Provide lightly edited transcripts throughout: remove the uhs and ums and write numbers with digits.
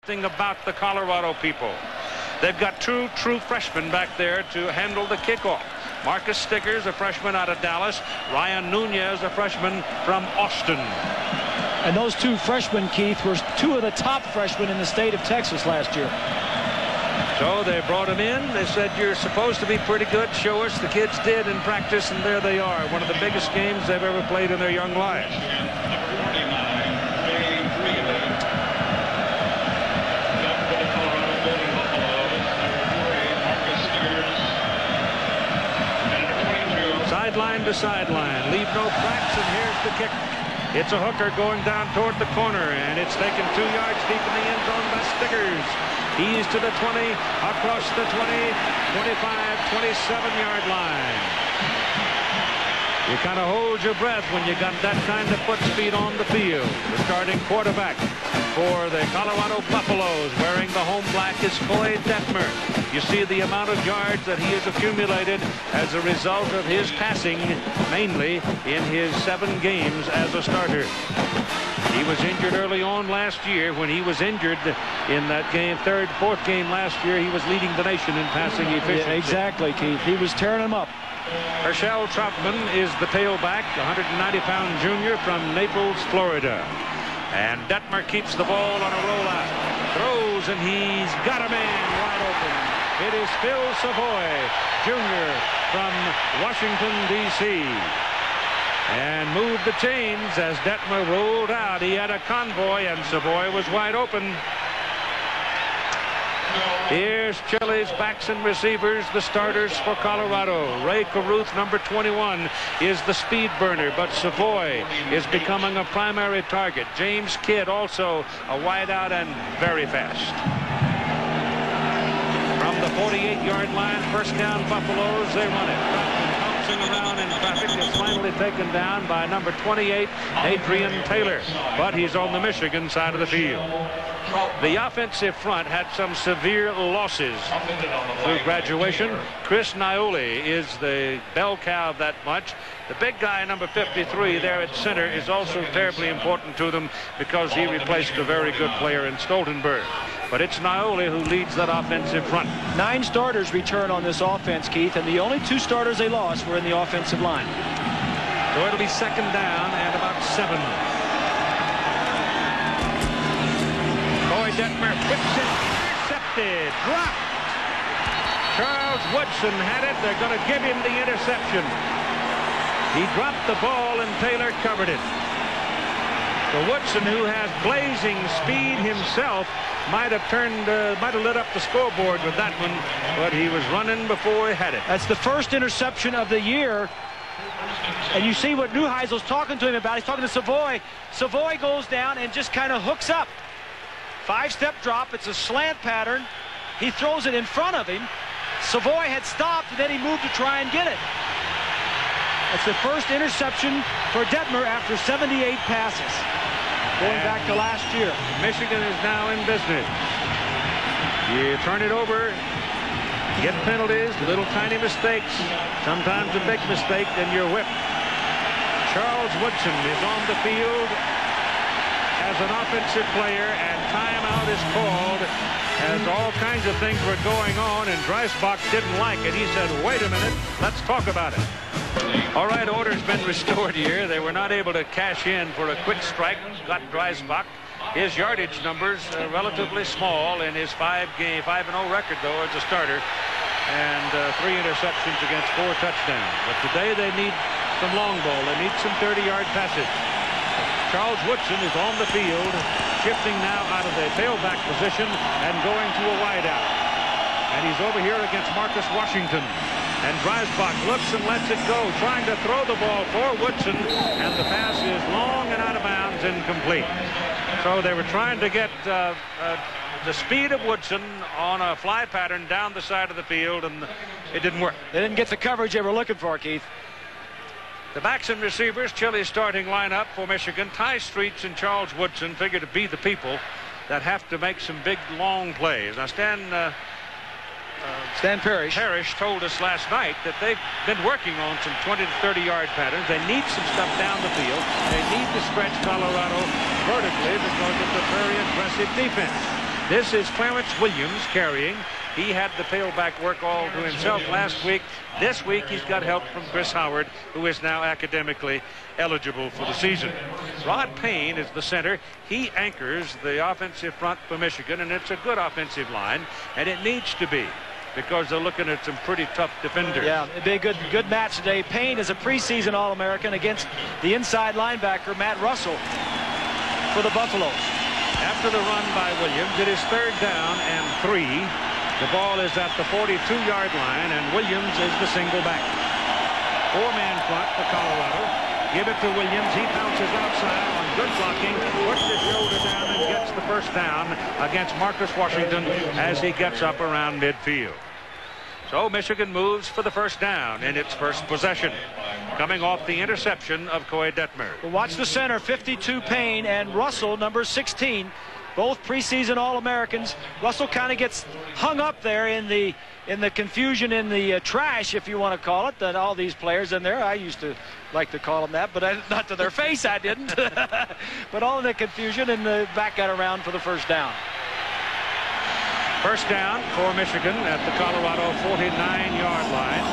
thing about the Colorado people. They've got two true freshmen back there to handle the kickoff. Marcus Stiggers, a freshman out of Dallas. Ryan Nunez, a freshman from Austin. And those two freshmen, Keith, were two of the top freshmen in the state of Texas last year. So they brought him in. They said, you're supposed to be pretty good. Show us. The kids did in practice, and there they are. One of the biggest games they've ever played in their young lives. Sideline to sideline. Leave no cracks, and here's the kick. It's a hooker going down toward the corner, and it's taken 2 yards deep in the end zone by Stiggers. He's to the 20, across the 20, 25, 27-yard line. You kind of hold your breath when you got that kind of foot speed on the field. The starting quarterback for the Colorado Buffaloes, wearing the home black, is Floyd Detmer. You see the amount of yards that he has accumulated as a result of his passing, mainly in his 7 games as a starter. He was injured early on last year. When he was injured in that game, fourth game last year, he was leading the nation in passing efficiency. Yeah, exactly, Keith. He was tearing them up. Herschel Troutman is the tailback, 190-pound junior from Naples, Florida. And Detmer keeps the ball on a rollout. Throws, and he's got a man wide open. It is Phil Savoy, Jr. from Washington, D.C. And moved the chains as Detmer rolled out. He had a convoy, and Savoy was wide open. Here's Chile's backs and receivers, the starters for Colorado. Ray Caruth, number 21, is the speed burner, but Savoy is becoming a primary target. James Kidd, also a wideout and very fast. From the 48-yard line, first down Buffaloes, they run it. Around in traffic is finally taken down by number 28, Adrian Taylor, but he's on the Michigan side of the field. The offensive front had some severe losses through graduation. Chris Naioli is the bell cow of that bunch. The big guy, number 53, there at center, is also terribly important to them because he replaced a very good player in Stoltenberg. But it's Naioli who leads that offensive front. 9 starters return on this offense, Keith, and the only 2 starters they lost were in the offensive line. So it'll be second down and about 7. Floyd Detmer whips it, intercepted, dropped. Charles Woodson had it. They're going to give him the interception. He dropped the ball, and Taylor covered it. So Woodson, who has blazing speed himself, might have lit up the scoreboard with that one, but he was running before he had it. That's the first interception of the year. And you see what Neuheisel's talking to him about. He's talking to Savoy. Savoy goes down and just kind of hooks up. 5-step drop. It's a slant pattern. He throws it in front of him. Savoy had stopped, and then he moved to try and get it. That's the first interception for Detmer after 78 passes. Going back to last year. Michigan is now in business. You turn it over, get penalties, little tiny mistakes, sometimes a big mistake, then you're whipped. Charles Woodson is on the field as an offensive player, and timeout is called as all kinds of things were going on, and Dreisbach didn't like it. He said, wait a minute, let's talk about it. All right, order's been restored here. They were not able to cash in for a quick strike. Got Dreisbach. His yardage numbers are relatively small in his 5-0 record, though, as a starter. And 3 interceptions against 4 touchdowns. But today they need some long ball. They need some 30-yard passes. Charles Woodson is on the field, shifting now out of the tailback position and going to a wideout. And he's over here against Marcus Washington. And Dreisbach looks and lets it go, trying to throw the ball for Woodson, and the pass is long and out of bounds, incomplete. So they were trying to get the speed of Woodson on a fly pattern down the side of the field, and it didn't work. They didn't get the coverage they were looking for, Keith. The backs and receivers, Chile's starting lineup for Michigan. Ty Streets and Charles Woodson figure to be the people that have to make some big, long plays. Now, Stan Parrish told us last night that they've been working on some 20 to 30-yard patterns. They need some stuff down the field. They need to stretch Colorado vertically because of the very aggressive defense. This is Clarence Williams carrying. He had the tailback work all to himself last week. This week he's got help from Chris Howard, who is now academically eligible for the season. Rod Payne is the center. He anchors the offensive front for Michigan, and it's a good offensive line, and it needs to be, because they're looking at some pretty tough defenders. Yeah, it'd be a good match today. Payne is a preseason All-American against the inside linebacker, Matt Russell, for the Buffaloes. After the run by Williams, it is 3rd down and 3. The ball is at the 42-yard line, and Williams is the single back. 4-man front for Colorado. Give it to Williams. He bounces outside on good blocking, puts his shoulder down and gets the first down against Marcus Washington as he gets up around midfield. So Michigan moves for the first down in its first possession, coming off the interception of Coy Detmer. Well, watch the center, 52 Payne, and Russell, number 16, both preseason All-Americans. Russell kind of gets hung up there in the confusion, in the trash, if you want to call it, that all these players in there. I used to like to call them that, but not to their face, I didn't. But all in the confusion, and the back got around for the first down. First down for Michigan at the Colorado 49-yard line.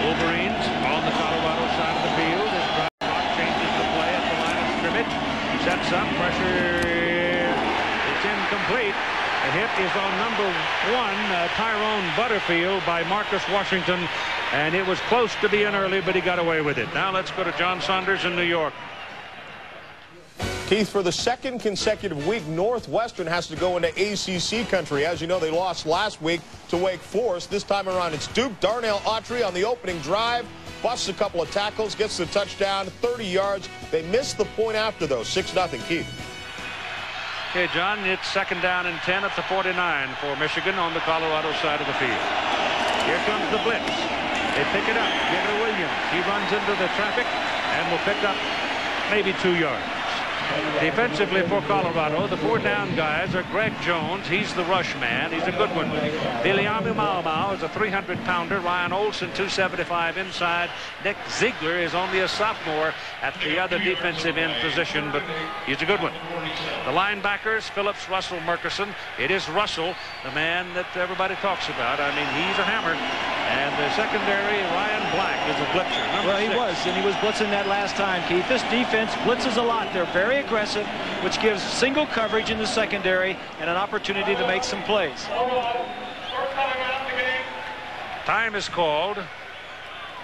Wolverines on the Colorado side of the field as Brock changes the play at the line of scrimmage. Sets up, pressure. It's incomplete. The hit is on number 1, Tyrone Butterfield, by Marcus Washington, and it was close to being early, but he got away with it. Now let's go to John Saunders in New York. Keith, for the second consecutive week, Northwestern has to go into ACC country. As you know, they lost last week to Wake Forest. This time around, it's Duke. Darnell Autry on the opening drive, busts a couple of tackles, gets the touchdown, 30 yards. They missed the point after, though, 6-0, Keith. Okay, John, it's 2nd down and 10 at the 49 for Michigan on the Colorado side of the field. Here comes the blitz. They pick it up, give it to Williams. He runs into the traffic and will pick up maybe 2 yards. Defensively for Colorado, the 4-down guys are Greg Jones. He's the rush man. He's a good one. Viliami Maumau is a 300-pounder. Ryan Olsen, 275 inside. Nick Ziegler is only a sophomore at the other defensive end position, but he's a good one. The linebackers, Phillips, Russell, Murkison. It is Russell, the man that everybody talks about. I mean, he's a hammer. And the secondary, Ryan Black, is a blitzer. Well, he was, and he was blitzing that last time, Keith. This defense blitzes a lot. They're very aggressive, which gives single coverage in the secondary and an opportunity to make some plays. Time is called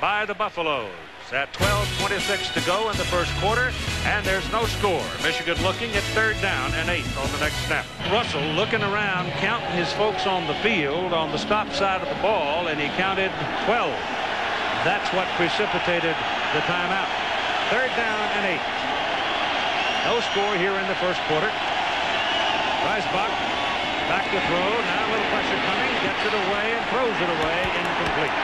by the Buffaloes at 12:26 to go in the first quarter, and there's no score. Michigan looking at 3rd down and 8 on the next snap. Russell looking around, counting his folks on the field on the stop side of the ball, and he counted 12. That's what precipitated the timeout. 3rd down and 8. No score here in the first quarter. Reisbach back to throw. Now a little pressure coming. Gets it away and throws it away. Incomplete.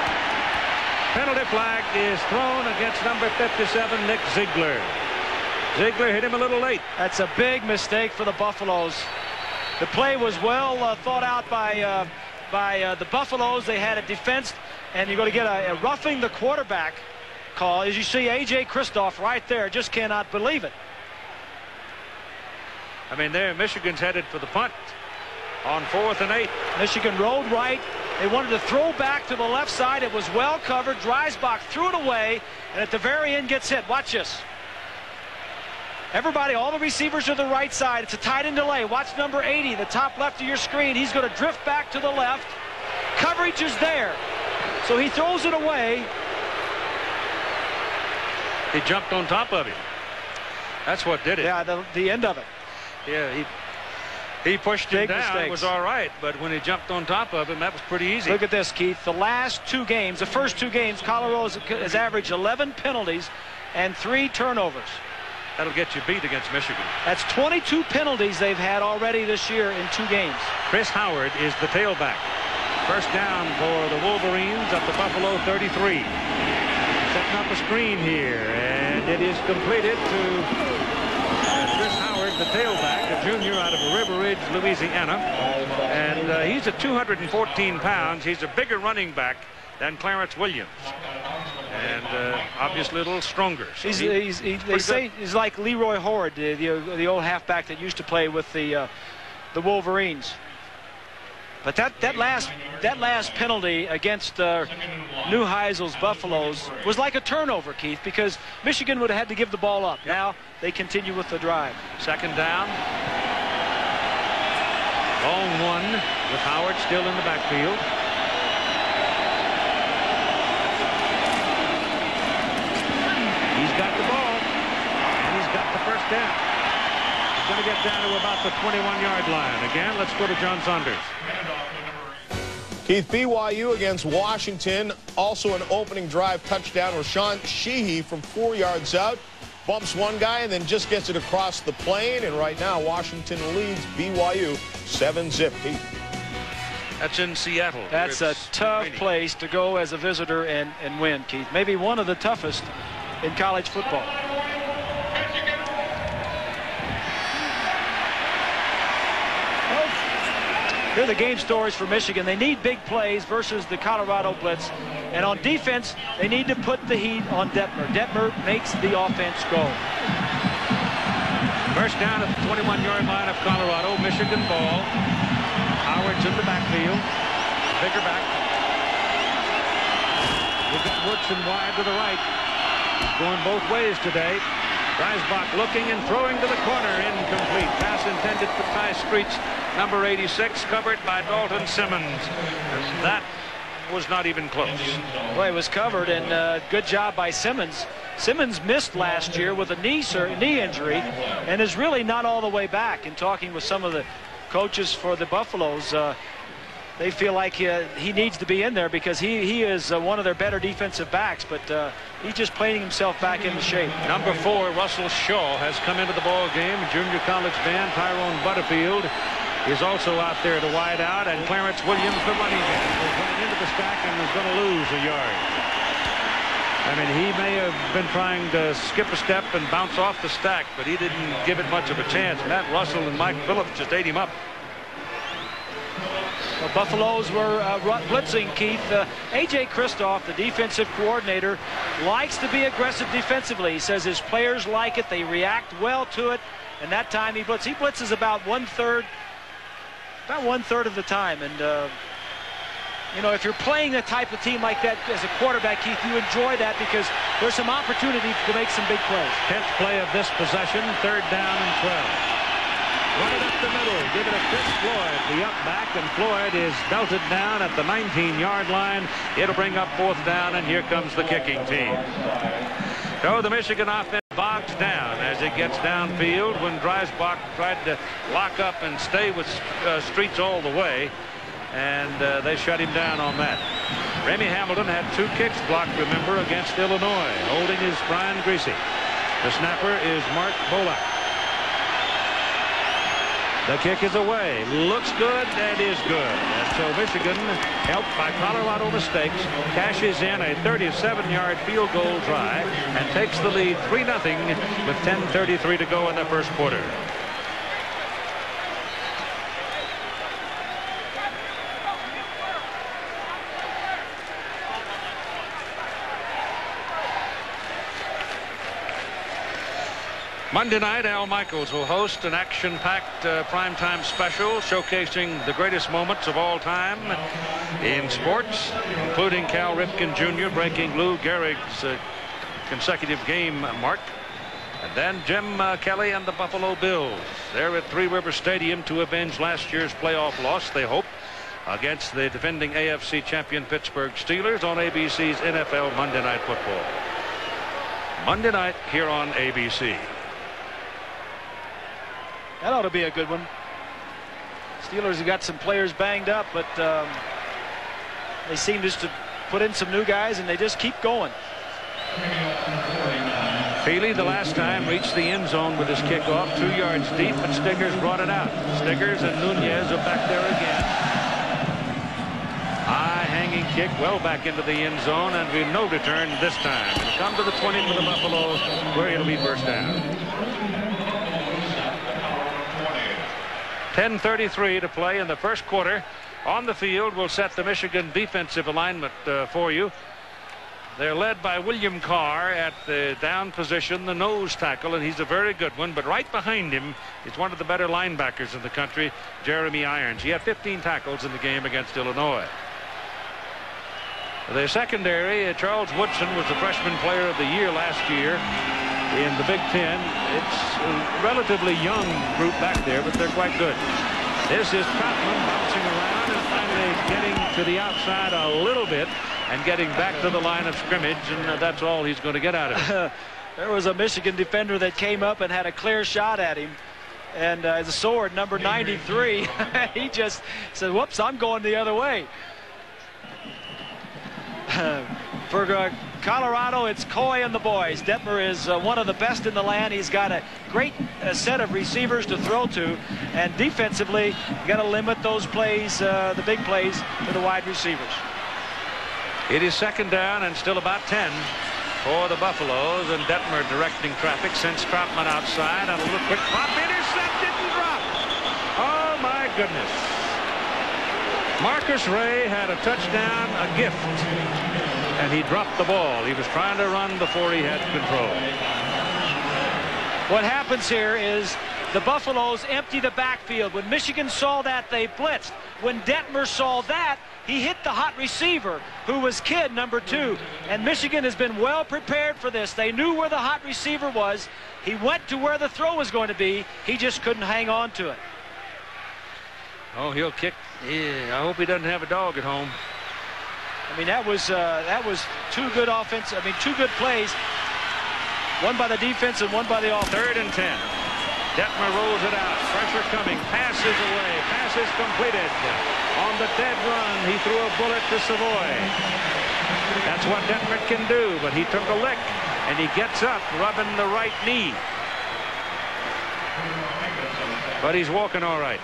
Penalty flag is thrown against number 57, Nick Ziegler. Ziegler hit him a little late. That's a big mistake for the Buffaloes. The play was well thought out by the Buffaloes. They had it defensed, and you're going to get a roughing the quarterback call. As you see, A.J. Kristoff right there, just cannot believe it. I mean, there, Michigan's headed for the punt on 4th and 8. Michigan rolled right. They wanted to throw back to the left side. It was well covered. Dreisbach threw it away, and at the very end gets hit. Watch this. Everybody, all the receivers are the right side. It's a tight end delay. Watch number 80, the top left of your screen. He's going to drift back to the left. Coverage is there. So he throws it away. He jumped on top of him. That's what did it. Yeah, the end of it. Yeah, he pushed him down. Mistakes. It was all right, but when he jumped on top of him, that was pretty easy. Look at this, Keith. The last 2 games, the first 2 games, Colorado has averaged 11 penalties and 3 turnovers. That'll get you beat against Michigan. That's 22 penalties they've had already this year in 2 games. Chris Howard is the tailback. First down for the Wolverines at the Buffalo 33. Setting up a screen here, and it is completed to Chris Howard, the tailback, a junior out of River Ridge, Louisiana. And he's at 214 pounds. He's a bigger running back than Clarence Williams. And obviously a little stronger. So they say he's like Leroy Horde, the old halfback that used to play with the Wolverines. But that last penalty against Neuheisel's Buffaloes was like a turnover, Keith, because Michigan would have had to give the ball up. Yep. Now they continue with the drive. Second down. Long one with Howard still in the backfield. He's got the ball, and he's got the first down. He's going to get down to about the 21-yard line. Again, let's go to John Saunders. Keith, BYU against Washington. Also an opening drive touchdown. Rashawn Sheehy from 4 yards out. Bumps one guy and then just gets it across the plane. And right now, Washington leads BYU 7-zip. Keith. That's in Seattle. That's a tough place to go as a visitor and win, Keith. Maybe one of the toughest in college football. Here are the game stories for Michigan. They need big plays versus the Colorado blitz. And on defense, they need to put the heat on Detmer. Detmer makes the offense go. First down at the 21-yard line of Colorado. Michigan ball. Howard's in the backfield. Bigger back. We've got Woodson wide to the right. Going both ways today. Dreisbach looking and throwing to the corner. Incomplete. Pass intended for Ty Streets, number 86, covered by Dalton Simmons. And that was not even close. Boy, it was covered, and good job by Simmons. Simmons missed last year with a knee injury and is really not all the way back. In talking with some of the coaches for the Buffaloes, they feel like he needs to be in there because he is one of their better defensive backs, but he's just playing himself back into shape. Number 4, Russell Shaw, has come into the ball game. Junior college man Tyrone Butterfield is also out there to wide out, and Clarence Williams, the running back, goes right into the stack and is going to lose a yard. I mean, he may have been trying to skip a step and bounce off the stack, but he didn't give it much of a chance. Matt Russell and Mike Phillips just ate him up. The Buffaloes were blitzing, Keith. A.J. Kristoff, the defensive coordinator, likes to be aggressive defensively. He says his players like it. They react well to it. And that time he blitzes. He blitzes about one-third of the time. And, you know, if you're playing a type of team like that as a quarterback, Keith, you enjoy that because there's some opportunity to make some big plays. 10th play of this possession, 3rd down and 12. Run it up the middle, give it to Chris Floyd, the up back, and Floyd is belted down at the 19-yard line. It'll bring up 4th down, and here comes the kicking team. So the Michigan offense bogs down as it gets downfield when Dreisbach tried to lock up and stay with Streets all the way, and they shut him down on that. Remy Hamilton had 2 kicks blocked, remember, against Illinois. Holding is Brian Greasy. The snapper is Mark Bolak. The kick is away. Looks good and is good. And so Michigan, helped by Colorado mistakes, cashes in a 37-yard field goal try and takes the lead 3-0 with 10:33 to go in the first quarter. Monday night, Al Michaels will host an action-packed primetime special showcasing the greatest moments of all time in sports, including Cal Ripken Jr. breaking Lou Gehrig's consecutive game mark. And then Jim Kelly and the Buffalo Bills. They're at Three River Stadium to avenge last year's playoff loss, they hope, against the defending AFC champion Pittsburgh Steelers on ABC's NFL Monday Night Football. Monday night here on ABC. That ought to be a good one. Steelers have got some players banged up, but they seem just to put in some new guys, and they just keep going. Feely, the last time, reached the end zone with his kickoff, 2 yards deep, but Stiggers brought it out. Stiggers and Nunez are back there again. High hanging kick, well back into the end zone, and we've no return this time. It'll come to the 20 for the Buffaloes, where it'll be first down. 10:33 to play in the first quarter. On the field, we'll set the Michigan defensive alignment for you. They're led by William Carr at the down position, the nose tackle, and he's a very good one. But right behind him is one of the better linebackers in the country, Jeremy Irons. He had 15 tackles in the game against Illinois. The secondary, Charles Woodson was the freshman player of the year last year in the Big Ten. It's a relatively young group back there, but they're quite good. This is Trotman bouncing around and finally getting to the outside a little bit and getting back to the line of scrimmage, and that's all he's going to get out of it. There was a Michigan defender that came up and had a clear shot at him, and the sword, number 93, he just said, whoops, I'm going the other way. For Colorado, it's Coy and the boys. Detmer is one of the best in the land. He's got a great set of receivers to throw to, and defensively, you got to limit those plays, the big plays, to the wide receivers. It is second down and still about 10 for the Buffaloes, and Detmer directing traffic, sends Trotman outside on a little quick pop, intercepted and dropped. Oh my goodness. Marcus Ray had a touchdown, a gift, and he dropped the ball. He was trying to run before he had control. What happens here is the Buffaloes empty the backfield. When Michigan saw that, they blitzed. When Detmer saw that, he hit the hot receiver, who was Kidd, number 2. And Michigan has been well prepared for this. They knew where the hot receiver was. He went to where the throw was going to be. He just couldn't hang on to it. Oh, he'll kick. Yeah, I hope he doesn't have a dog at home. I mean, that was two good offense. I mean, two good plays. One by the defense and one by the offense. 3rd and 10. Detmer rolls it out. Pressure coming. Passes away. Passes completed. On the dead run, he threw a bullet to Savoy. That's what Detmer can do, but he took a lick, and he gets up, rubbing the right knee. But he's walking all right.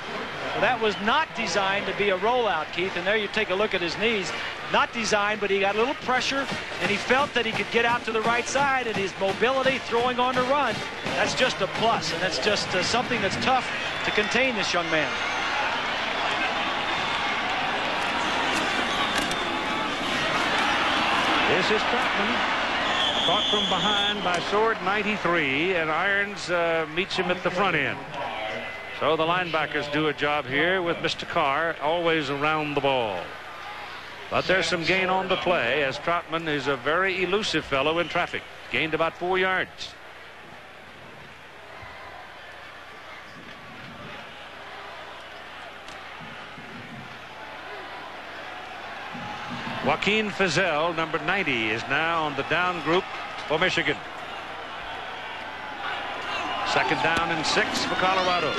Well, that was not designed to be a rollout, Keith, and there you take a look at his knees. Not designed, but he got a little pressure, and he felt that he could get out to the right side, and his mobility throwing on the run, that's just a plus, and that's just something that's tough to contain this young man. This is Trotman, caught from behind by Sword 93, and Irons meets him at the front end. So the linebackers do a job here with Mr. Carr always around the ball. But there's some gain on the play, as Trotman is a very elusive fellow in traffic. Gained about 4 yards. Joaquin Fizel, number 90, is now on the down group for Michigan. 2nd down and 6 for Colorado.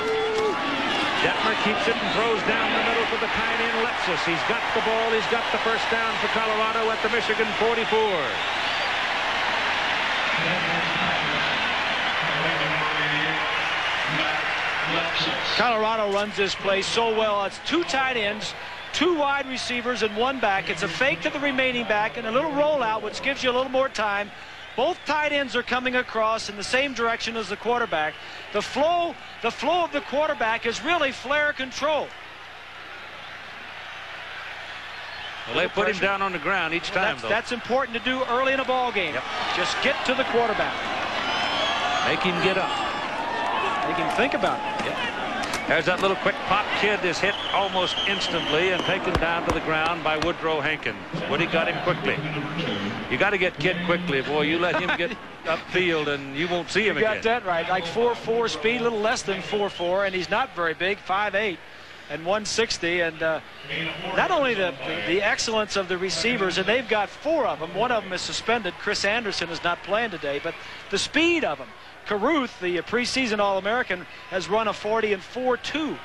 Detmer keeps it and throws down the middle for the tight end, Lepsis. He's got the ball. He's got the 1st down for Colorado at the Michigan 44. Colorado runs this play so well. It's 2 tight ends, 2 wide receivers, and 1 back. It's a fake to the remaining back and a little rollout, which gives you a little more time. Both tight ends are coming across in the same direction as the quarterback. The flow of the quarterback is really flare control. Well, they put him down on the ground each time, though. That's important to do early in a ball game. Yep. Just get to the quarterback. Make him get up. Make him think about it. Yep. There's that little quick pop. Kid is hit almost instantly and taken down to the ground by Woodrow Hankins. Woody got him quickly. You got to get Kid quickly, boy. You let him get upfield and you won't see him again. You got that right. Like 4.4 speed, a little less than 4.4, and he's not very big, 5'8". And 160, and not only the excellence of the receivers, and they've got 4 of them. One of them is suspended. Chris Anderson is not playing today, but the speed of them. Caruth, the preseason All-American, has run a 40 and 4.2.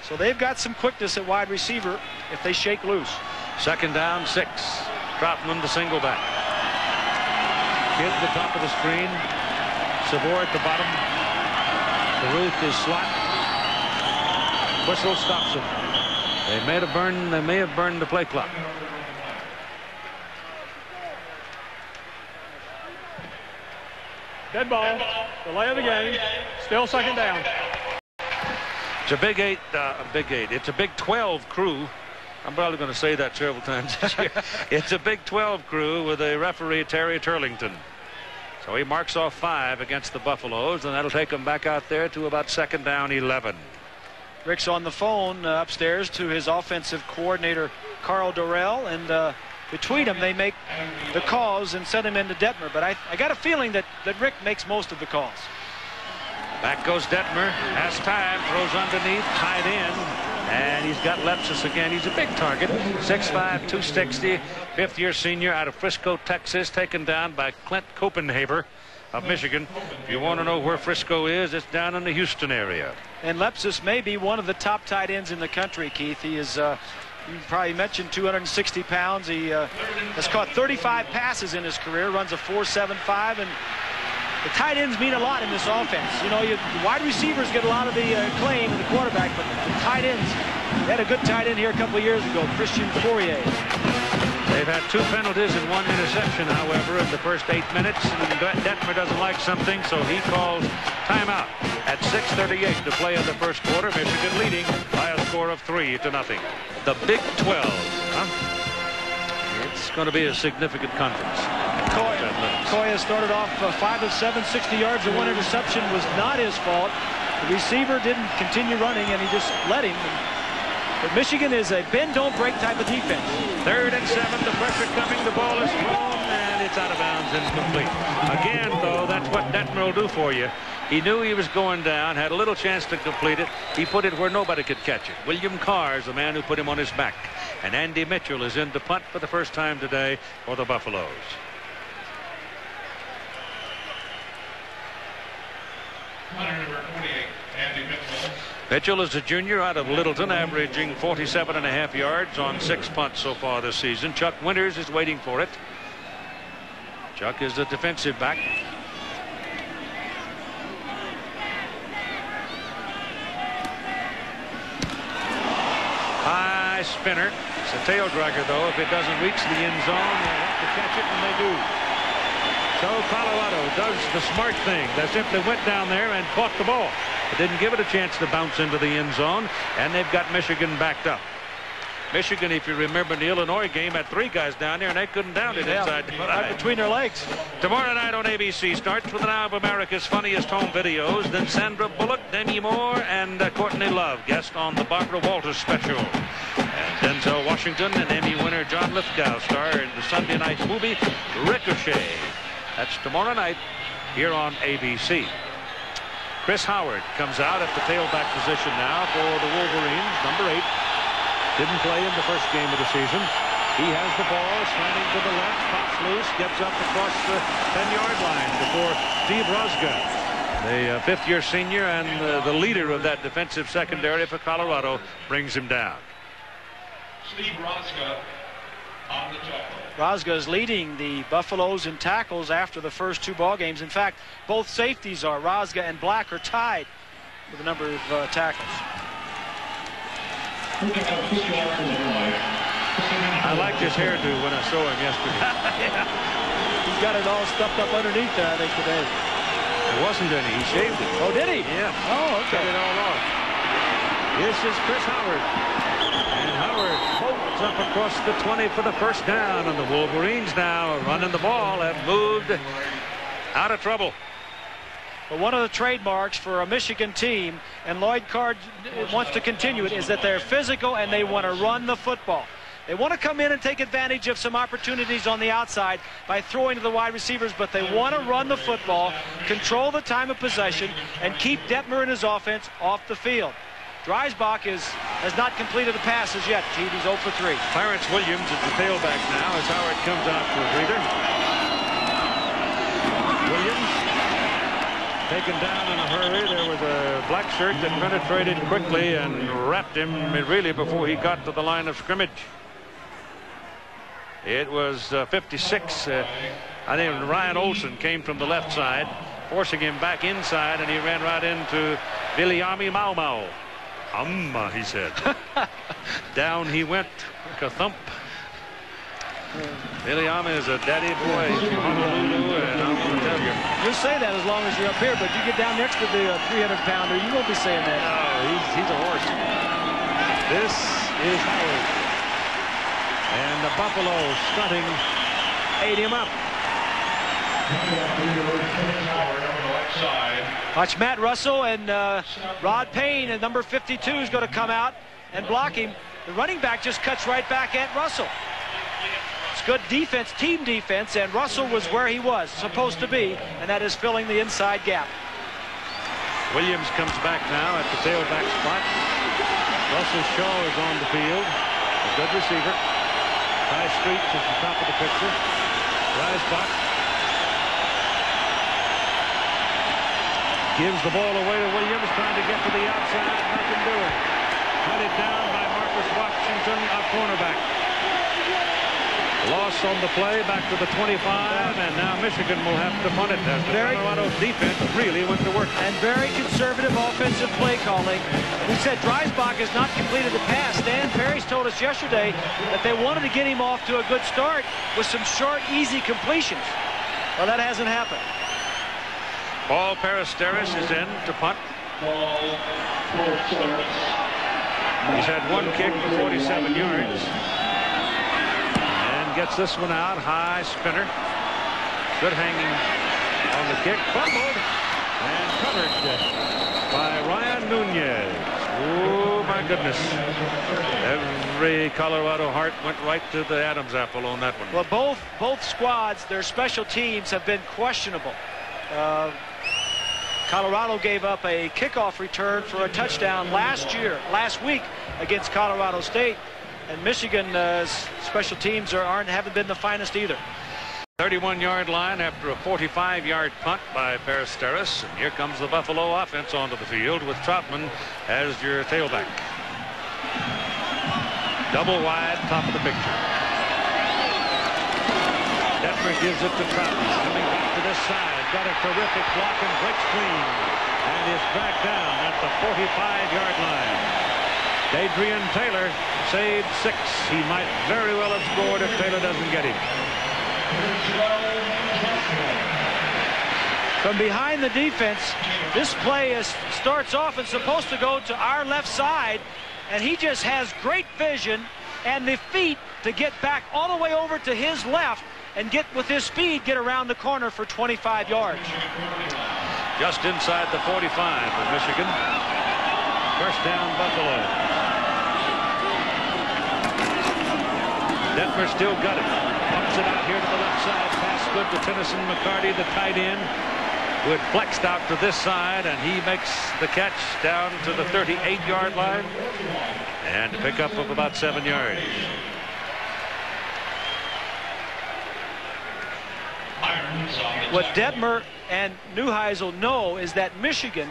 So they've got some quickness at wide receiver if they shake loose. 2nd down, 6. Trotman the single back. Kid at the top of the screen. Savoy at the bottom. Caruth is slot. Whistle stops him. They may have burned the play clock. Dead ball. Delay of the game. Still 2nd down. It's a Big 8. It's a Big 12 crew I'm probably going to say that several times this year. It's a Big 12 crew with a referee, Terry Turlington. So he marks off 5 against the Buffaloes, and that'll take them back out there to about 2nd down 11. Rick's on the phone upstairs to his offensive coordinator, Carl Dorrell, and between them they make the calls and send him into Detmer. But I got a feeling that Rick makes most of the calls. Back goes Detmer, has time, throws underneath, tight end, and he's got Lepsis again. He's a big target, 6'5", 260, 5th-year senior out of Frisco, Texas, taken down by Clint Copenhaver of Michigan. If you want to know where Frisco is, it's down in the Houston area. And Lepsis may be one of the top tight ends in the country, Keith. He is, you probably mentioned, 260 pounds. He has caught 35 passes in his career, runs a 4.75, and the tight ends mean a lot in this offense. You know, the wide receivers get a lot of the acclaim in the quarterback, but the tight ends, they had a good tight end here a couple of years ago, Christian Fourier. They've had 2 penalties and 1 interception, however, in the first 8 minutes. And Detmer doesn't like something, so he calls timeout at 6:38 to play in the first quarter. Michigan leading by a score of 3-0. The Big 12, huh? It's going to be a significant conference. Koya started off 5 of 7, 60 yards, and 1 interception was not his fault. The receiver didn't continue running, and he just let him. But Michigan is a bend-don't-break type of defense. 3rd and 7, the pressure coming, the ball is thrown, and it's out of bounds, incomplete. Again, though, that's what Detmer will do for you. He knew he was going down, had a little chance to complete it. He put it where nobody could catch it. William Carr is the man who put him on his back. And Andy Mitchell is in to punt for the first time today for the Buffaloes. Number 28, Andy Mitchell. Mitchell is a junior out of Littleton, averaging 47.5 yards on 6 punts so far this season. Chuck Winters is waiting for it. Chuck is the defensive back. High spinner. It's a tail dragger, though. If it doesn't reach the end zone, they'll have to catch it, and they do. So Colorado does the smart thing. They simply went down there and caught the ball. It didn't give it a chance to bounce into the end zone, and they've got Michigan backed up. Michigan, if you remember, in the Illinois game, had 3 guys down there, and they couldn't down it inside. Right between their legs. Tomorrow night on ABC starts with an hour of America's Funniest Home Videos. Then Sandra Bullock, Demi Moore, and Courtney Love, guest on the Barbara Walters special. And Denzel Washington and Emmy winner John Lithgow star in the Sunday night movie Ricochet. That's tomorrow night here on ABC. Chris Howard comes out at the tailback position now for the Wolverines, number 8. Didn't play in the first game of the season. He has the ball, slanting to the left, pops loose, gets up across the 10-yard line before Steve Rosga, the 5th-year senior and the leader of that defensive secondary for Colorado, brings him down. Steve Rosga on the tackle. Rosga is leading the Buffaloes in tackles after the first 2 ball games. In fact, both safeties are. Rosga and Black are tied with the number of tackles. I liked his hairdo when I saw him yesterday. Yeah. He's got it all stuffed up underneath there, I think, today. There wasn't any. He shaved it. Oh, did he? Yeah. Oh, okay. Cut it all off. This is Chris Howard. And Howard floats up across the 20 for the first down. And the Wolverines now running the ball have moved out of trouble. But one of the trademarks for a Michigan team, and Lloyd Carr wants to continue it, is that they're physical and they want to run the football. They want to come in and take advantage of some opportunities on the outside by throwing to the wide receivers, but they want to run the football, control the time of possession, and keep Detmer and his offense off the field. Dreisbach has not completed the passes yet. He's 0 for 3. Clarence Williams is the tailback now as Howard comes out to a breather. Williams taken down in a hurry. There was a black shirt that penetrated quickly and wrapped him really before he got to the line of scrimmage. It was 56. I think Ryan Olsen came from the left side, forcing him back inside, and he ran right into Viliami Mau. He said. Down he went like a thump. Viliami is a daddy boy from Honolulu, and I'm going to tell you. You'll say that as long as you're up here, but you get down next to the 300-pounder, you won't be saying that. No, he's a horse. This is Howard. And the Buffalo stunting ate him up. Watch Matt Russell and Rod Payne, and number 52 is going to come out and block him. The running back just cuts right back at Russell. It's good defense, team defense, and Russell was where he was supposed to be, and that is filling the inside gap. Williams comes back now at the tailback spot. Russell Shaw is on the field. A good receiver. Ty Streets is the top of the picture. Dreisbach gives the ball away to Williams, trying to get to the outside. Nothing doing. Hunted down by Marcus Washington, a cornerback. Loss on the play, back to the 25, and now Michigan will have to punt it as the Colorado defense really went to work. And very conservative offensive play calling. We said Dreisbach has not completed the pass. Dan Ferris told us yesterday that they wanted to get him off to a good start with some short, easy completions. Well, that hasn't happened. Paul Peristeris is in to punt. He's had one kick for 47 yards. Gets this one out, high spinner. Good hanging on the kick. Fumbled and covered by Ryan Nunez. Oh, my goodness. Every Colorado heart went right to the Adam's apple on that one. Well, both squads, their special teams have been questionable. Colorado gave up a kickoff return for a touchdown last week against Colorado State. And Michigan's special teams haven't been the finest either. 31-yard line after a 45-yard punt by Peristeris. And here comes the Buffalo offense onto the field with Troutman as your tailback. Double wide, top of the picture. Detmer gives it to Troutman. Coming back to this side. Got a terrific block and breaks clean. And is dragged down at the 45-yard line. Adrian Taylor saved 6. He might very well have scored if Taylor doesn't get him. From behind the defense, this play starts off and supposed to go to our left side, and he just has great vision and the feet to get back all the way over to his left and get with his speed, get around the corner for 25 yards. Just inside the 45 of Michigan. First down, Buffalo. Detmer still got it. Pumps it out here to the left side. Pass good to Tennyson McCarty, the tight end, who had flexed out to this side, and he makes the catch down to the 38-yard line and a pickup of about 7 yards. What Detmer and Neuheisel know is that Michigan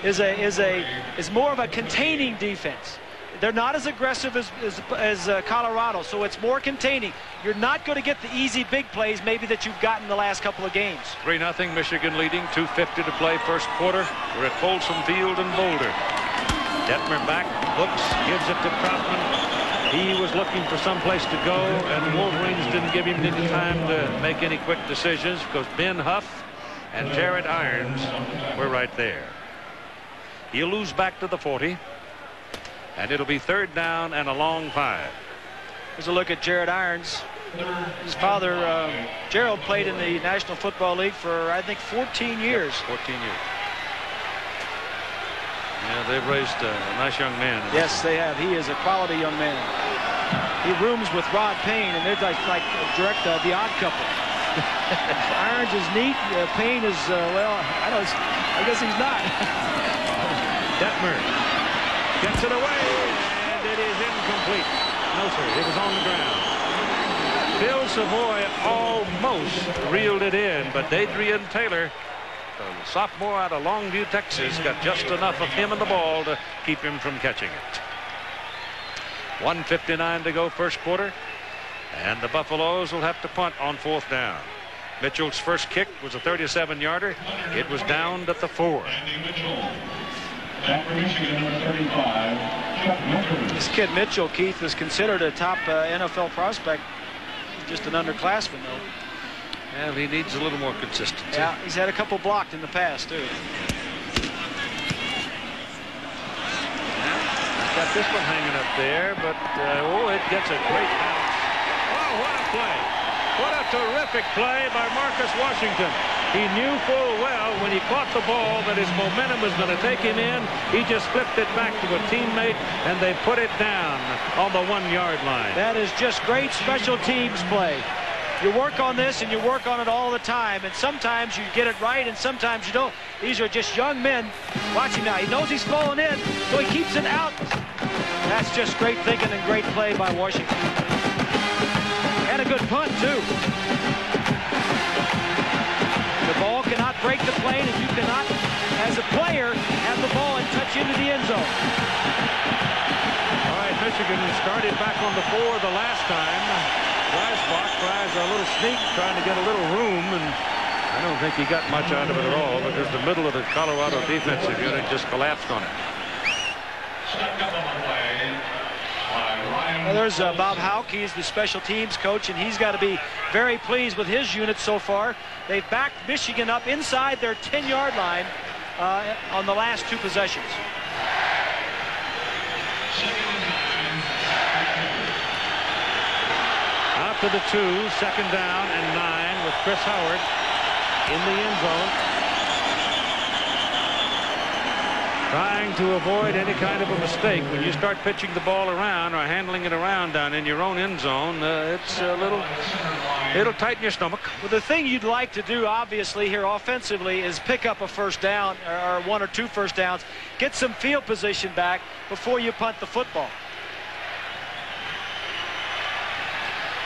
is more of a containing defense. They're not as aggressive as Colorado, so it's more containing. You're not going to get the easy big plays maybe that you've gotten the last couple of games. 3-0 Michigan leading, 2:50 to play first quarter. We're at Folsom Field in Boulder. Detmer back, looks, gives it to Troutman. He was looking for some place to go, and the Wolverines didn't give him any time to make any quick decisions because Ben Huff and Jared Irons were right there. He'll lose back to the 40. And it'll be third down and a long 5. Here's a look at Jared Irons. His father, Gerald, played in the National Football League for, I think, 14 years. 14 years. Yeah, they've raised a nice young man. Yes, they have. He is a quality young man. He rooms with Rod Payne, and they're like direct The Odd Couple. Irons is neat. Payne is, well, I guess he's not. Detmer gets it away, and it is incomplete. No, sir, it was on the ground. Bill Savoy almost reeled it in, but Adrian Taylor, the sophomore out of Longview, Texas, got just enough of him and the ball to keep him from catching it. 1:59 to go first quarter, and the Buffaloes will have to punt on 4th down. Mitchell's first kick was a 37-yarder. It was downed at the 4. This kid Mitchell, Keith, is considered a top NFL prospect. Just an underclassman, though. Well, he needs a little more consistency. Yeah, he's had a couple blocked in the past, too. He's got this one hanging up there, but, oh, it gets a great bounce. Oh, what a play. What a terrific play by Marcus Washington. He knew full well when he caught the ball that his momentum was going to take him in. He just flipped it back to a teammate, and they put it down on the 1-yard line. That is just great special teams play. You work on this, and you work on it all the time, and sometimes you get it right, and sometimes you don't. These are just young men. Watch him now. He knows he's falling in, so he keeps it out. That's just great thinking and great play by Washington. And a good punt, too. The ball cannot break the plane, and you cannot, as a player, have the ball and touch into the end zone. All right, Michigan started back on the 4 the last time. Dreisbach tries a little sneak, trying to get a little room, and I don't think he got much out of it at all because the middle of the Colorado defensive unit just collapsed on it. Well, there's Bob Houck. He's the special teams coach, and he's got to be very pleased with his unit so far. They've backed Michigan up inside their 10-yard line on the last 2 possessions. Out to the 2, 2nd down and 9 with Chris Howard in the end zone. Trying to avoid any kind of a mistake. When you start pitching the ball around or handling it around down in your own end zone, it's a little, it'll tighten your stomach. Well, the thing you'd like to do, obviously, here offensively is pick up a first down or 1 or 2 first downs. Get some field position back before you punt the football.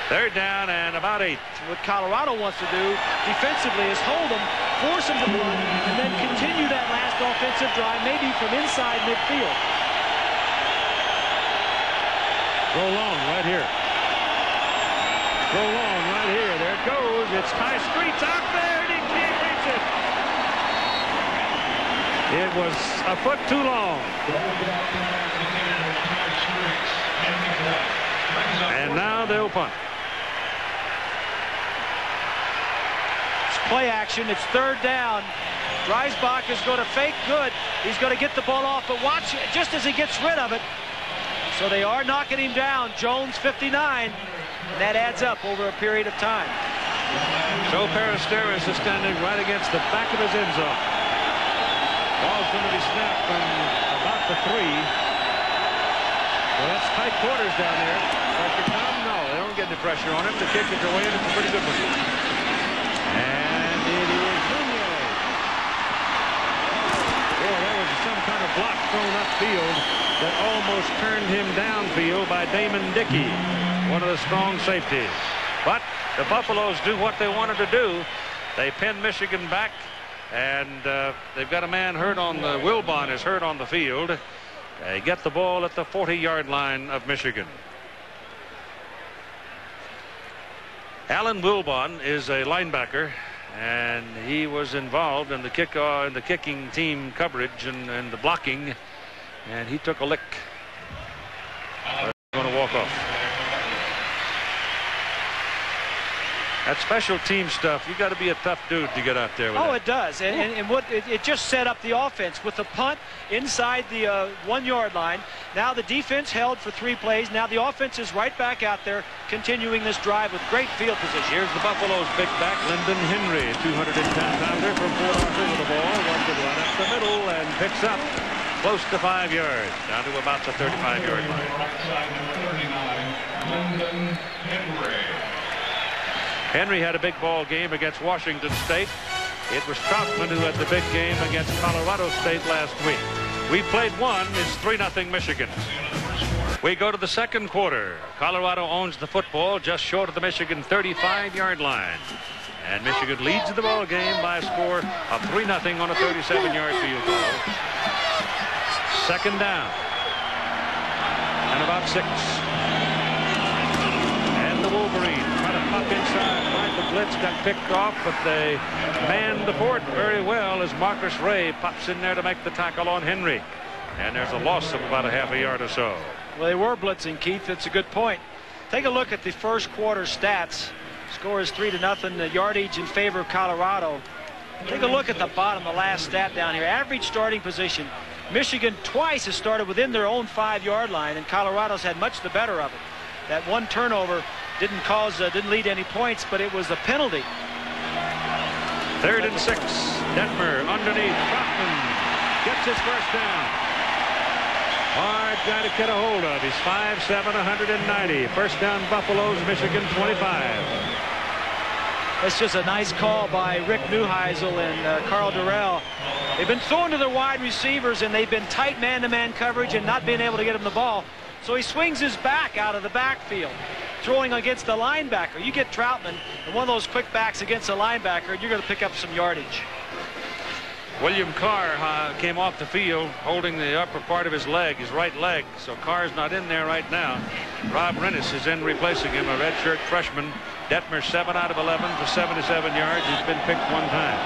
3rd down and about 8. What Colorado wants to do defensively is hold them, force them to punt, and then continue that last offensive drive, maybe from inside midfield. Throw long right here. Throw long right here. There it goes. It's Ty Streets out there, and he can't reach it. It was a foot too long. And now they'll punt. Play action. It's 3rd down. Dreisbach is going to fake good. He's going to get the ball off, but watch just as he gets rid of it. So they are knocking him down. Jones 59, and that adds up over a period of time. Joe Peristeris is standing right against the back of his end zone. Ball's going to be snapped from about the 3. Well, that's tight quarters down there. Pressure come? No, they don't get any pressure on him. The kick is away, and it's a pretty good one. And it is Nunez. Boy, that was some kind of block thrown upfield that almost turned him downfield by Damon Dickey, one of the strong safeties. But the Buffaloes do what they wanted to do. They pin Michigan back, and they've got a man hurt on the Wilbon is hurt on the field. They get the ball at the 40-yard line of Michigan. Alan Wilbon is a linebacker, and he was involved in the kicking team coverage and the blocking, and he took a lick. Going to walk off. That special team stuff, you got to be a tough dude to get out there with. Oh, that. it does, and what it just set up the offense with the punt inside the 1-yard line. Now the defense held for 3 plays. Now the offense is right back out there, continuing this drive with great field position. Here's the Buffaloes' big back, Lyndon Henry, 210-pounder from Port Arthur with the ball, runs it right up the middle and picks up close to 5 yards, down to about the 35-yard line. Lyndon Henry. Henry had a big ball game against Washington State. It was Troutman who had the big game against Colorado State last week. We played one. It's 3-0 Michigan. We go to the 2nd quarter. Colorado owns the football just short of the Michigan 35-yard line. And Michigan leads the ball game by a score of 3-0 on a 37-yard field goal. 2nd down. And about 6. And the Wolverines try to pop inside. Michael Blitz got picked off, but they manned the fort very well as Marcus Ray pops in there to make the tackle on Henry. And there's a loss of about a half a yard or so. Well, they were blitzing, Keith. That's a good point. Take a look at the first quarter stats. Score is 3-0. The yardage in favor of Colorado. Take a look at the bottom, the last stat down here. Average starting position. Michigan twice has started within their own 5-yard line, and Colorado's had much the better of it. That one turnover didn't lead any points, but it was a penalty. 3rd and 6. Detmer underneath. Troutman gets his first down. Hard guy to get a hold of. He's 5'7", 190. First down, Buffaloes, Michigan 25. That's just a nice call by Rick Neuheisel and Carl Durrell. They've been throwing to their wide receivers, and they've been tight man-to-man coverage and not being able to get him the ball. So he swings his back out of the backfield, throwing against the linebacker. You get Troutman and one of those quick backs against a linebacker, and you're going to pick up some yardage. William Carr came off the field holding the upper part of his leg, his right leg. So Carr's not in there right now. Rob Rennis is in replacing him, a redshirt freshman. Detmer 7 out of 11 for 77 yards. He's been picked one time.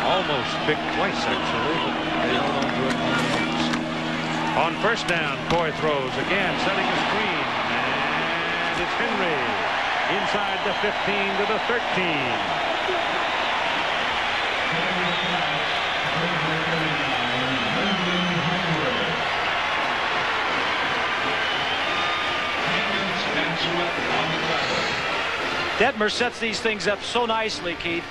Almost picked twice, actually, but they held on to it. On first down, Coy throws again, setting a screen. And it's Henry inside the 15 to the 13. Detmer sets these things up so nicely, Keith.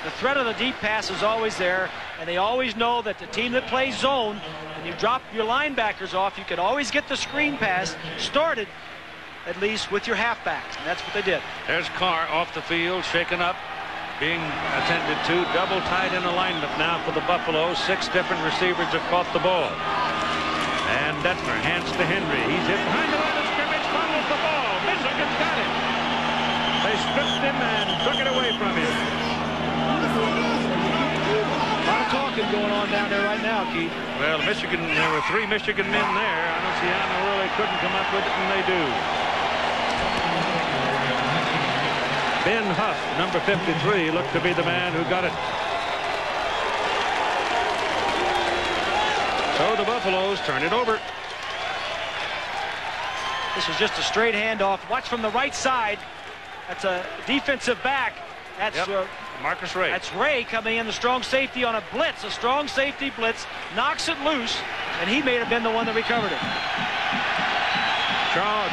The threat of the deep pass is always there, and they always know that the team that plays zone, and you drop your linebackers off, you can always get the screen pass started, at least with your halfbacks, and that's what they did. There's Carr off the field, shaken up, being attended to. Double tight in alignment now for the Buffaloes. 6 different receivers have caught the ball. And Detmer hands to Henry. He's hit behind the line of scrimmage, fumbles the ball. Michigan's got it. They stripped him and took it away from him. A lot of talking going on down there right now, Keith. Well, Michigan, there were 3 Michigan men there. I don't see how really couldn't come up with it, and they do. Ben Huff, number 53, looked to be the man who got it. So the Buffaloes turn it over. This is just a straight handoff. Watch from the right side. That's a defensive back. That's Marcus Ray. That's Ray coming in, the strong safety on a blitz. A strong safety blitz knocks it loose, and he may have been the one that recovered it.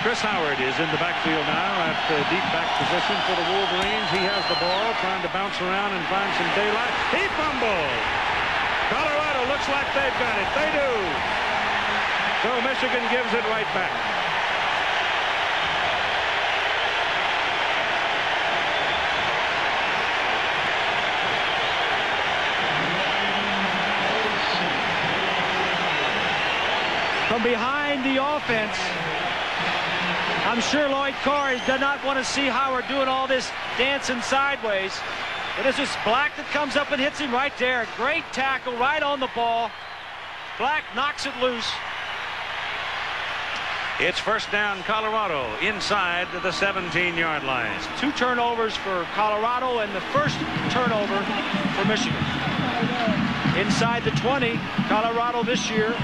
Chris Howard is in the backfield now at the deep back position for the Wolverines. He has the ball, trying to bounce around and find some daylight. He fumbled. Colorado looks like they've got it. They do. So Michigan gives it right back. From behind the offense, I'm sure Lloyd Carr does not want to see Howard doing all this dancing sideways. But it's just Black that comes up and hits him right there. Great tackle right on the ball. Black knocks it loose. It's first down, Colorado, inside the 17-yard line. 2 turnovers for Colorado and the first turnover for Michigan. Inside the 20, Colorado this year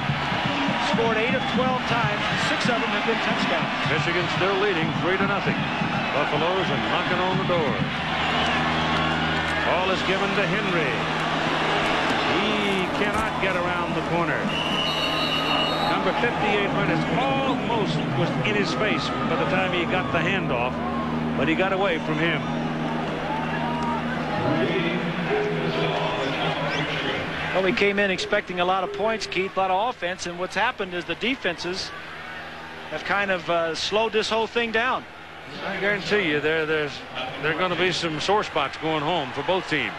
scored 8 of 12 times. 6 of them have been touchdowns. Michigan still leading 3-0. Buffaloes are knocking on the door. Ball is given to Henry. He cannot get around the corner. Number 58 minutes almost was in his face by the time he got the handoff, but he got away from him. Well, we came in expecting a lot of points, Keith, a lot of offense, and what's happened is the defenses have kind of slowed this whole thing down. I guarantee you there are going to be some sore spots going home for both teams.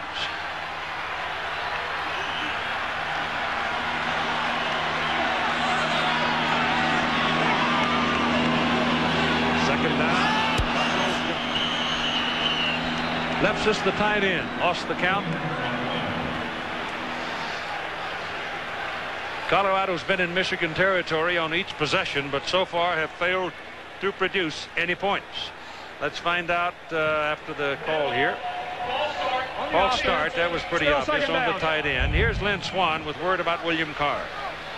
Second down. Lepsis, the tight end, lost the count. Colorado's been in Michigan territory on each possession, but so far have failed to produce any points. Let's find out after the call here. False start. That was pretty obvious on the tight end. Here's Lynn Swan with word about William Carr.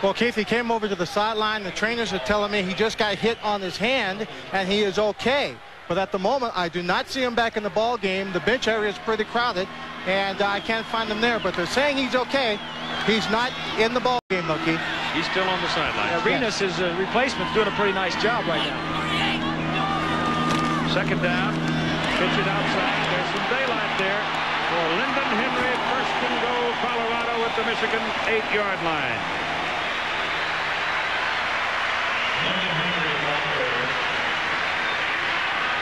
Well, Keith, he came over to the sideline. The trainers are telling me he just got hit on his hand, and he is okay. But at the moment, I do not see him back in the ball game. The bench area is pretty crowded, and I can't find him there. But they're saying he's okay. He's not in the ball game, though, Keith. He's still on the sideline. Arenas, his replacement, doing a pretty nice job right now. Second down. Pitch it outside. There's some daylight there for Lyndon Henry. First and goal, Colorado at the Michigan 8-yard line.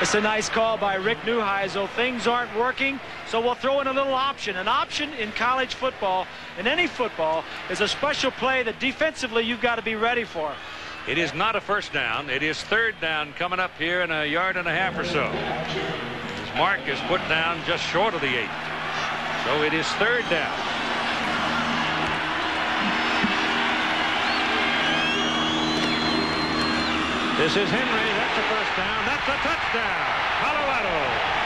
It's a nice call by Rick Neuheisel. Things aren't working, so we'll throw in a little option. An option in college football, in any football, is a special play that defensively you've got to be ready for. It is not a first down. It is third down coming up here in a yard and a half or so. His mark is put down just short of the 8. So it is third down. This is Henry. That's a first down. That's a touchdown. Colorado.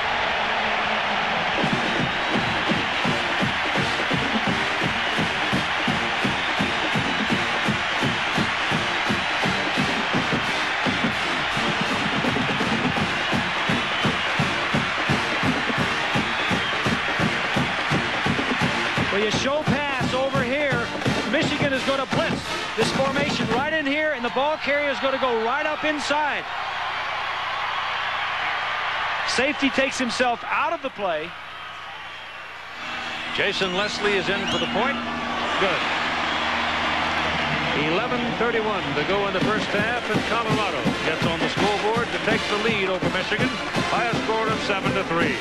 Well, you show pass over here. Michigan is going to blitz this formation right in here, and the ball carrier is going to go right up inside. Safety takes himself out of the play. Jason Leslie is in for the point. Good. 11:31 to go in the first half, and Colorado gets on the scoreboard to take the lead over Michigan by a score of 7-3.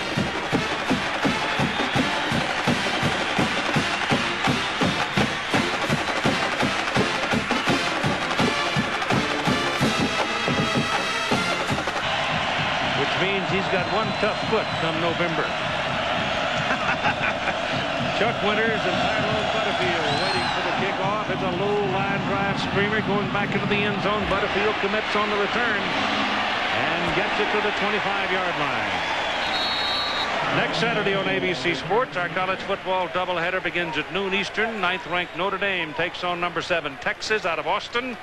Means he's got one tough foot come November. Chuck Winters and Tyrone Butterfield waiting for the kickoff. It's a low line drive screamer going back into the end zone. Butterfield commits on the return and gets it to the 25-yard line. Next Saturday on ABC Sports, our college football doubleheader begins at noon Eastern. 9th-ranked Notre Dame takes on number 7 Texas out of Austin.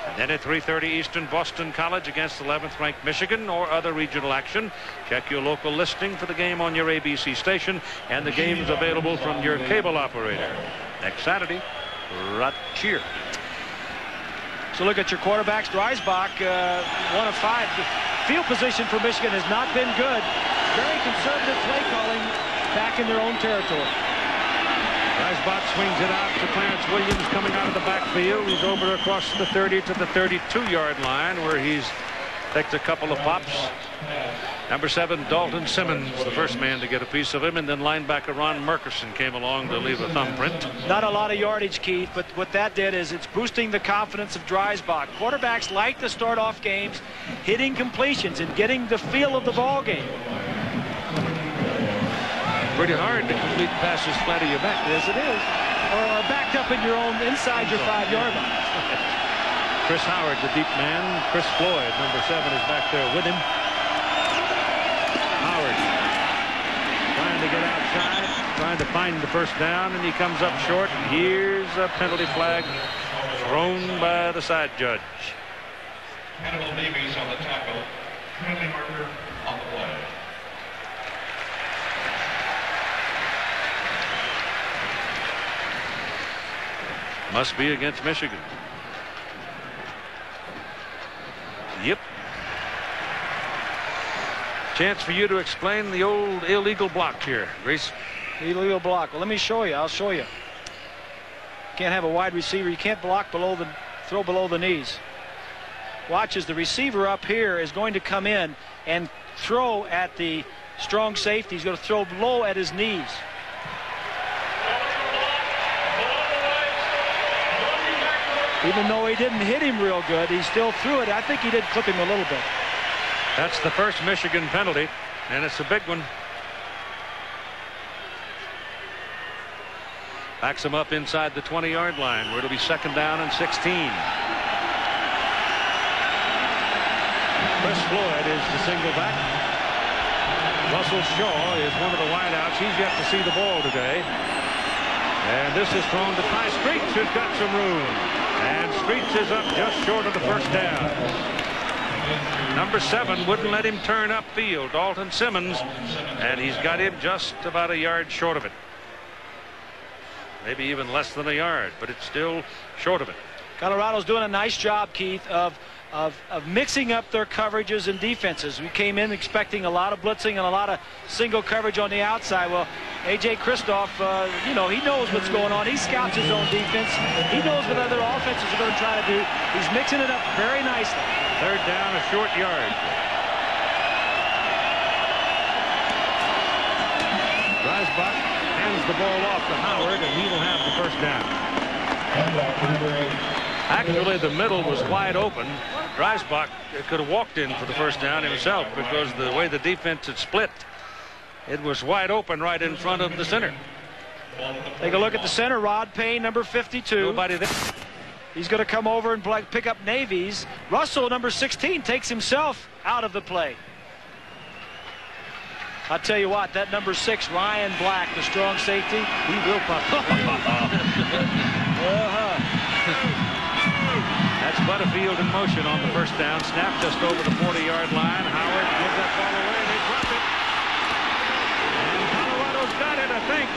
And then at 3:30 Eastern, Boston College against 11th-ranked Michigan, or other regional action. Check your local listing for the game on your ABC station, and the games available from your cable operator. Next Saturday, right here. So look at your quarterbacks. Dreisbach, 1 of 5. The field position for Michigan has not been good. Very conservative play calling back in their own territory. Dreisbach swings it out to Clarence Williams coming out of the backfield. He's over across the 30 to the 32-yard line, where he's takes a couple of pops. Number 7, Dalton Simmons, the first man to get a piece of him, and then linebacker Ron Merkerson came along to leave a thumbprint. Not a lot of yardage, Keith, but what that did is it's boosting the confidence of Dreisbach. Quarterbacks like to start off games hitting completions and getting the feel of the ball game. Pretty hard to complete passes flat of your back. Yes, it is. Or backed up in your own, inside your 5-yard line. Chris Howard, the deep man. Chris Floyd, number 7, is back there with him. Howard trying to get outside, trying to find the first down, and he comes up short. Here's a penalty flag thrown by the side judge. Hannibal Davies on the tackle. Penalty marker on the play. Must be against Michigan. Yep. Chance for you to explain the old illegal block here, Grace. Illegal block. Well, let me show you. I'll show you. Can't have a wide receiver. You can't block below the, throw below the knees. Watch as the receiver up here is going to come in and throw at the strong safety. He's going to throw low at his knees. Even though he didn't hit him real good, he still threw it. I think he did clip him a little bit. That's the first Michigan penalty, and it's a big one. Backs him up inside the 20-yard line, where it'll be 2nd down and 16. Chris Floyd is the single back. Russell Shaw is one of the wideouts. He's yet to see the ball today. And this is thrown to Ty Streets, who's got some room. And Streets is up just short of the first down. Number 7 wouldn't let him turn upfield, Dalton Simmons, and he's got him just about a yard short of it. Maybe even less than a yard, but it's still short of it. Colorado's doing a nice job, Keith, of of mixing up their coverages and defenses. We came in expecting a lot of blitzing and a lot of single coverage on the outside. Well, A.J. Kristoff, you know, he knows what's going on. He scouts his own defense. He knows what other offenses are going to try to do. He's mixing it up very nicely. Third down, a short yard. Dreisbach hands the ball off to Howard, and he will have the first down. Actually, the middle was wide open. Dreisbach could have walked in for the first down himself because the way the defense had split, it was wide open right in front of the center. Take a look at the center. Rod Payne, number 52. Nobody there. He's going to come over and pick up Navy's. Russell, number 16, takes himself out of the play. I'll tell you what, that number 6, Ryan Black, the strong safety, he will pop. That's Butterfield in motion on the first down. Snap just over the 40-yard line. Howard gives that ball away, and they drop it. And Colorado's got it, I think.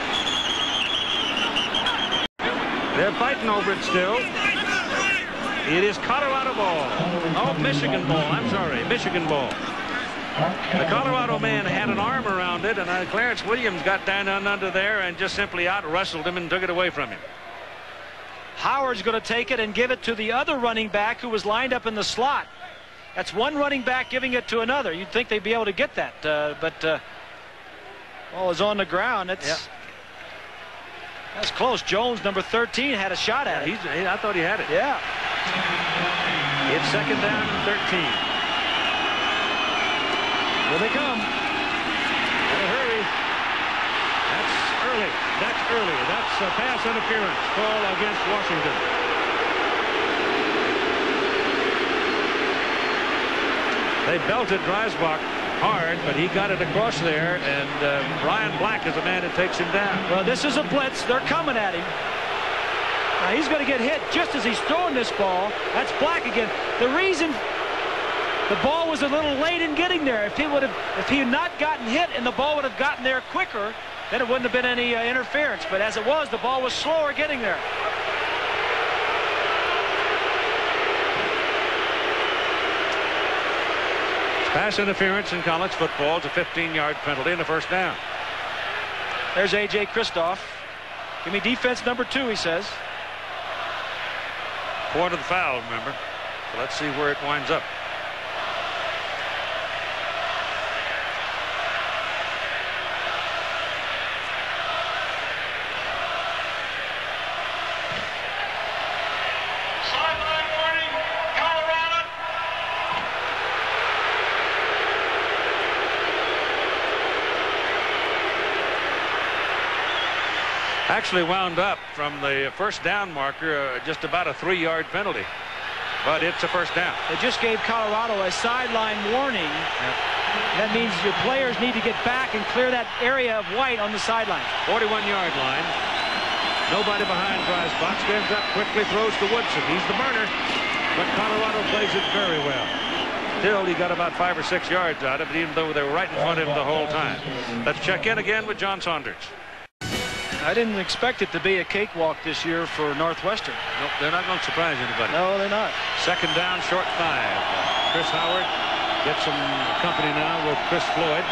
They're fighting over it still. It is Colorado ball. Oh, Michigan ball. I'm sorry, Michigan ball. The Colorado man had an arm around it, and Clarence Williams got down under there and just simply out-wrestled him and took it away from him. Howard's going to take it and give it to the other running back who was lined up in the slot. That's one running back giving it to another. You'd think they'd be able to get that, but well, it's on the ground. That's close. Jones, number 13, had a shot at it. I thought he had it. Yeah. It's second down and 13. Here they come. Gotta hurry. That's early. That's early. That's a pass interference call against Washington. They belted Dreisbach hard, but he got it across there, and Ryan Black is the man that takes him down. Well, this is a blitz. They're coming at him. Now he's going to get hit just as he's throwing this ball. That's Black again. The reason the ball was a little late in getting there. If he had not gotten hit and the ball would have gotten there quicker, then it wouldn't have been any interference. But as it was, the ball was slower getting there. Pass interference in college football. It's a 15-yard penalty and a first down. There's A.J. Kristoff. Give me defense number 2, he says. Point of the foul, remember. So let's see where it winds up. Actually wound up from the first down marker just about a 3-yard penalty, but it's a first down. They just gave Colorado a sideline warning. Yep. That means your players need to get back and clear that area of white on the sideline. 41-yard line. Nobody behind Dreisbach. Stands up quickly, throws to Woodson. He's the burner, but Colorado plays it very well. Still, he got about 5 or 6 yards out of it, even though they were right in front of him the whole time. Let's check in again with John Saunders. I didn't expect it to be a cakewalk this year for Northwestern. Nope, they're not going to surprise anybody. No, they're not. Second down, short 5. Chris Howard gets some company now with Chris Floyd.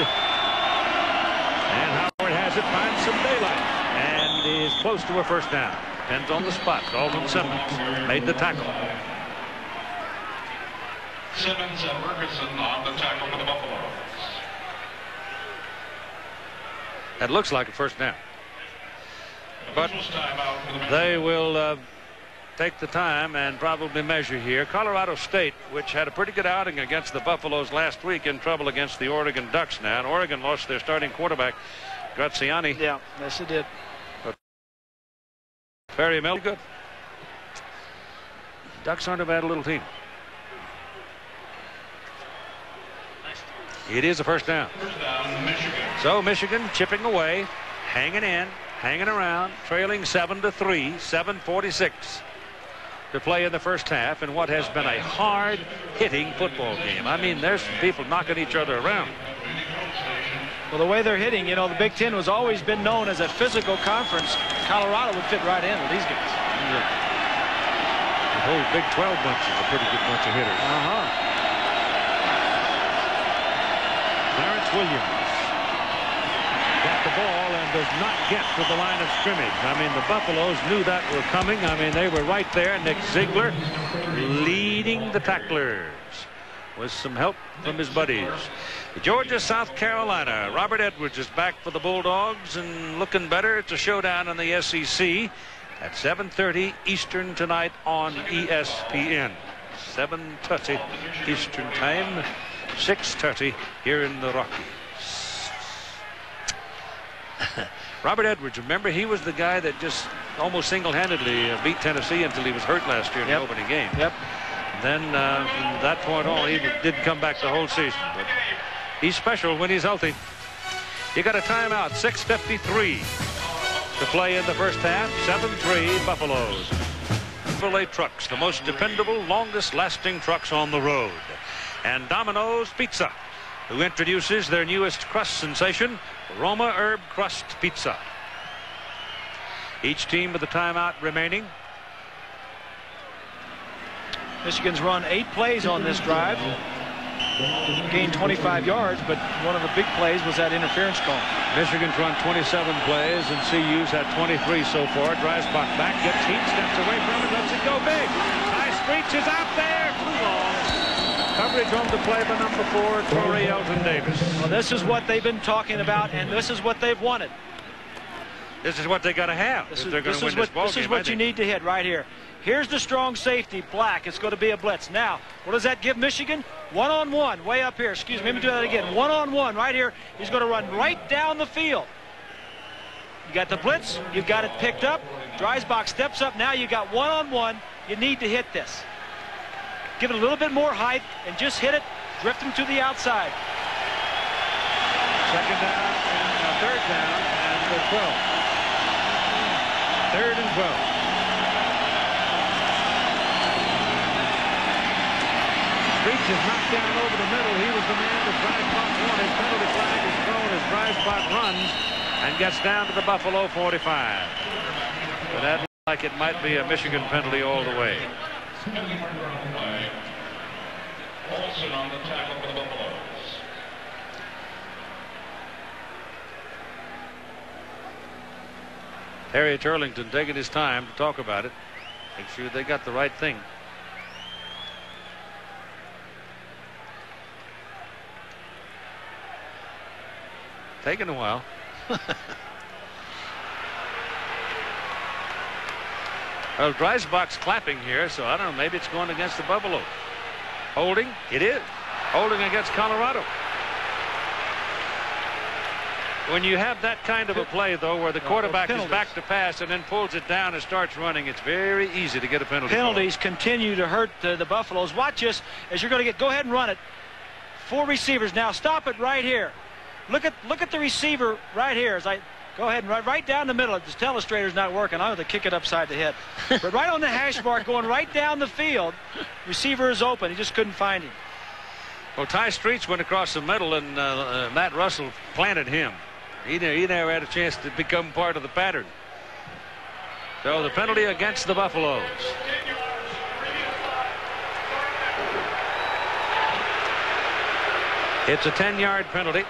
And Howard has it, finds some daylight, and is close to a first down. Depends on the spot. Dalton Simmons made the tackle. Simmons and Ferguson on the tackle for the Buffaloes. That looks like a first down. But they will take the time and probably measure here. Colorado State, which had a pretty good outing against the Buffaloes last week, in trouble against the Oregon Ducks now. And Oregon lost their starting quarterback, Graziani. Yeah, yes it did. But very good. Ducks aren't a bad little team. It is a first down. First down, Michigan. So Michigan chipping away, hanging in, hanging around, trailing 7-3, 7:46 to play in the first half in what has been a hard-hitting football game. I mean, there's some people knocking each other around. Well, the way they're hitting, you know, the Big Ten has always been known as a physical conference. Colorado would fit right in with these guys. The whole Big 12 bunch is a pretty good bunch of hitters. Clarence Williams got the ball and does not get to the line of scrimmage. I mean, the Buffaloes knew that were coming. I mean, they were right there. Nick Ziegler leading the tacklers with some help from his buddies. Georgia, South Carolina. Robert Edwards is back for the Bulldogs and looking better. It's a showdown in the SEC at 7:30 Eastern tonight on ESPN. 7:30 Eastern time, 6:30 here in the Rockies. Robert Edwards, remember, he was the guy that just almost single-handedly beat Tennessee until he was hurt last year in the opening game. Then from that point on, he didn't come back the whole season. But he's special when he's healthy. You got a timeout, 6:53 to play in the first half. 7-3 Buffaloes. Chevrolet trucks, the most dependable, longest-lasting trucks on the road. And Domino's Pizza, who introduces their newest crust sensation, Roma Herb Crust Pizza. Each team with a timeout remaining. Michigan's run 8 plays on this drive. Gained 25 yards, but one of the big plays was that interference call. Michigan's run 27 plays, and CU's had 23 so far. Dreisbach back, gets heat, steps away from it, lets it go big. High Streets is out there. Too long. Coverage on the play by number 4, Torrey Elton Davis. Well, this is what they've been talking about, and this is what they've wanted. This is what they got to have if they're going to win this ball game. This is what you need to hit right here. Here's the strong safety, Black. It's going to be a blitz. Now, what does that give Michigan? One-on-one, way up here. Excuse me, let me do that again. One-on-one right here. He's going to run right down the field. You got the blitz. You've got it picked up. Dreisbach steps up. Now you got one-on-one. You need to hit this. Give it a little bit more height and just hit it. Drift him to the outside. Second down and third down and 12. Third and 12. Streets is knocked down over the middle. He was the man that Dreisbach wanted. Penalty flag is thrown as Dreisbach runs and gets down to the Buffalo 45. But that looks like it might be a Michigan penalty all the way. Olsen on the tackle for the Buffaloes. Harriet Turlington taking his time to talk about it. Make sure they got the right thing. Taking a while. Well, Dreisbach's clapping here, so I don't know, maybe it's going against the Buffalo. Holding, it is. Holding against Colorado. When you have that kind of a play, though, where the quarterback is back to pass and then pulls it down and starts running, it's very easy to get a penalty. Penalties continue to hurt the Buffaloes. Watch this as you're going to get. Go ahead and run it. 4 receivers. Now stop it right here. Look at the receiver right here. As I go ahead and run right down the middle. This telestrator's not working. I'm going to kick it upside the head. But right on the hash mark, going right down the field. Receiver is open. He just couldn't find him. Well, Ty Streets went across the middle, and Matt Russell planted him. He never had a chance to become part of the pattern. So the penalty against the Buffaloes. It's a 10-yard penalty.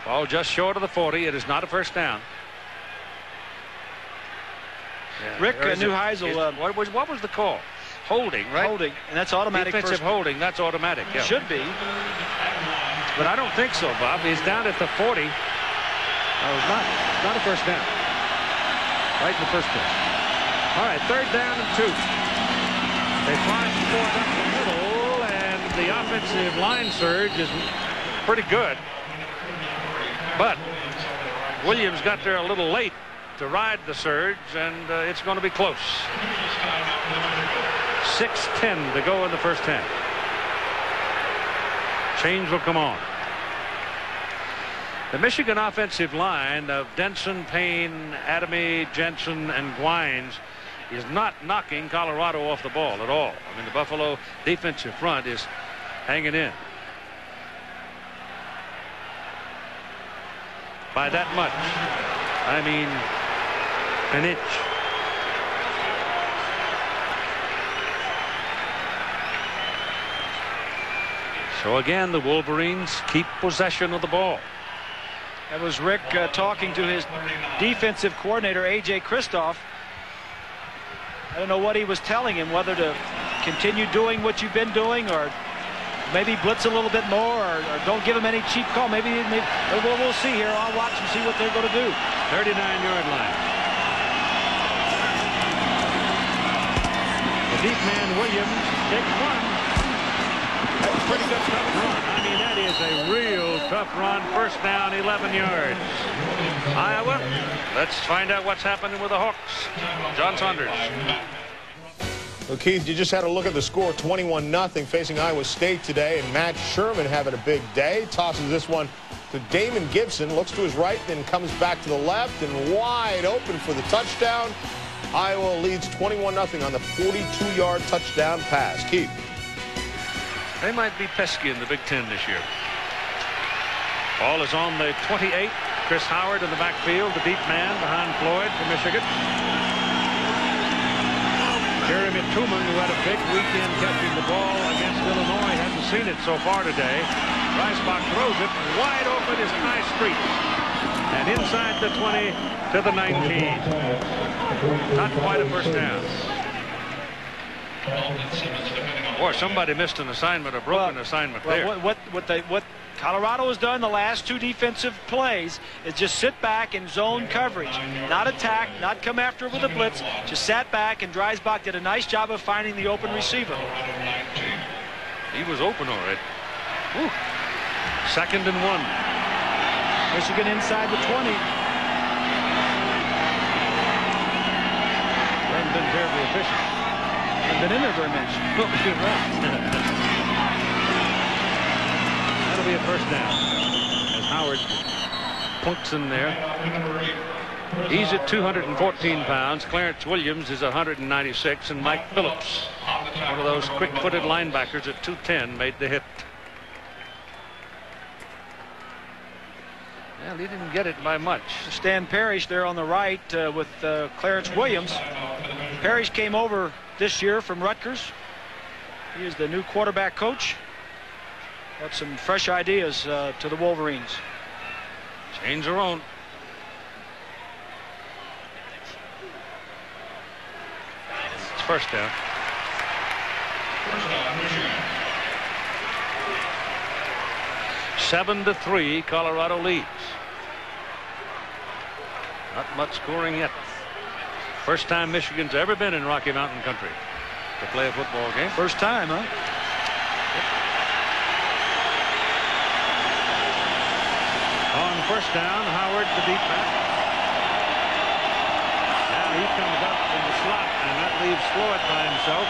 Ball just short of the 40. It is not a first down. Yeah, Rick Neuheisel. What was the call? Holding, right? Holding, and that's automatic. Defensive holding, that's automatic. Yeah. Should be. But I don't think so, Bob. He's down at the 40. No, it's not a first down. Right in the first place. All right, third down and 2. They find 4 up the middle, and the offensive line surge is pretty good. But Williams got there a little late to ride the surge, and it's going to be close. 6:10 to go in the first half. Change will come on. The Michigan offensive line of Denson, Payne, Adamy, Jensen, and Gwines is not knocking Colorado off the ball at all. I mean, the Buffalo defensive front is hanging in. By that much. I mean, an inch. So again, the Wolverines keep possession of the ball. That was Rick talking to his defensive coordinator, A.J. Kristoff. I don't know what he was telling him, whether to continue doing what you've been doing or maybe blitz a little bit more or don't give him any cheap call. Maybe we'll see here. I'll watch and see what they're going to do. 39-yard line. The deep man, Williams, takes one. That's a pretty good tough run. I mean, that is a real tough run. First down, 11 yards. Iowa, let's find out what's happening with the Hawks. John Saunders. Well, Keith, you just had a look at the score, 21-0 facing Iowa State today, and Matt Sherman having a big day. Tosses this one to Damon Gibson, looks to his right, then comes back to the left, and wide open for the touchdown. Iowa leads 21-0 on the 42-yard touchdown pass. Keith. They might be pesky in the Big Ten this year. Ball is on the 28. Chris Howard in the backfield, the deep man behind Floyd for Michigan. Jeremy Truman, who had a big weekend catching the ball against Illinois, hasn't seen it so far today. Dreisbach throws it wide open is Kai Street. And inside the 20 to the 19. Not quite a first down. Boy, somebody missed an assignment, a broken assignment there. What Colorado has done the last two defensive plays is just sit back and zone coverage, not attack, not come after with a blitz, just sat back, and Dreisbach did a nice job of finding the open receiver. He was open all right. Whew. 2nd and 1. Michigan inside the 20. Hasn't been terribly efficient. Hasn't been in there very much. That'll be a first down as Howard punts in there. He's at 214 pounds. Clarence Williams is 196, and Mike Phillips, one of those quick-footed linebackers at 210, made the hit. Well, he didn't get it by much. Stan Parrish there on the right with Clarence Williams. Parrish came over this year from Rutgers. He is the new quarterback coach. Got some fresh ideas to the Wolverines. Change their own. It's first down. 7-3, Colorado leads. Not much scoring yet. First time Michigan's ever been in Rocky Mountain country to play a football game. First time, huh? On first down, Howard, the deep back. Now he comes up in the slot, and that leaves Floyd by himself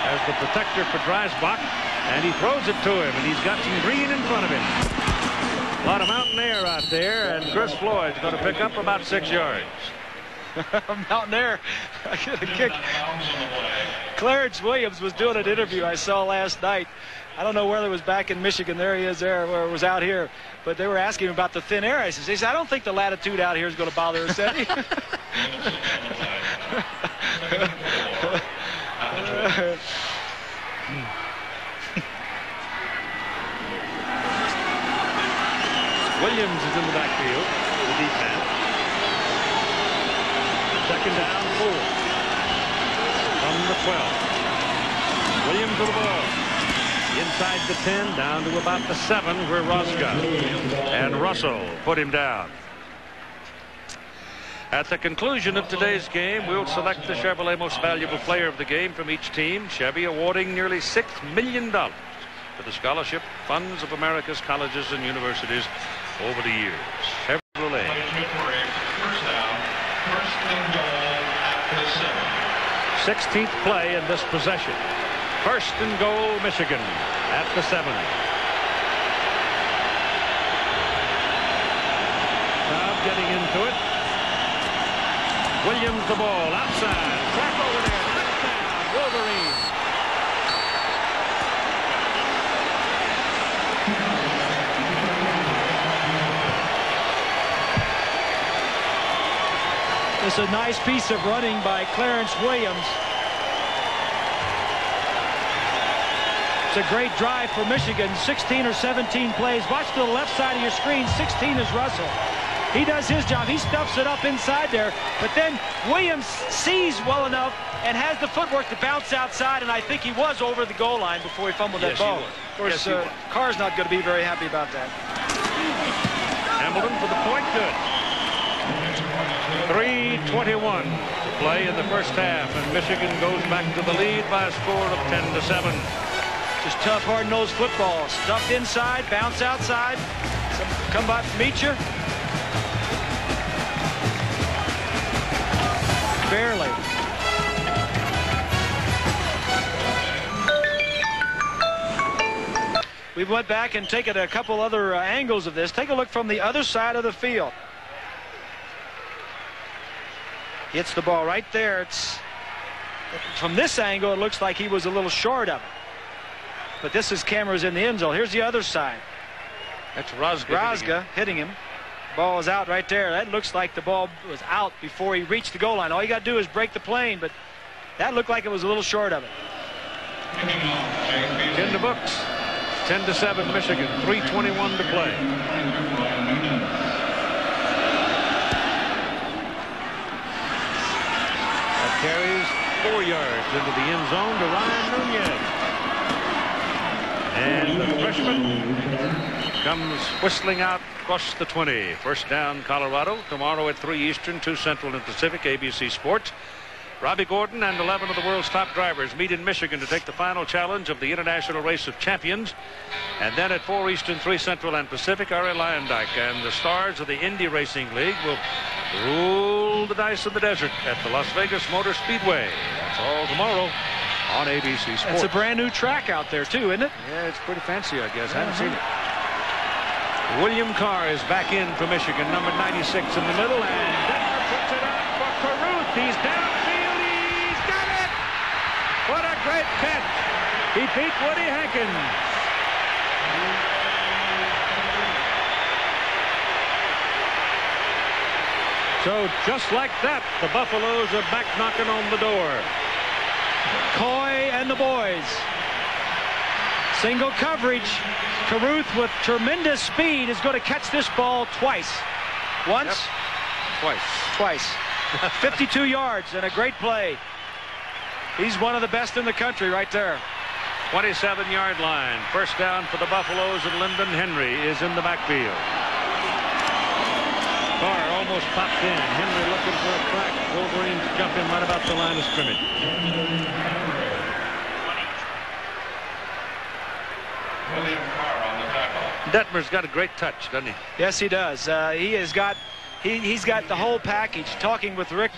as the protector for Dreisbach, and he throws it to him, and he's got some green in front of him. A lot of mountain air out there, and Chris Floyd's going to pick up about 6 yards. Mountain air. I get a kick. Clarence Williams was doing an interview I saw last night. I don't know whether it was back in Michigan. There he is there, or it was out here. But they were asking him about the thin air. He says, I don't think the latitude out here is going to bother us any. Williams is in the backfield, the deep man. 2nd down, 4. From the 12. Williams with the ball. Inside the 10, down to about the 7 where Ross got it. And Russell put him down. At the conclusion of today's game, we'll select the Chevrolet Most Valuable Player of the Game from each team. Chevy awarding nearly $6 million to the scholarship funds of America's colleges and universities over the years. Chevrolet. First down, 1st and goal at the 7. 16th play in this possession. 1st and goal, Michigan at the 7. Crowd getting into it. Williams the ball outside. Track over there. Touchdown, Wolverines. This That's a nice piece of running by Clarence Williams. It's a great drive for Michigan. 16 or 17 plays. Watch to the left side of your screen. 16 is Russell. He does his job. He stuffs it up inside there. But then Williams sees well enough and has the footwork to bounce outside. And I think he was over the goal line before he fumbled that ball. Of course, Carr's not going to be very happy about that. Hamilton for the point. Good. 3:21 to play in the first half. And Michigan goes back to the lead by a score of 10-7. Just tough, hard-nosed football. Stuffed inside, bounce outside. Come by, meet you. Barely. We went back and taken a couple other angles of this. Take a look from the other side of the field. Hits the ball right there. From this angle, it looks like he was a little short of it. But this is cameras in the end zone. Here's the other side. That's Razga hitting him. Ball is out right there. That looks like the ball was out before he reached the goal line. All you got to do is break the plane, but that looked like it was a little short of it. In the books. 10-7 Michigan. 3:21 to play. That carries 4 yards into the end zone to Ryan Nunez. And the freshman comes whistling out across the 20. First down, Colorado. Tomorrow at 3 Eastern, 2 Central and Pacific, ABC Sports. Robbie Gordon and 11 of the world's top drivers meet in Michigan to take the final challenge of the International Race of Champions. And then at 4 Eastern, 3 Central and Pacific, Ari Lyondike and the stars of the Indy Racing League will rule the dice in the desert at the Las Vegas Motor Speedway. That's all tomorrow on ABC Sports. It's a brand new track out there too, isn't it? Yeah, it's pretty fancy, I guess. I haven't seen it. William Carr is back in for Michigan, number 96 in the middle, and Detmer puts it out for Caruth. He's downfield. He's got it. What a great catch. He beat Woody Hankins. So just like that, the Buffaloes are back knocking on the door. Coy and the boys. Single coverage. Caruth with tremendous speed is going to catch this ball twice. Once. Yep. Twice. 52 yards and a great play. He's one of the best in the country right there. 27-yard line. First down for the Buffaloes, and Lyndon Henry is in the backfield. Carr almost popped in. Henry looking for a crack. Wolverines jump in right about the line of scrimmage. William Carr on the tackle. Detmer's got a great touch, doesn't he? Yes, he does. He has got. He's got the whole package. Talking with Rick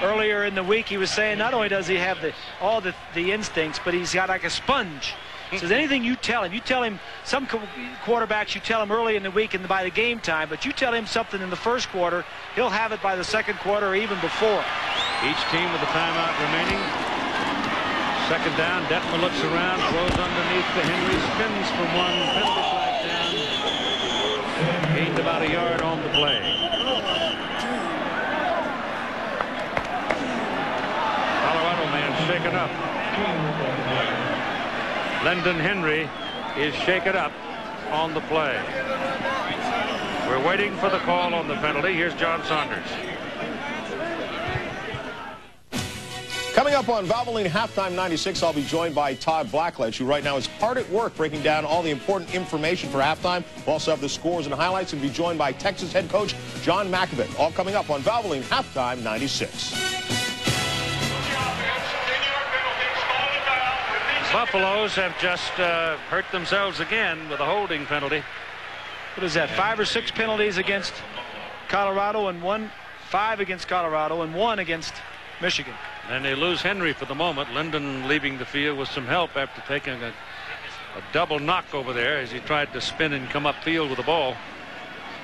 earlier in the week, he was saying not only does he have all the instincts, but he's got like a sponge. Says anything you tell him, some quarterbacks you tell him early in the week and by the game time, but you tell him something in the first quarter, he'll have it by the second quarter or even before. Each team with a timeout remaining. Second down, Detmer looks around, throws underneath to Henry, spins for one, penalty flag down. Gained about a yard on the play. Colorado man shaken up. Lyndon Henry is shaken up on the play. We're waiting for the call on the penalty. Here's John Saunders. Coming up on Valvoline Halftime 96, I'll be joined by Todd Blackledge, who right now is hard at work breaking down all the important information for halftime. We'll also have the scores and highlights and be joined by Texas head coach John McAvin. All coming up on Valvoline Halftime 96. Buffaloes have just hurt themselves again with a holding penalty. What is that, 5 or 6 penalties against Colorado and 5 against Colorado and 1 against Michigan. And they lose Henry for the moment. Lyndon leaving the field with some help after taking a double knock over there as he tried to spin and come upfield with the ball.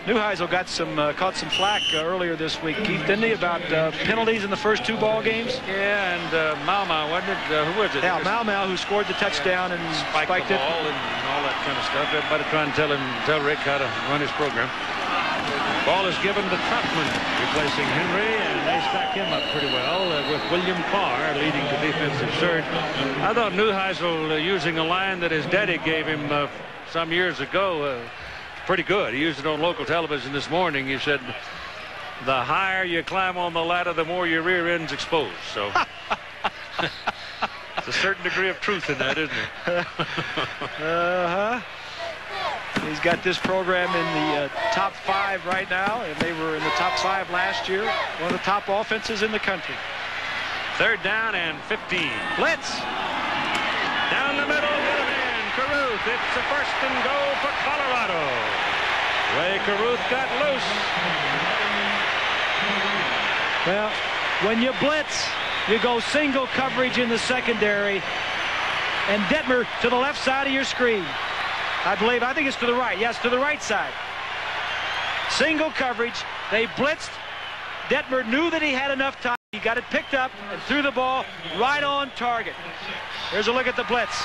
Neuheisel got caught some flack earlier this week, Keith, didn't he, about penalties in the first 2 ball games? Yeah, and Mau, wasn't it? Who was it? Yeah, Mau, who scored the touchdown and spiked the it. ball and all that kind of stuff. Everybody trying to tell Rick how to run his program. Ball is given to Troutman, replacing Henry, and they stack him up pretty well with William Carr leading the defensive surge. I thought Neuheisel using a line that his daddy gave him some years ago pretty good. He used it on local television this morning. He said, the higher you climb on the ladder, the more your rear end's exposed. So there's a certain degree of truth in that, isn't it? He's got this program in the top 5 right now, and they were in the top 5 last year. One of the top offenses in the country. 3rd down and 15. Blitz. Down the middle, get a man. Caruth. It's a 1st and goal for Colorado. Ray Caruth got loose. Well, when you blitz, you go single coverage in the secondary, and Detmer to the left side of your screen. I think it's to the right. Yes, to the right side. Single coverage. They blitzed. Detmer knew that he had enough time. He got it picked up and threw the ball right on target. Here's a look at the blitz.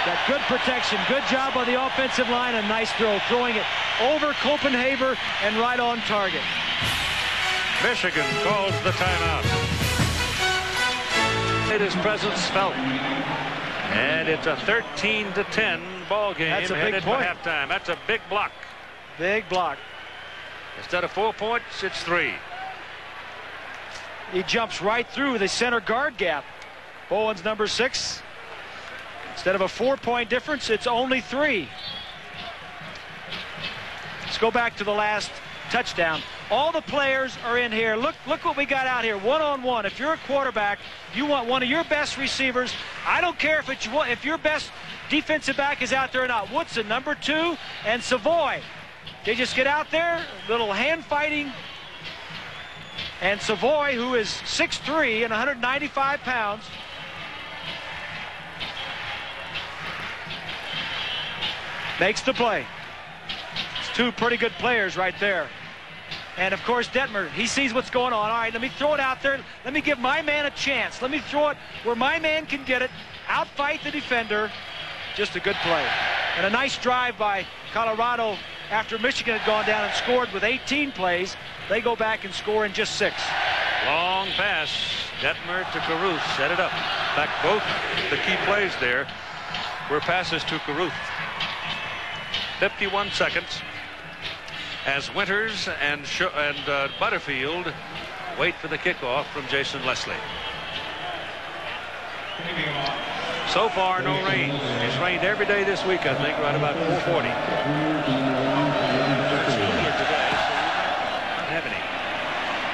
Got good protection. Good job on the offensive line. A nice throw. Throwing it over Copenhagen and right on target. Michigan calls the timeout. His presence felt, and it's a 13-10 ball game. That's a big headed point. for halftime. That's a big block. Big block. Instead of 4 points, it's 3. He jumps right through the center guard gap. Bowen's number 6. Instead of a 4-point difference, it's only 3. Let's go back to the last touchdown. All the players are in here. Look what we got out here. One-on-one. If you're a quarterback, you want one of your best receivers. I don't care if your best defensive back is out there or not. Woodson, number 2, and Savoy. They just get out there, little hand fighting. And Savoy, who is 6'3" and 195 pounds, makes the play. It's 2 pretty good players right there. And of course, Detmer, he sees what's going on. All right, let me throw it out there. Let me give my man a chance. Let me throw it where my man can get it. Outfight the defender. Just a good play. And a nice drive by Colorado after Michigan had gone down and scored with 18 plays. They go back and score in just 6. Long pass. Detmer to Caruth. Set it up. In fact, both the key plays there were passes to Caruth. 51 seconds. As Winters and Butterfield wait for the kickoff from Jason Leslie. So far, no rain. It's rained every day this week, I think, right about 4:40.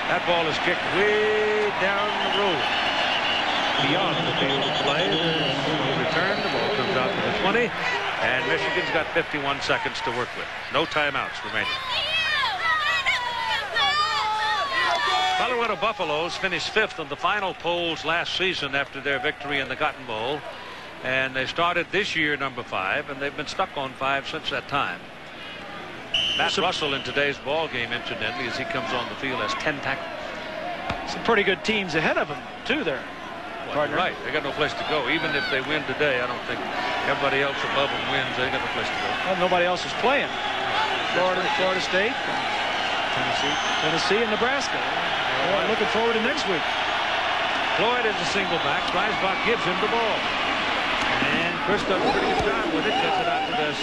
That ball is kicked way down the road, beyond the field of play. There's no return. The ball comes out to the 20. And Michigan's got 51 seconds to work with. No timeouts remaining. Colorado Buffaloes finished 5th on the final polls last season after their victory in the Cotton Bowl. And they started this year number 5, and they've been stuck on 5 since that time. Matt Russell in today's ball game, incidentally, as he comes on the field, has 10 tackles. Some pretty good teams ahead of them, too, there. Well, right. They got no place to go. Even if they win today, I don't think everybody else above them wins. They got no place to go. Well, nobody else is playing. Florida State, Tennessee, and Nebraska. Well, looking forward to next week. Floyd is a single back. Dreisbach gives him the ball. And Chris does a pretty good job with it. Gets it out to the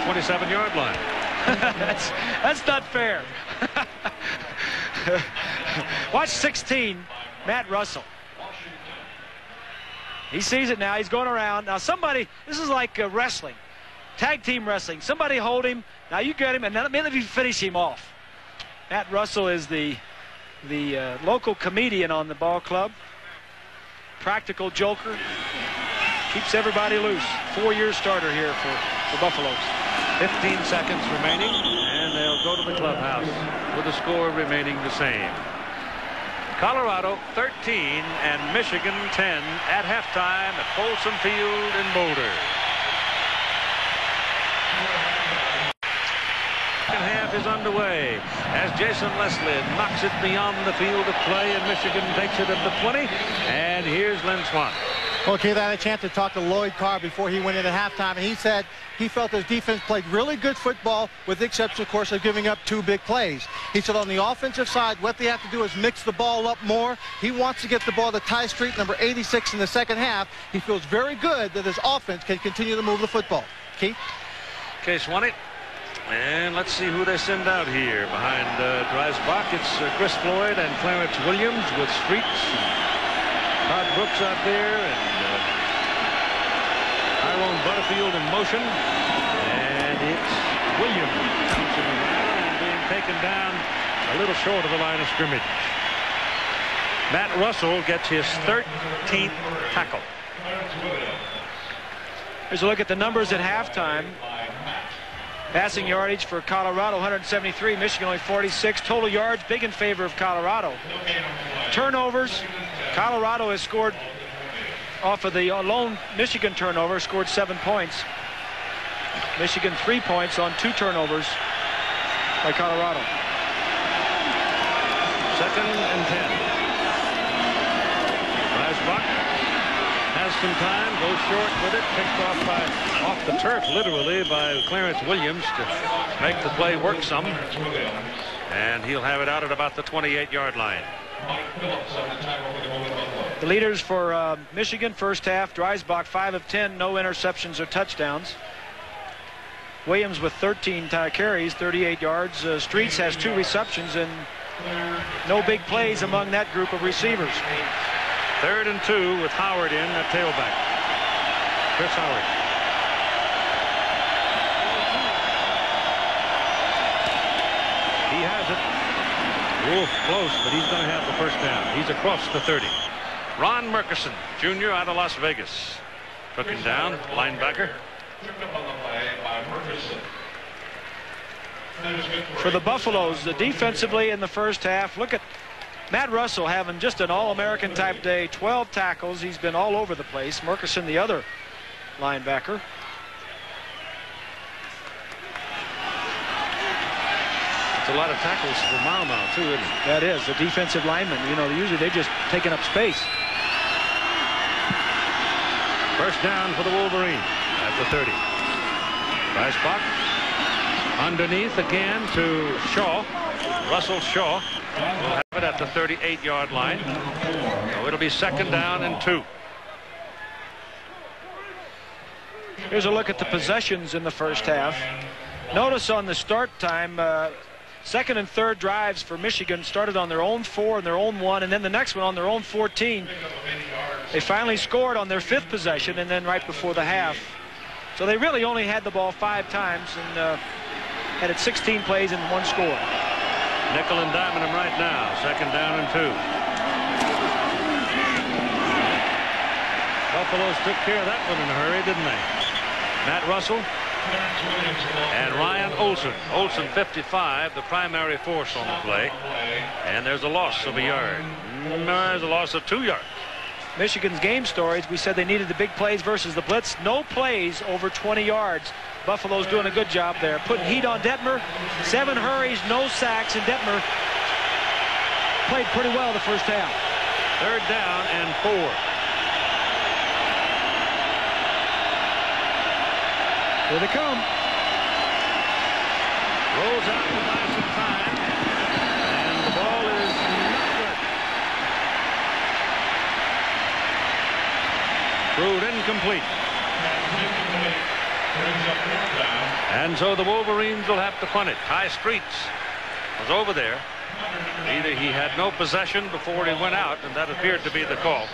27-yard line. That's not fair. Watch 16, Matt Russell. He sees it now. He's going around. Now somebody, this is like wrestling, tag team wrestling. Somebody hold him. Now you get him, and then let me finish him off. Matt Russell is the local comedian on the ball club. Practical joker. Keeps everybody loose. 4-year starter here for Buffaloes. 15 seconds remaining, and they'll go to the clubhouse with the score remaining the same. Colorado 13 and Michigan 10 at halftime at Folsom Field in Boulder. Second half is underway as Jason Leslie knocks it beyond the field of play, and Michigan takes it at the 20. And here's Lynn Swann. Okay, I had a chance to talk to Lloyd Carr before he went into halftime, and he said he felt his defense played really good football, with the exception, of course, of giving up 2 big plays. He said on the offensive side, what they have to do is mix the ball up more. He wants to get the ball to Ty Street, number 86, in the second half. He feels very good that his offense can continue to move the football. Keith? Case won it. And let's see who they send out here. Behind Dreisbach, it's Chris Floyd and Clarence Williams with Streets. Todd Brooks out there, and Tyrone Butterfield in motion. And it's Williams bouncing around and being taken down a little short of the line of scrimmage. Matt Russell gets his 13th tackle. Here's a look at the numbers at halftime. Passing yardage for Colorado, 173. Michigan only 46. Total yards, big in favor of Colorado. Turnovers, Colorado has scored off of the lone Michigan turnover, scored 7 points. Michigan 3 points on 2 turnovers by Colorado. 2nd and 10. Dreisbach has some time, goes short with it, picked off the turf, literally, by Clarence Williams to make the play work some. And he'll have it out at about the 28-yard line. The leaders for Michigan first half, Dreisbach 5 of 10, no interceptions or touchdowns. Williams with 13 carries, 38 yards. Streets has 2 receptions and no big plays among that group of receivers. 3rd and 2 with Howard in at tailback. Chris Howard. He has it. Wolf close, but he's going to have the first down. He's across the 30. Ron Murkison, Jr. out of Las Vegas. Took him down, linebacker. For the Buffaloes, defensively in the first half, look at Matt Russell having just an all-American type day, 12 tackles. He's been all over the place. Murkison, the other linebacker. It's a lot of tackles for Mau Mau, too, isn't it? That is. The defensive linemen, you know, usually they're just taking up space. First down for the Wolverines at the 30. Dreisbach underneath again to Shaw. Russell Shaw will have it at the 38-yard line. So it'll be 2nd down and 2. Here's a look at the possessions in the first half. Notice on the start time, 2nd and 3rd drives for Michigan started on their own 4 and their own 1, and then the next one on their own 14. They finally scored on their 5th possession, and then right before the half. So they really only had the ball 5 times and had it 16 plays and 1 score. Nickel and diming them right now. 2nd down and 2. Buffaloes took care of that one in a hurry, didn't they? Matt Russell and Ryan Olson. Olson 55, the primary force on the play. And there's a loss of a yard. There's a loss of 2 yards. Michigan's game stories, we said they needed the big plays versus the blitz. No plays over 20 yards. Buffalo's doing a good job there. Putting heat on Detmer. 7 hurries, no sacks, and Detmer played pretty well the first half. 3rd down and 4. Here they come. Rolls out to buy some time. And the ball is not good. Through incomplete. And so the Wolverines will have to punt it. Ty Streets was over there. Either he had no possession before he went out, and that appeared to be the call.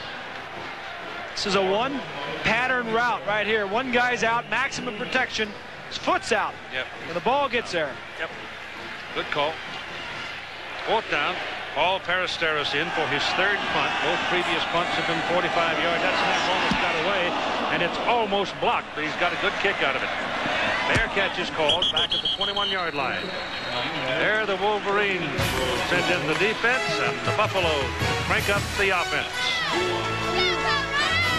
This is a 1 pattern route right here. 1 guy's out, maximum protection. His foot's out. Yep. And the ball gets there. Yep. Good call. 4th down. Paul Peristeros in for his 3rd punt. Both previous punts have been 45 yards. That snap almost got away, and it's almost blocked, but he's got a good kick out of it. Fair catch is called back at the 21-yard line. There the Wolverines will send in the defense, and the Buffaloes crank up the offense.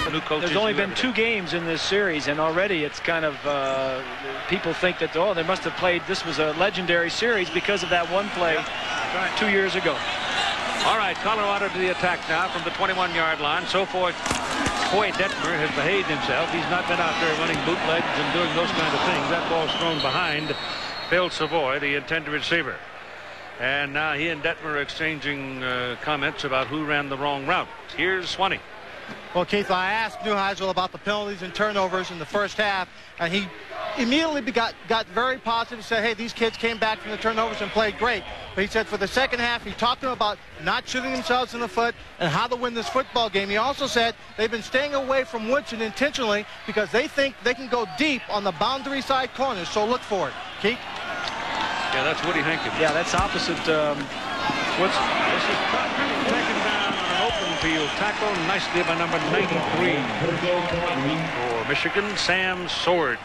The new coach. There's only been 2 games in this series, and already it's kind of people think that, oh, they must have played. This was a legendary series because of that 1 play 2 years ago. All right, Colorado to the attack now from the 21-yard line. So forth. Coy Detmer has behaved himself. He's not been out there running bootlegs and doing those kind of things. That ball's thrown behind Bill Savoy, the intended receiver. And now he and Detmer are exchanging comments about who ran the wrong route. Here's Swanee. Well, Keith, I asked Neuheisel about the penalties and turnovers in the first half, and he immediately got very positive. He said, hey, these kids came back from the turnovers and played great. But he said for the second half, he talked to them about not shooting themselves in the foot and how to win this football game. He also said they've been staying away from Woodson intentionally because they think they can go deep on the boundary side corners. So look for it. Keith? Yeah, that's Woody Hankins. Yeah, that's opposite Woodson. This is taken down on an open field tackle nicely by number 93 for Michigan, Sam Sword.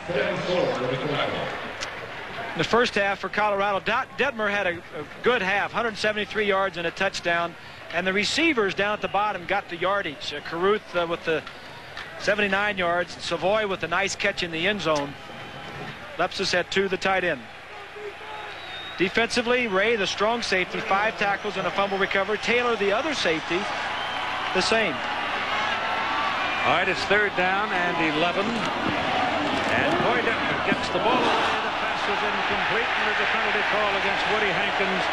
In the first half for Colorado, Detmer had a good half, 173 yards and a touchdown, and the receivers down at the bottom got the yardage. Caruth with the 79 yards, Savoy with a nice catch in the end zone. Lepsis had 2, the tight end. Defensively, Ray, the strong safety, 5 tackles and a fumble recovery. Taylor, the other safety, the same. All right, it's 3rd down and 11. And Coy Detmer gets the ball away. The pass is incomplete, and there's a penalty call against Woody Hankins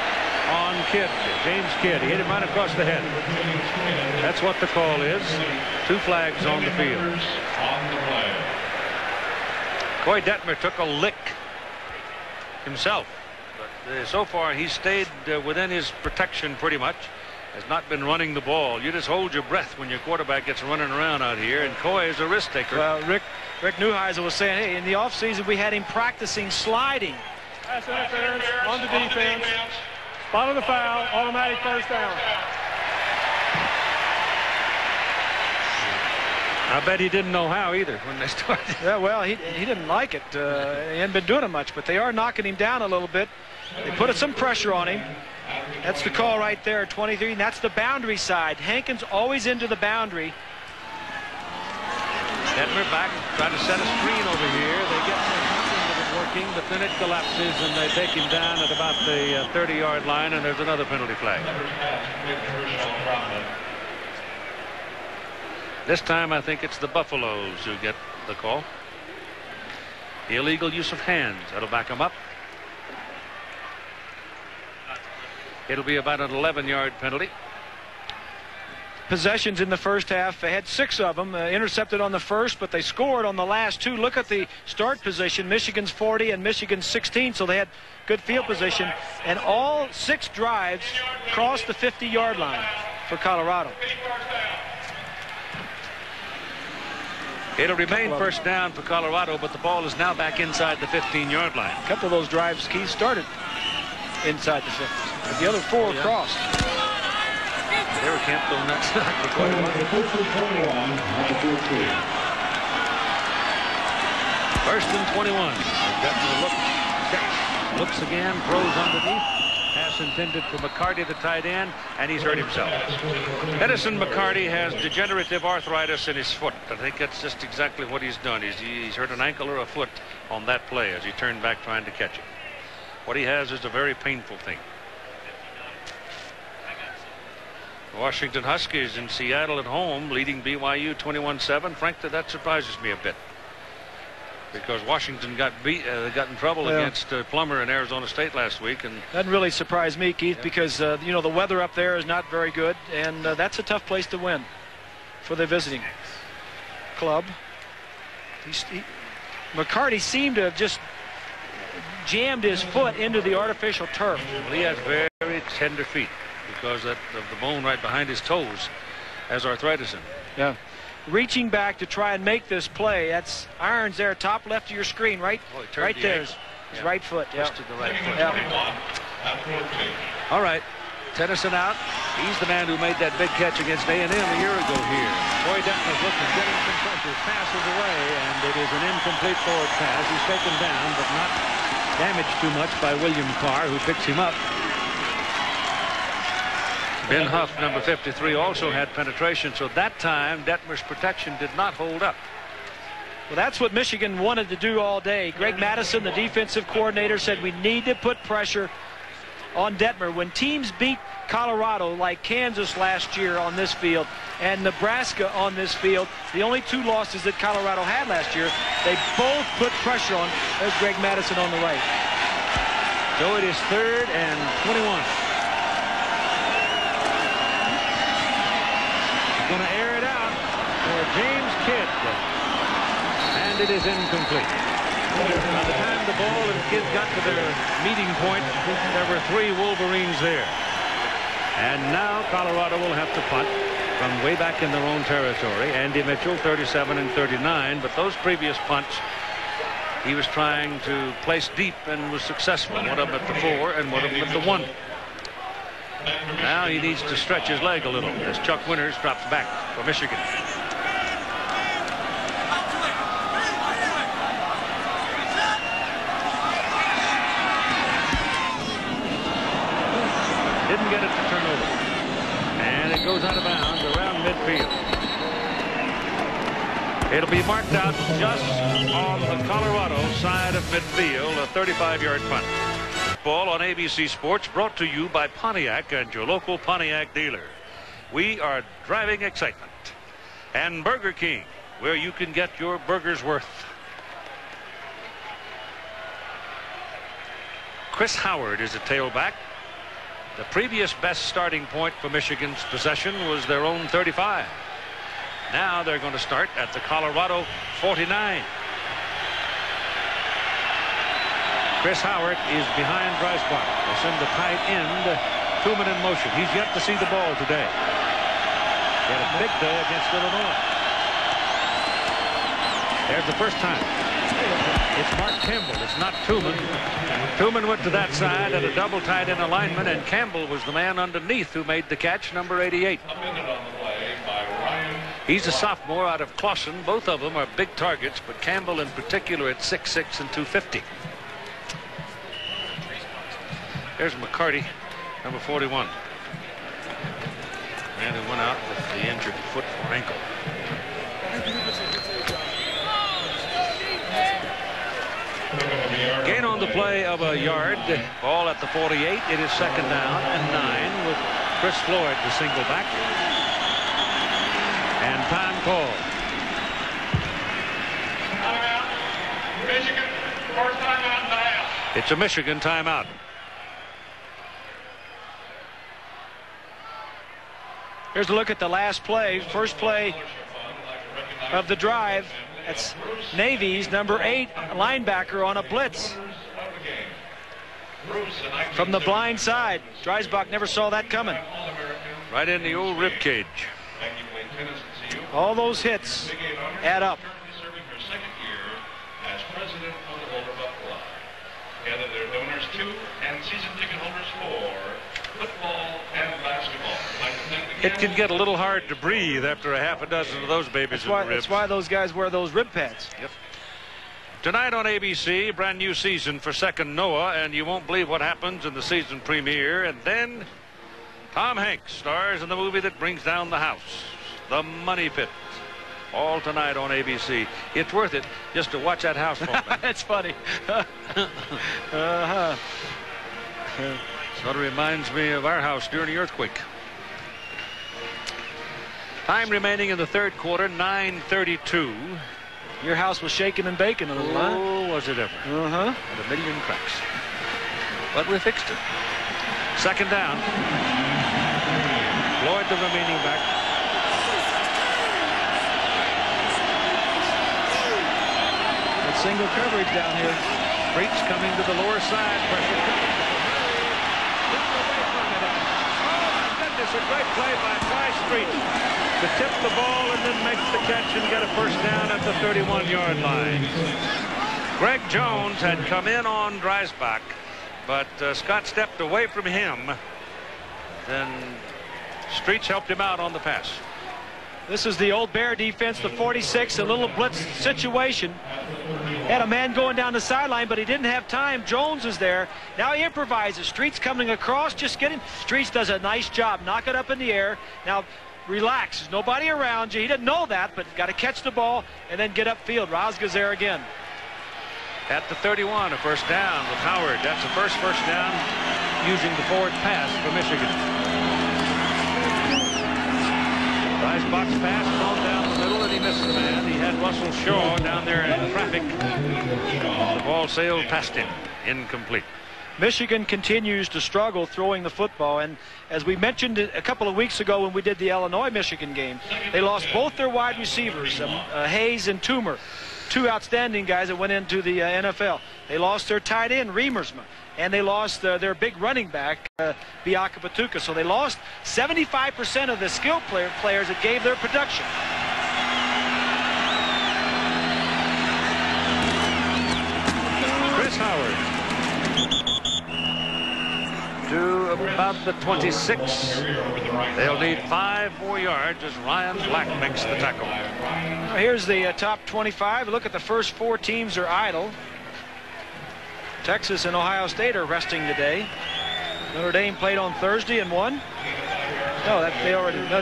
on Kidd, James Kidd. He hit him right across the head. That's what the call is. 2 flags on the field. Coy Detmer took a lick himself. But so far, he's stayed within his protection pretty much. Has not been running the ball. You just hold your breath when your quarterback gets running around out here, and Coy is a risk taker. Well, Rick Neuheisel was saying, hey, in the offseason we had him practicing sliding. Pass interference on the defense. Spot of the foul, automatic first down. I bet he didn't know how either when they started. Yeah, well, he didn't like it. He hadn't been doing it much, but they are knocking him down a little bit. They put some pressure on him. That's the call right there, 23, and that's the boundary side. Hankins always into the boundary. Detmer back, trying to set a screen over here. They get something that is working, but then it collapses, and they take him down at about the 30-yard line, and there's another penalty flag. This time, I think it's the Buffaloes who get the call. Illegal use of hands. That'll back them up. It'll be about an 11-yard penalty. Possessions in the first half. They had 6 of them. Intercepted on the first, but they scored on the last 2. Look at the start position. Michigan's 40 and Michigan's 16, so they had good field position. And all 6 drives crossed the 50-yard line for Colorado. It'll remain first down for Colorado, but the ball is now back inside the 15-yard line. A couple of those drives, Keith, started inside the 50. But the other 4 crossed. They were camped on that side. First and 21. Got to look. Looks again, throws underneath. Pass intended for McCarty, the tight end, and he's hurt himself. Edison McCarty has degenerative arthritis in his foot. I think that's just exactly what he's done. He's hurt an ankle or a foot on that play as he turned back trying to catch it. What he has is a very painful thing. Washington Huskies in Seattle at home, leading BYU 21-7. Frankly, that surprises me a bit, because Washington got in trouble against Plummer in Arizona State last week, and that really surprised me, Keith, because you know, the weather up there is not very good, and that's a tough place to win for the visiting club. McCarty seemed to have just jammed his foot into the artificial turf. Well, he has very tender feet because of the bone right behind his toes has arthritis in it. Yeah. Reaching back to try and make this play. That's Irons there, top left of your screen, right? Right there. His right foot. Twisted the right foot. Yeah. All right. Tennyson out. He's the man who made that big catch against A&M a year ago here. Coy Detmer's looking, getting some pressure. Passes away, and it is an incomplete forward pass. He's taken down, but not damaged too much by William Carr, who picks him up. Ben Huff, number 53, also had penetration, so that time Detmer's protection did not hold up. Well, that's what Michigan wanted to do all day. Greg Madison, the defensive coordinator, said we need to put pressure on Detmer. When teams beat Colorado, like Kansas last year on this field, and Nebraska on this field, the only 2 losses that Colorado had last year, they both put pressure on. There's Greg Madison on the right. So it is 3rd and 21. Going to air it out for James Kidd, and it is incomplete. By the time the ball and Kidd got to their meeting point, there were 3 Wolverines there. And now Colorado will have to punt from way back in their own territory. Andy Mitchell, 37 and 39, but those previous punts he was trying to place deep and was successful. One of them at the 4 and one of them at the 1. Now he needs to stretch his leg a little as Chuck Winters drops back for Michigan. Didn't get it to turn over. And it goes out of bounds around midfield. It'll be marked out just on the Colorado side of midfield, a 35-yard punt. Ball on ABC Sports, brought to you by Pontiac and your local Pontiac dealer. We are driving excitement. And Burger King, where you can get your burger's worth. Chris Howard is a tailback. The previous best starting point for Michigan's possession was their own 35. Now they're going to start at the Colorado 49. Chris Howard is behind Dreisbach. They send the tight end, Tuman in motion. He's yet to see the ball today. He had a big day against Illinois. There's the first time. It's Mark Campbell. It's not Tuman. Tuman went to that side at a double tight end alignment, and Campbell was the man underneath who made the catch, number 88. He's a sophomore out of Clawson. Both of them are big targets, but Campbell in particular at 6'6" and 250. There's McCarty, number 41. Man who went out with the injured foot or ankle. Gain on the play of a yard. Ball at the 48. It is 2nd down and 9 with Chris Floyd the single back. And time called. Timeout. Michigan. First timeout in the half. It's a Michigan timeout. Here's a look at the last play. First play of the drive. That's Navy's number 8 linebacker on a blitz from the blind side. Dreisbach never saw that coming. Right in the old rib cage. All those hits add up. Serving her 2nd year as president of the Boulder Buck Club. Together they're donors to and season ticket holders for football and basketball. It can get a little hard to breathe after a half a dozen of those babies in the ribs. That's why those guys wear those rib pads. Yep. Tonight on ABC, brand new season for Second Noah, and you won't believe what happens in the season premiere. And then Tom Hanks stars in the movie that brings down the house, The Money Pit. All tonight on ABC. It's worth it just to watch that house fall down. That's funny. Sort of reminds me of our house during the earthquake. Time remaining in the 3rd quarter, 9:32. Your house was shaking and baking a little, huh? Oh, was it ever? Uh-huh. And a million cracks. But we fixed it. 2nd down. Floyd the remaining back. That single coverage down here. Breach coming to the lower side. Pressure coming. It's a great play by Ty Street to tip the ball and then make the catch and get a first down at the 31-yard line. Greg Jones had come in on Dreisbach, but Scott stepped away from him. Then Streets helped him out on the pass. This is the old Bear defense, the 46, a little blitz situation. Had a man going down the sideline, but he didn't have time. Jones is there. Now he improvises. Streets coming across, just getting. Streets does a nice job. Knock it up in the air. Now relax. There's nobody around you. He didn't know that, but got to catch the ball and then get upfield. Rosga's there again. At the 31, a first down with Howard. That's the first down using the forward pass for Michigan. Dreisbach's pass is on down the middle, and he missed the man. He had Russell Shaw down there in traffic. The ball sailed past him. Incomplete. Michigan continues to struggle throwing the football, and as we mentioned a couple of weeks ago when we did the Illinois-Michigan game, they lost both their wide receivers, Hayes and Toomer, two outstanding guys that went into the NFL. They lost their tight end, Riemersma, and they lost their big running back, Biaka Patuka. So they lost 75% of the skill players that gave their production. Chris Howard to about the 26. They'll need 5 more yards as Ryan Black makes the tackle. Now here's the top 25. Look at the first 4 teams are idle. Texas and Ohio State are resting today. Notre Dame played on Thursday and won. No,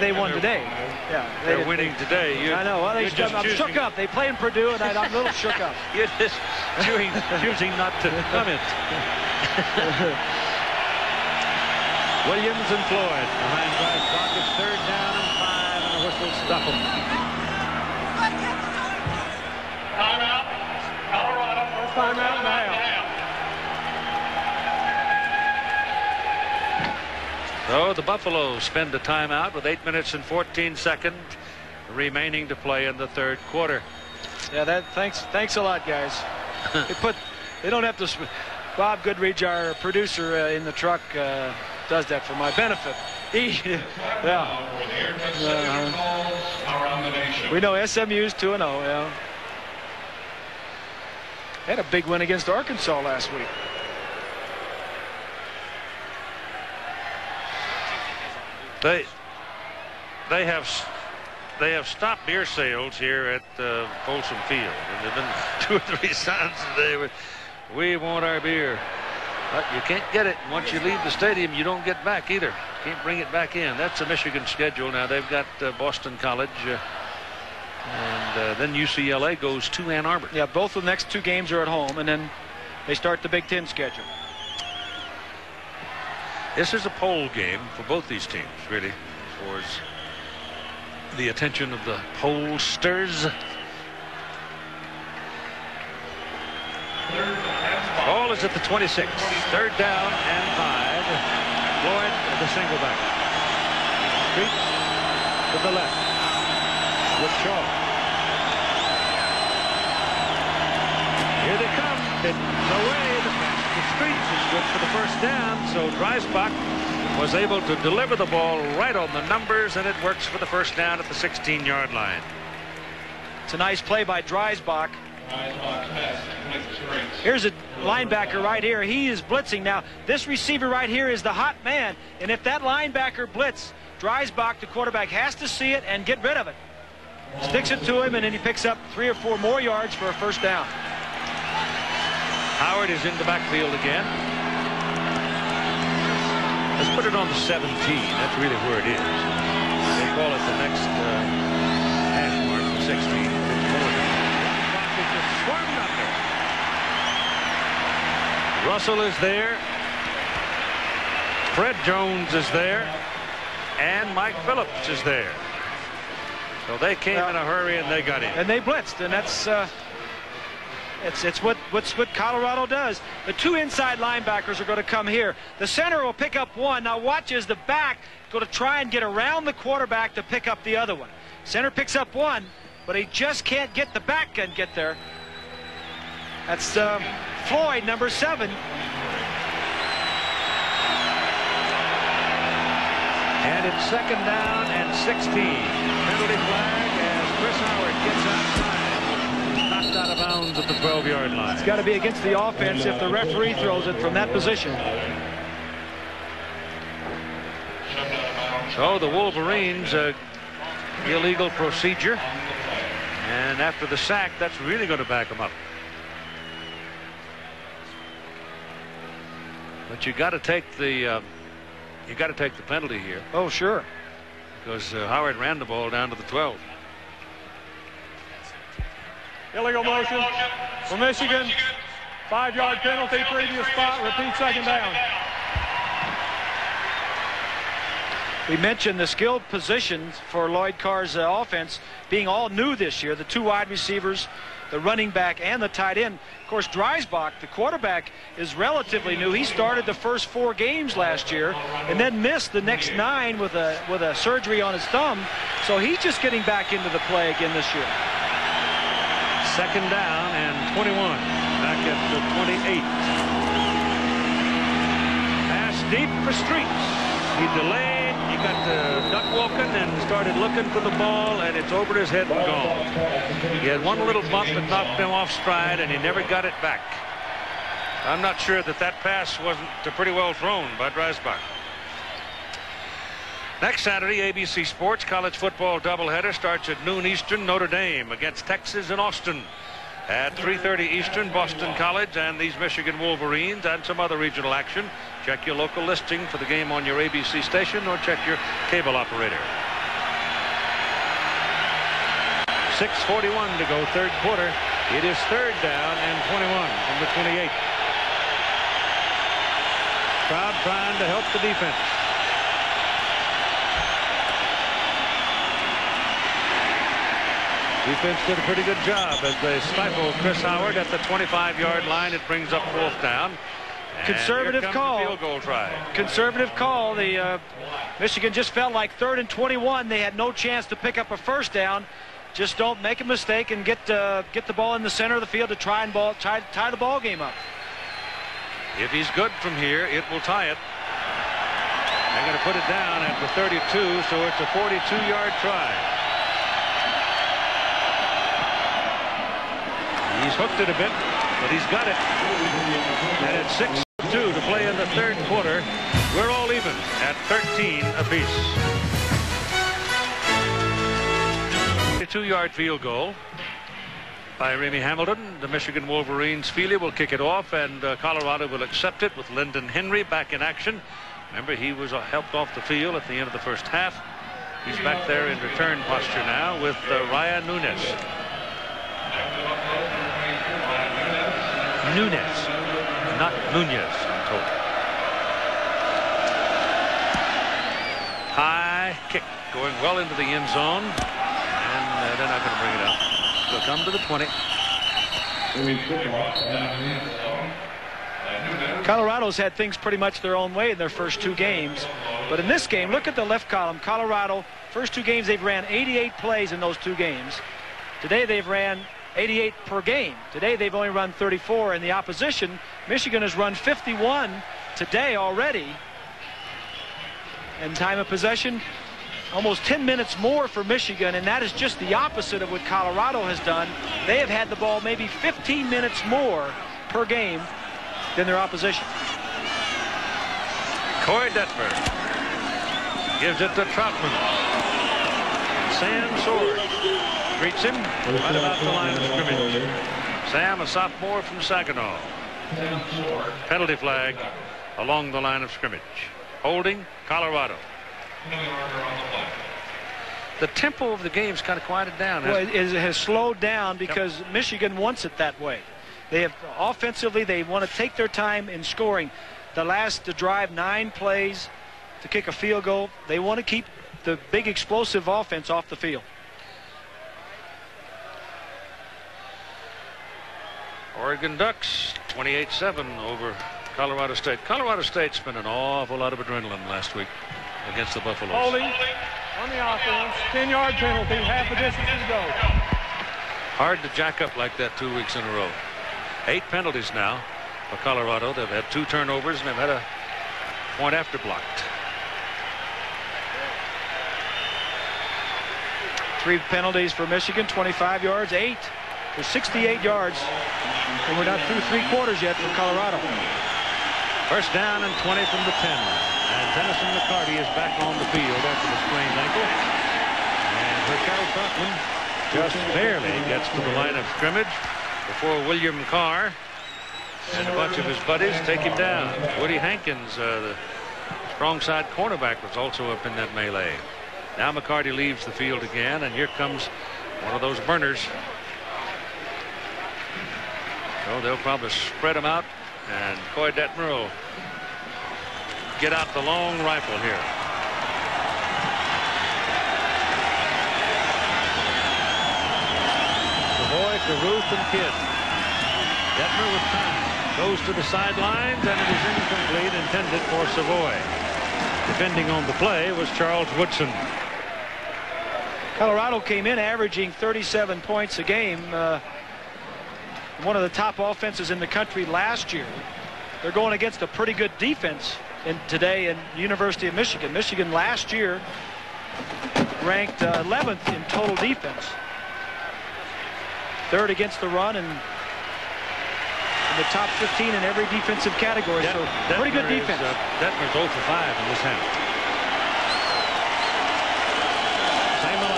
they won today. Yeah, they're winning today. I know. Well, I'm shook up. They played in Purdue, and I'm a little shook up. You're just choosing not to comment. Williams and Floyd behind Dreisbach. It's 3rd down and 5, and a whistle stop them. Timeout. Colorado. First timeout now. So the Buffaloes spend a timeout with 8 minutes and 14 seconds remaining to play in the 3rd quarter. Yeah, thanks a lot, guys. They don't have to. Bob Goodridge, our producer in the truck, does that for my benefit. We know SMU's 2-0. Yeah. They had a big win against Arkansas last week. They have stopped beer sales here at Folsom Field, and there have been 2 or 3 signs today. We want our beer. But you can't get it. Once you leave the stadium, you don't get back either. Can't bring it back in. That's a Michigan schedule. Now they've got Boston College, and then UCLA goes to Ann Arbor. Yeah, both of the next 2 games are at home, and then they start the Big Ten schedule. This is a poll game for both these teams, really, as far as the attention of the pollsters. Ball is at the 26. 3rd down and 5. Floyd the single back. Street to the left with Shaw. Here they come. It's away. The pass to Streets is good for the first down. So Dreisbach was able to deliver the ball right on the numbers, and it works for the first down at the 16-yard line. It's a nice play by Dreisbach. Here's a linebacker right here. He is blitzing. Now, this receiver right here is the hot man. And if that linebacker blitz, Dreisbach, the quarterback, has to see it and get rid of it. Sticks it to him, and then he picks up 3 or 4 more yards for a first down. Howard is in the backfield again. Let's put it on the 17. That's really where it is. They call it the next hash mark, the 16. Russell is there. Fred Jones is there. And Mike Phillips is there. So they came in a hurry and they got in. And they blitzed, and that's it's what Colorado does. The 2 inside linebackers are going to come here. The center will pick up 1. Now watch as the back going to try and get around the quarterback to pick up the other one. Center picks up 1, but he just can't get the back and get there. That's Floyd, number 7. And it's 2nd down and 16. Penalty flag as Chris Howard gets outside. He's knocked out of bounds at the 12-yard line. It's got to be against the offense if the referee throws it from that position. So the Wolverines, illegal procedure. And after the sack, that's really going to back them up. But you got to take the penalty here. Oh, sure. Because Howard ran the ball down to the 12. Illegal motion for Michigan. 5-yard penalty, previous spot, repeat 2nd down. We mentioned the skilled positions for Lloyd Carr's offense being all new this year. The 2 wide receivers, the running back, and the tight end. Of course, Dreisbach, the quarterback, is relatively new. He started the first 4 games last year and then missed the next 9 with a surgery on his thumb. So he's just getting back into the play again this year. 2nd down and 21. Back at the 28. Pass deep for Streets. He delayed. He got the duck walking and started looking for the ball, and it's over his head and gone. He had one little bump that knocked him off stride, and he never got it back. I'm not sure that pass wasn't pretty well thrown by Dreisbach. Next Saturday, ABC Sports college football doubleheader starts at noon Eastern. Notre Dame against Texas in Austin. At 3:30 Eastern, Boston College and these Michigan Wolverines, and some other regional action. Check your local listing for the game on your ABC station, or check your cable operator. 6:41 to go, 3rd quarter. It is 3rd down and 21 from the 28. Crowd trying to help the defense. Defense did a pretty good job as they stifled Chris Howard at the 25-yard line. It brings up 4th down. Conservative call. Field goal try. Conservative call. The Michigan just felt like 3rd and 21. They had no chance to pick up a 1st down. Just don't make a mistake and get the ball in the center of the field to try to tie the ball game up. If he's good from here, it will tie it. They're going to put it down at the 32, so it's a 42-yard try. He's hooked it a bit, but he's got it. And it's 6-2 to play in the 3rd quarter. We're all even at 13 apiece. 2-yard field goal by Remy Hamilton. The Michigan Wolverines Feely will kick it off, and Colorado will accept it with Lyndon Henry back in action. Remember, he was helped off the field at the end of the 1st half. He's back there in return posture now with Ryan Nunes. Nunes, not Nunez, I'm told. High kick going well into the end zone, and they're not going to bring it up. They'll come to the 20. Colorado's had things pretty much their own way in their first 2 games, but in this game, look at the left column. Colorado, first 2 games, they've ran 88 plays in those 2 games. Today they've ran 88 per game. Today they've only run 34, and the opposition, Michigan, has run 51 today already. And time of possession, almost 10 minutes more for Michigan, and that is just the opposite of what Colorado has done. They have had the ball maybe 15 minutes more per game than their opposition. Corey Detmer gives it to Troutman. Sam Sword greets him right about the line of scrimmage. Sam, a sophomore from Saginaw. Penalty flag along the line of scrimmage. Holding Colorado. The tempo of the game's kind of quieted down. Well, it has slowed down because Michigan wants it that way. They have offensively, they want to take their time in scoring. The drive, 9 plays to kick a field goal. They want to keep the big explosive offense off the field. Oregon Ducks 28-7 over Colorado State. Colorado State spent an awful lot of adrenaline last week against the Buffaloes. Holding on the offense, 10-yard penalty, half the distance to go. Hard to jack up like that 2 weeks in a row. 8 penalties now for Colorado. They've had 2 turnovers and they've had a point after blocked. 3 penalties for Michigan, 25 yards, 8 for 68 yards. And we're not through 3 quarters yet for Colorado. First down and 20 from the 10. And Tennyson McCarty is back on the field after the sprained ankle. And Herkel Troutman just barely gets to the line of scrimmage before William Carr and a bunch of his buddies take him down. Woody Hankins, the strong side cornerback, was also up in that melee. Now McCarty leaves the field again, and here comes one of those burners. So they'll probably spread him out, and Coy Detmer will get out the long rifle here. to Ruth and Kidd. Detmer with time. Goes to the sidelines, and it is incomplete, intended for Savoy. Defending on the play was Charles Woodson. Colorado came in averaging 37 points a game. One of the top offenses in the country last year. They're going against a pretty good defense today in University of Michigan. Michigan last year ranked 11th in total defense. Third against the run and in the top 15 in every defensive category. So pretty good defense. Detmer's 0 for 5 in this half. Same 11.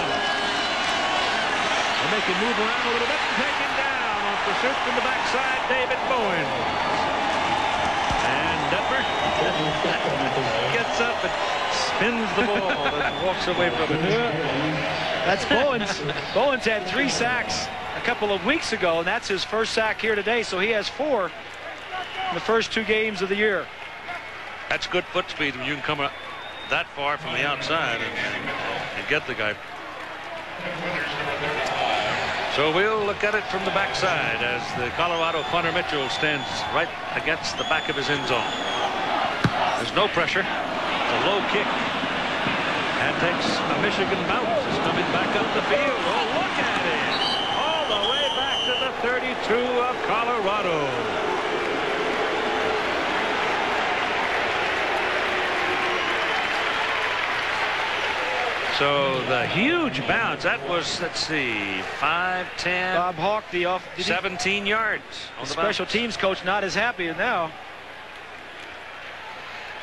They make him move around a little bit and take him down on pursuit from the backside. David Bowen. And Detmer gets up and spins the ball and walks away from it. That's Bowens. Bowens had 3 sacks a couple of weeks ago, and that's his first sack here today, so he has 4 in the first 2 games of the year. That's good foot speed when you can come up that far from the outside and get the guy. So we'll look at it from the backside as the Colorado punter Mitchell stands right against the back of his end zone. There's no pressure. It's a low kick. And takes a Michigan bounce. It's coming back up the field. Oh, look at it. All the way back to the 32 of Colorado. So the huge bounce, that was, let's see, 5, 10. Bob Hawk, the 17 yards. The special teams coach not as happy now.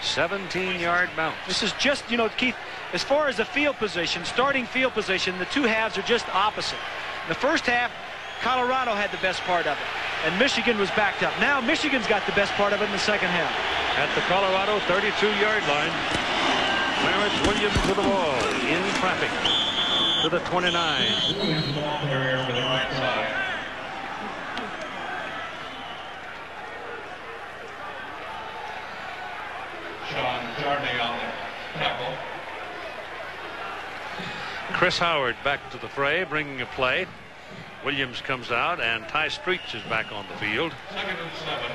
17-yard bounce. This is just, you know, Keith, as far as the field position, starting field position, the 2 halves are just opposite. In the first half, Colorado had the best part of it, and Michigan was backed up. Now Michigan's got the best part of it in the second half. At the Colorado 32-yard line, Clarence Williams with the ball in traffic to the 29. Ball carrier for the right side. Sean Darnay on the tackle. Chris Howard back to the fray, bringing a play. Williams comes out, and Ty Streets is back on the field. 2nd and 7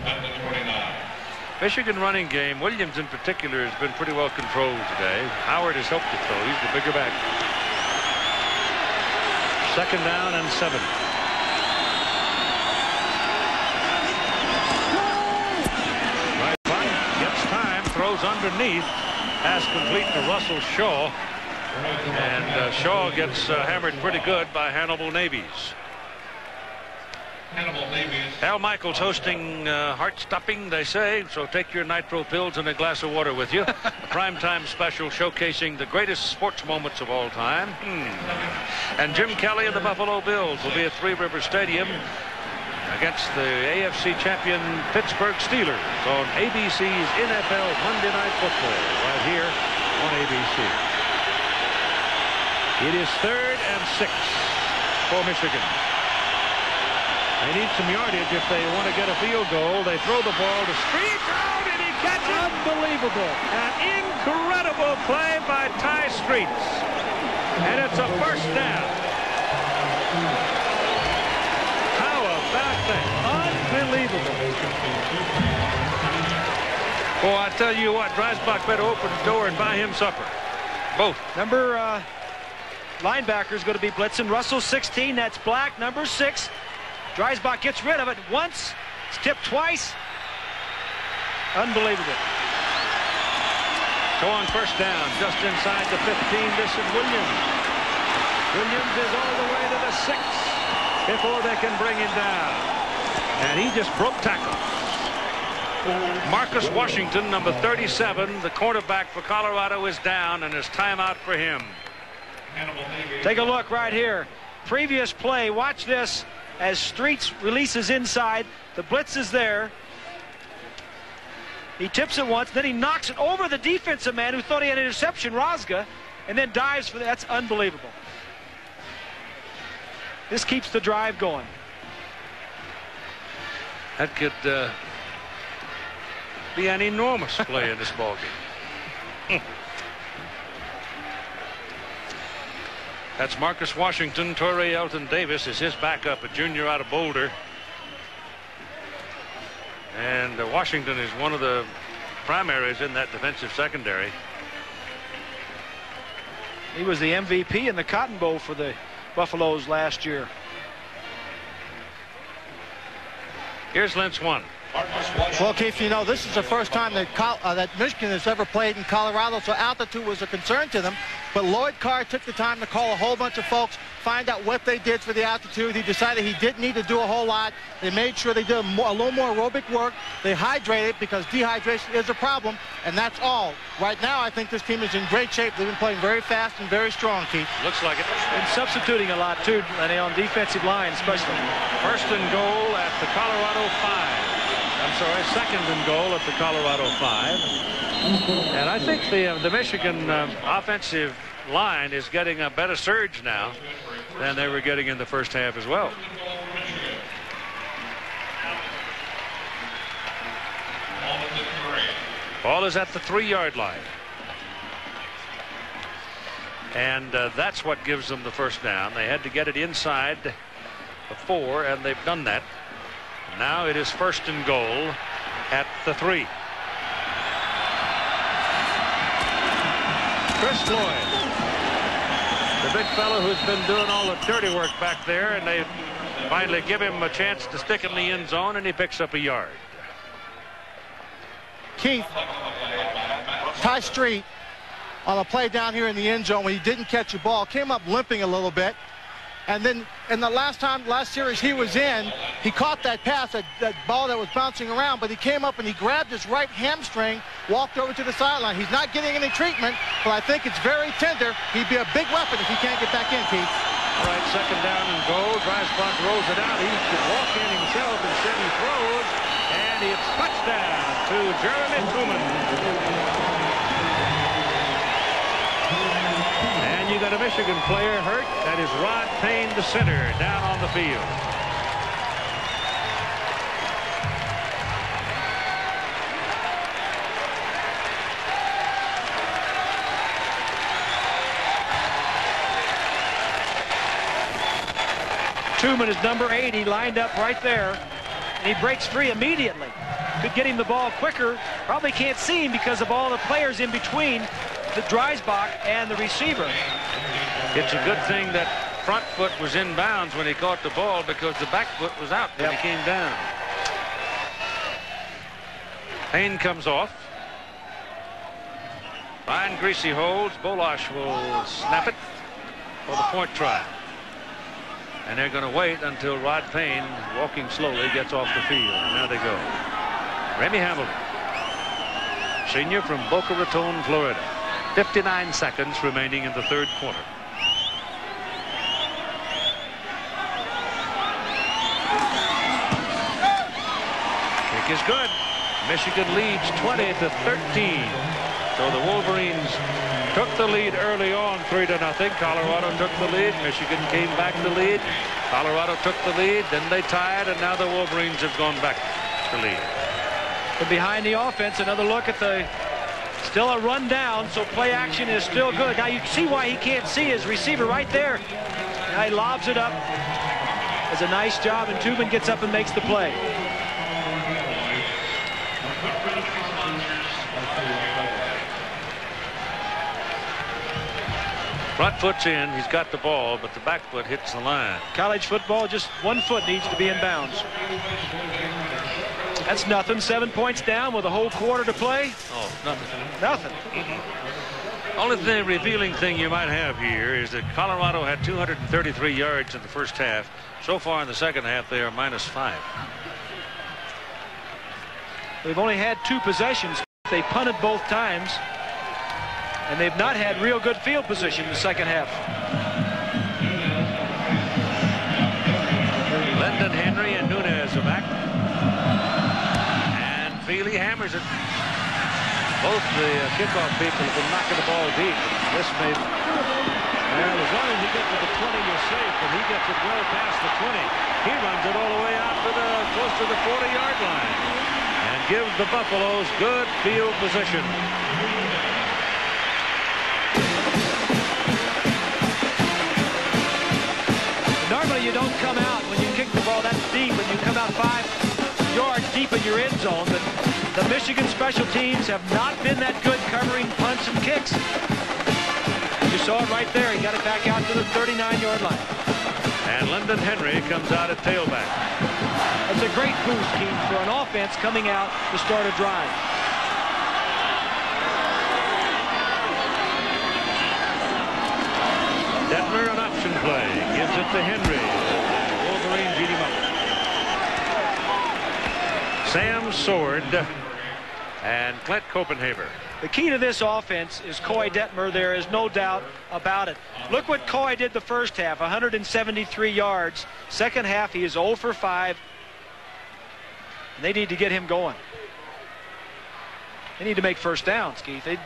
at the 29. Michigan running game, Williams in particular, has been pretty well controlled today. Howard has helped it, though. He's the bigger back. 2nd down and 7. Right back, gets time, throws underneath. Pass complete to Russell Shaw. And Shaw gets hammered pretty good by Hannibal Navies. Al Michaels hosting heart-stopping, they say, so take your nitro pills and a glass of water with you. A primetime special showcasing the greatest sports moments of all time. And Jim Kelly and the Buffalo Bills will be at Three River Stadium against the AFC champion Pittsburgh Steelers on ABC's NFL Monday Night Football right here on ABC. It is 3rd and 6 for Michigan. They need some yardage if they want to get a field goal. They throw the ball to Streets. Oh, did he catch it? Unbelievable. An incredible play by Ty Streets. And it's a first down. How about that? Unbelievable. Boy, I tell you what, Dreisbach better open the door and buy him supper. Both. Number linebacker is going to be blitzing. Russell 16, that's Black, number 6. Dreisbach gets rid of it once. It's tipped twice. Unbelievable. So on first down, just inside the 15, this is Williams. Williams is all the way to the 6 before they can bring him down. And he just broke tackle. Marcus Washington, number 37, the quarterback for Colorado, is down, and there's timeout for him. Take a look right here. Previous play, watch this. As Streets releases inside, the blitz is there. He tips it once, then he knocks it over the defensive man who thought he had an interception, Rosga, and then dives for that. That's unbelievable. This keeps the drive going. That could be an enormous play in this ballgame. That's Marcus Washington. Torrey Elton Davis is his backup, a junior out of Boulder. And Washington is one of the primaries in that defensive secondary. He was the MVP in the Cotton Bowl for the Buffaloes last year. Here's Lentz 1. Well, Keith, you know, this is the first time that Michigan has ever played in Colorado, so altitude was a concern to them. But Lloyd Carr took the time to call a whole bunch of folks, find out what they did for the altitude. He decided he didn't need to do a whole lot. They made sure they did a little more aerobic work. They hydrated because dehydration is a problem, and that's all. Right now, I think this team is in great shape. They've been playing very fast and very strong, Keith. Looks like it. And substituting a lot, too, Lenny, on defensive line especially. First and goal at the Colorado 5. I'm sorry, second and goal at the Colorado 5. And I think the Michigan offensive line is getting a better surge now than they were getting in the first half as well. Ball is at the 3-yard line. And that's what gives them the first down. They had to get it inside the 4, and they've done that. Now it is first and goal at the 3. Chris Floyd, the big fellow who's been doing all the dirty work back there, and they finally give him a chance to stick in the end zone, and he picks up a yard. Keith, Ty Street on a play down here in the end zone when he didn't catch the ball, came up limping a little bit. And then in the last series he was in, he caught that pass, that ball that was bouncing around, but he came up and he grabbed his right hamstring, walked over to the sideline. He's not getting any treatment, but I think it's very tender. He'd be a big weapon if he can't get back in, Keith. All right, second down and goal. Dreisbach rolls it out. He could walk in himself. Instead he throws, and it's touchdown to Jeremy Truman. And you got a Michigan player hurt. That is Rod Payne, the center, down on the field. Truman is number 8. He lined up right there, and he breaks free immediately. Could get him the ball quicker. Probably can't see him because of all the players in between the Dreisbach and the receiver. It's a good thing that front foot was in bounds when he caught the ball, because the back foot was out when he came down. Payne comes off. Ryan Greasy holds. Bolash will snap it for the point try. And they're going to wait until Rod Payne, walking slowly, gets off the field. And now they go. Remy Hamilton, senior from Boca Raton, Florida. 59 seconds remaining in the third quarter. Kick is good. Michigan leads 20-13. So the Wolverines took the lead early on, 3-0. Colorado took the lead. Michigan came back to lead. Colorado took the lead. Then they tied, and now the Wolverines have gone back to lead. But behind the offense, another look at the still a run down, so play action is still good. Now you see why he can't see his receiver right there. Now he lobs it up. Does a nice job, and Tubman gets up and makes the play. Front foot's in. He's got the ball, but the back foot hits the line. College football, just one foot needs to be in bounds. That's nothing. 7 points down with a whole quarter to play. Oh, nothing. Nothing. Only revealing thing you might have here is that Colorado had 233 yards in the first half. So far in the second half, they are -5. They've only had 2 possessions. They punted both times, and they've not had real good field position in the second half. Lyndon Henry and Nunez are back. And Feely hammers it. Both the kickoff people have been knocking the ball deep. This may... Well, as long as you get to the 20, you're safe, but he gets it well past the 20. He runs it all the way out to close to the 40-yard line and gives the Buffaloes good field position. you don't come out when you kick the ball that deep, when you come out 5 yards deep in your end zone. But the Michigan special teams have not been that good covering punts and kicks. You saw it right there. He got it back out to the 39-yard line. And Lyndon Henry comes out at tailback. That's a great boost, Keith, for an offense coming out to start a drive. Detmer, an option play, gives it to Henry. Wolverines eat him up. Sam Sword and Clint Copenhaver. The key to this offense is Coy Detmer. There is no doubt about it. Look what Coy did the first half, 173 yards. Second half, he is 0 for 5. And they need to get him going. They need to make first downs, Keith. They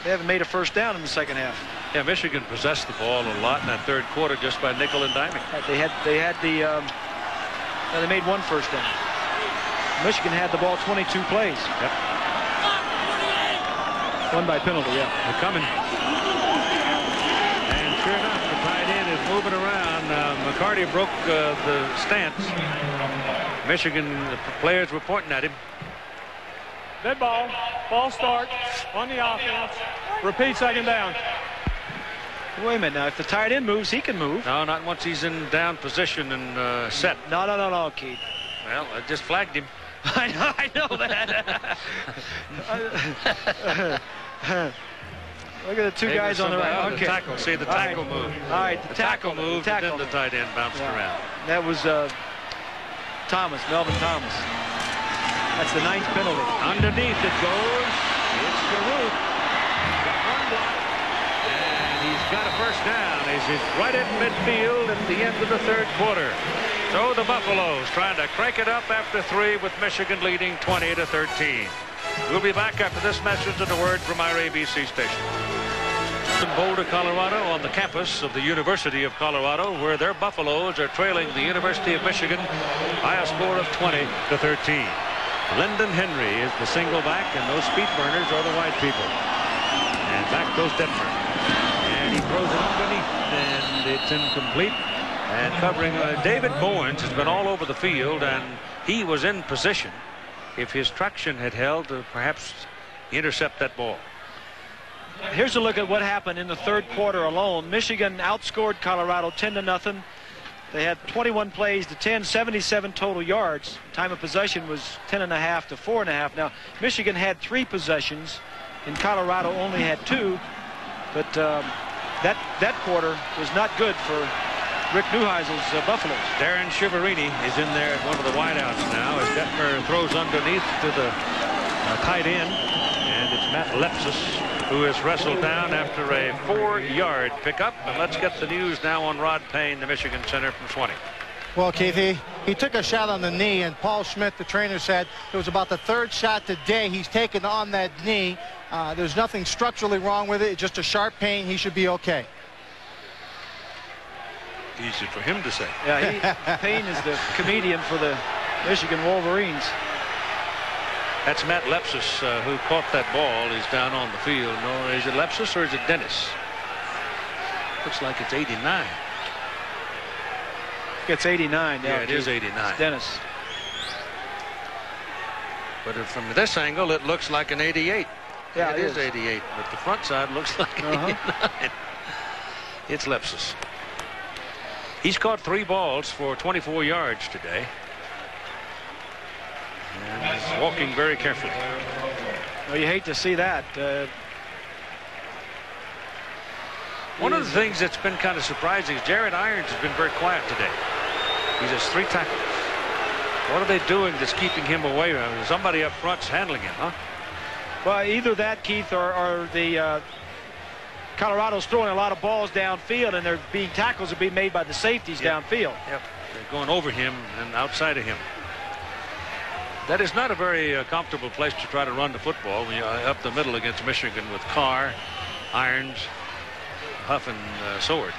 haven't made a first down in the second half. Yeah, Michigan possessed the ball a lot in that third quarter just by nickel and diming. They made one first down. Michigan had the ball 22 plays. Yep. One by penalty, yeah. They're coming. And sure enough, the tight end is moving around. McCarty broke the stance. Michigan players were pointing at him. Dead ball. Ball start on the offense. Repeat second down. Wait a minute now. If the tight end moves, he can move. No, not once he's in down position and set. No, Keith. Well, I just flagged him. I know that. Look at the two guys on the right. Okay. Tackle. See the tackle move. All right, the tackle moved, and then the tight end bounced around. That was Thomas, Melvin Thomas. That's the 9th penalty. Underneath it goes. It's Caruth. And he's got a first down. He's right at midfield at the end of the third quarter. So the Buffaloes trying to crank it up after 3 with Michigan leading 20-13. We'll be back after this message and a word from our ABC station. In Boulder, Colorado, on the campus of the University of Colorado, where their Buffaloes are trailing the University of Michigan by a score of 20-13. Lyndon Henry is the single back, and those speed burners are the wide people. And back goes Detmer. And he throws it underneath, and it's incomplete. And covering David Bowens has been all over the field, and he was in position. If his traction had held, perhaps intercept that ball. Here's a look at what happened in the third quarter alone. Michigan outscored Colorado 10-0. They had 21 plays to 10, 77 total yards. Time of possession was 10.5 to 4.5. Now, Michigan had 3 possessions, and Colorado only had 2. But that quarter was not good for Rick Neuheisel's Buffaloes. Darren Shiverini is in there at one of the wideouts now as Detmer throws underneath to the tight end. And it's Matt Lepsis who is wrestled down after a 4-yard pickup. And let's get the news now on Rod Payne, the Michigan center, from 20. Well, Keith, he took a shot on the knee, and Paul Schmidt, the trainer, said it was about the 3rd shot today he's taken on that knee. There's nothing structurally wrong with it. It's just a sharp pain. He should be okay. Easy for him to say. Yeah, Payne is the comedian for the Michigan Wolverines. That's Matt Lepsis who caught that ball. He's down on the field. No, is it Lepsis or is it Dennis? Looks like it's 89. It's 89. Yeah, it is 89. It's Dennis. But from this angle, it looks like an 88. Yeah, it is 88. But the front side looks like 89. It's Lepsis. He's caught 3 balls for 24 yards today. And he's walking very carefully. Well, you hate to see that. One of the things that's been kind of surprising is Jared Irons has been very quiet today. He has 3 tackles. What are they doing that's keeping him away? Somebody up front's handling him, huh? Well, either that, Keith, or the Colorado's throwing a lot of balls downfield, and tackles are being made by the safeties downfield. Yep, they're going over him and outside of him. That is not a very comfortable place to try to run the football when you're up the middle against Michigan with Carr, Irons, Huff, and Sword.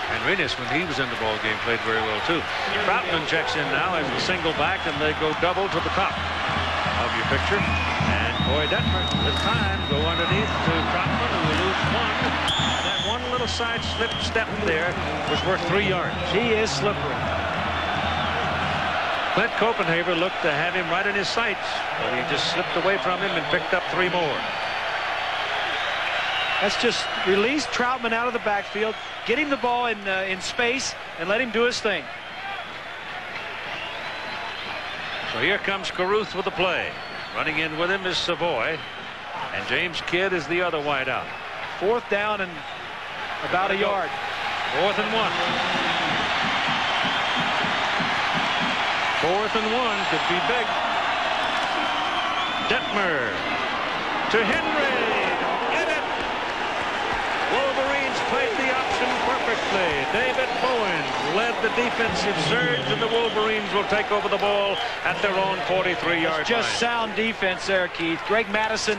And Renes, when he was in the ball game, played very well too. Troutman checks in now as a single back, and they go double to the top of your picture. And Coy Detmer this time go underneath to Troutman, who will lose 1. And that 1 one little side slip step there was worth 3 yards. He is slippery. Clint Copenhaver looked to have him right in his sights, but he just slipped away from him and picked up 3 more. That's just release Troutman out of the backfield, get him the ball in space, and let him do his thing. So here comes Caruth with the play. Running in with him is Savoy, and James Kidd is the other wideout. 4th down and about a yard. 4th and 1. 4th and 1 could be big. Detmer to Henry. Get it. Wolverines played the option perfectly. David Bowen led the defensive surge, and the Wolverines will take over the ball at their own 43-yard line. Just sound defense there, Keith. Greg Madison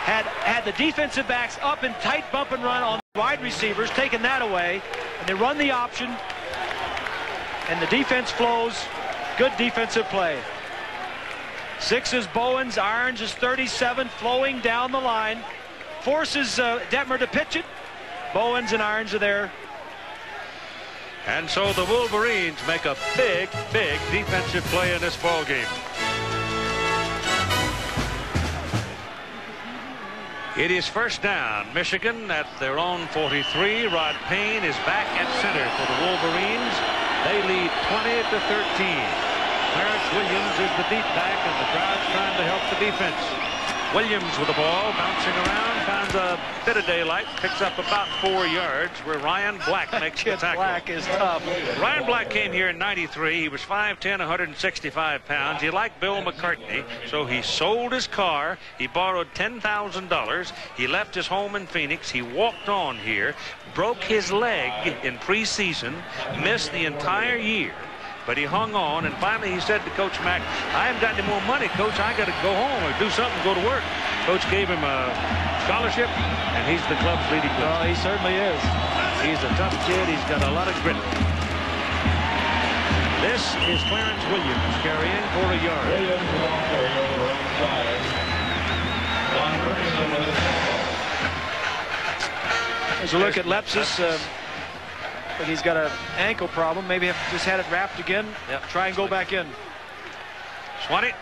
had the defensive backs up in tight bump and run on wide receivers, taking that away, and they run the option, and the defense flows. Good defensive play. 6 is Bowens. Irons is 37, flowing down the line. Forces Detmer to pitch it. Bowens and Irons are there. And so the Wolverines make a big, big defensive play in this ball game. It is 1st down. Michigan at their own 43. Rod Payne is back at center for the Wolverines. They lead 20-13. Clarence Williams is the deep back, and the crowd's trying to help the defense. Williams with the ball, bouncing around, finds a bit of daylight, picks up about 4 yards, where Ryan Black makes the tackle. Black is tough. Ryan Black came here in '93. He was 5'10", 165 pounds. He liked Bill McCartney, so he sold his car. He borrowed $10,000. He left his home in Phoenix. He walked on here, broke his leg in preseason, missed the entire year. But he hung on, and finally he said to Coach Mack, I haven't got any more money, Coach. I got to go home or do something, go to work. Coach gave him a scholarship, and he's the club's leading player. Oh, he certainly is. He's a tough kid. He's got a lot of grit. This is Clarence Williams carrying for a yard. There's a look at Lepsis. But he's got an ankle problem. Maybe have just had it wrapped again. Yep. Try and go back in. Swanee.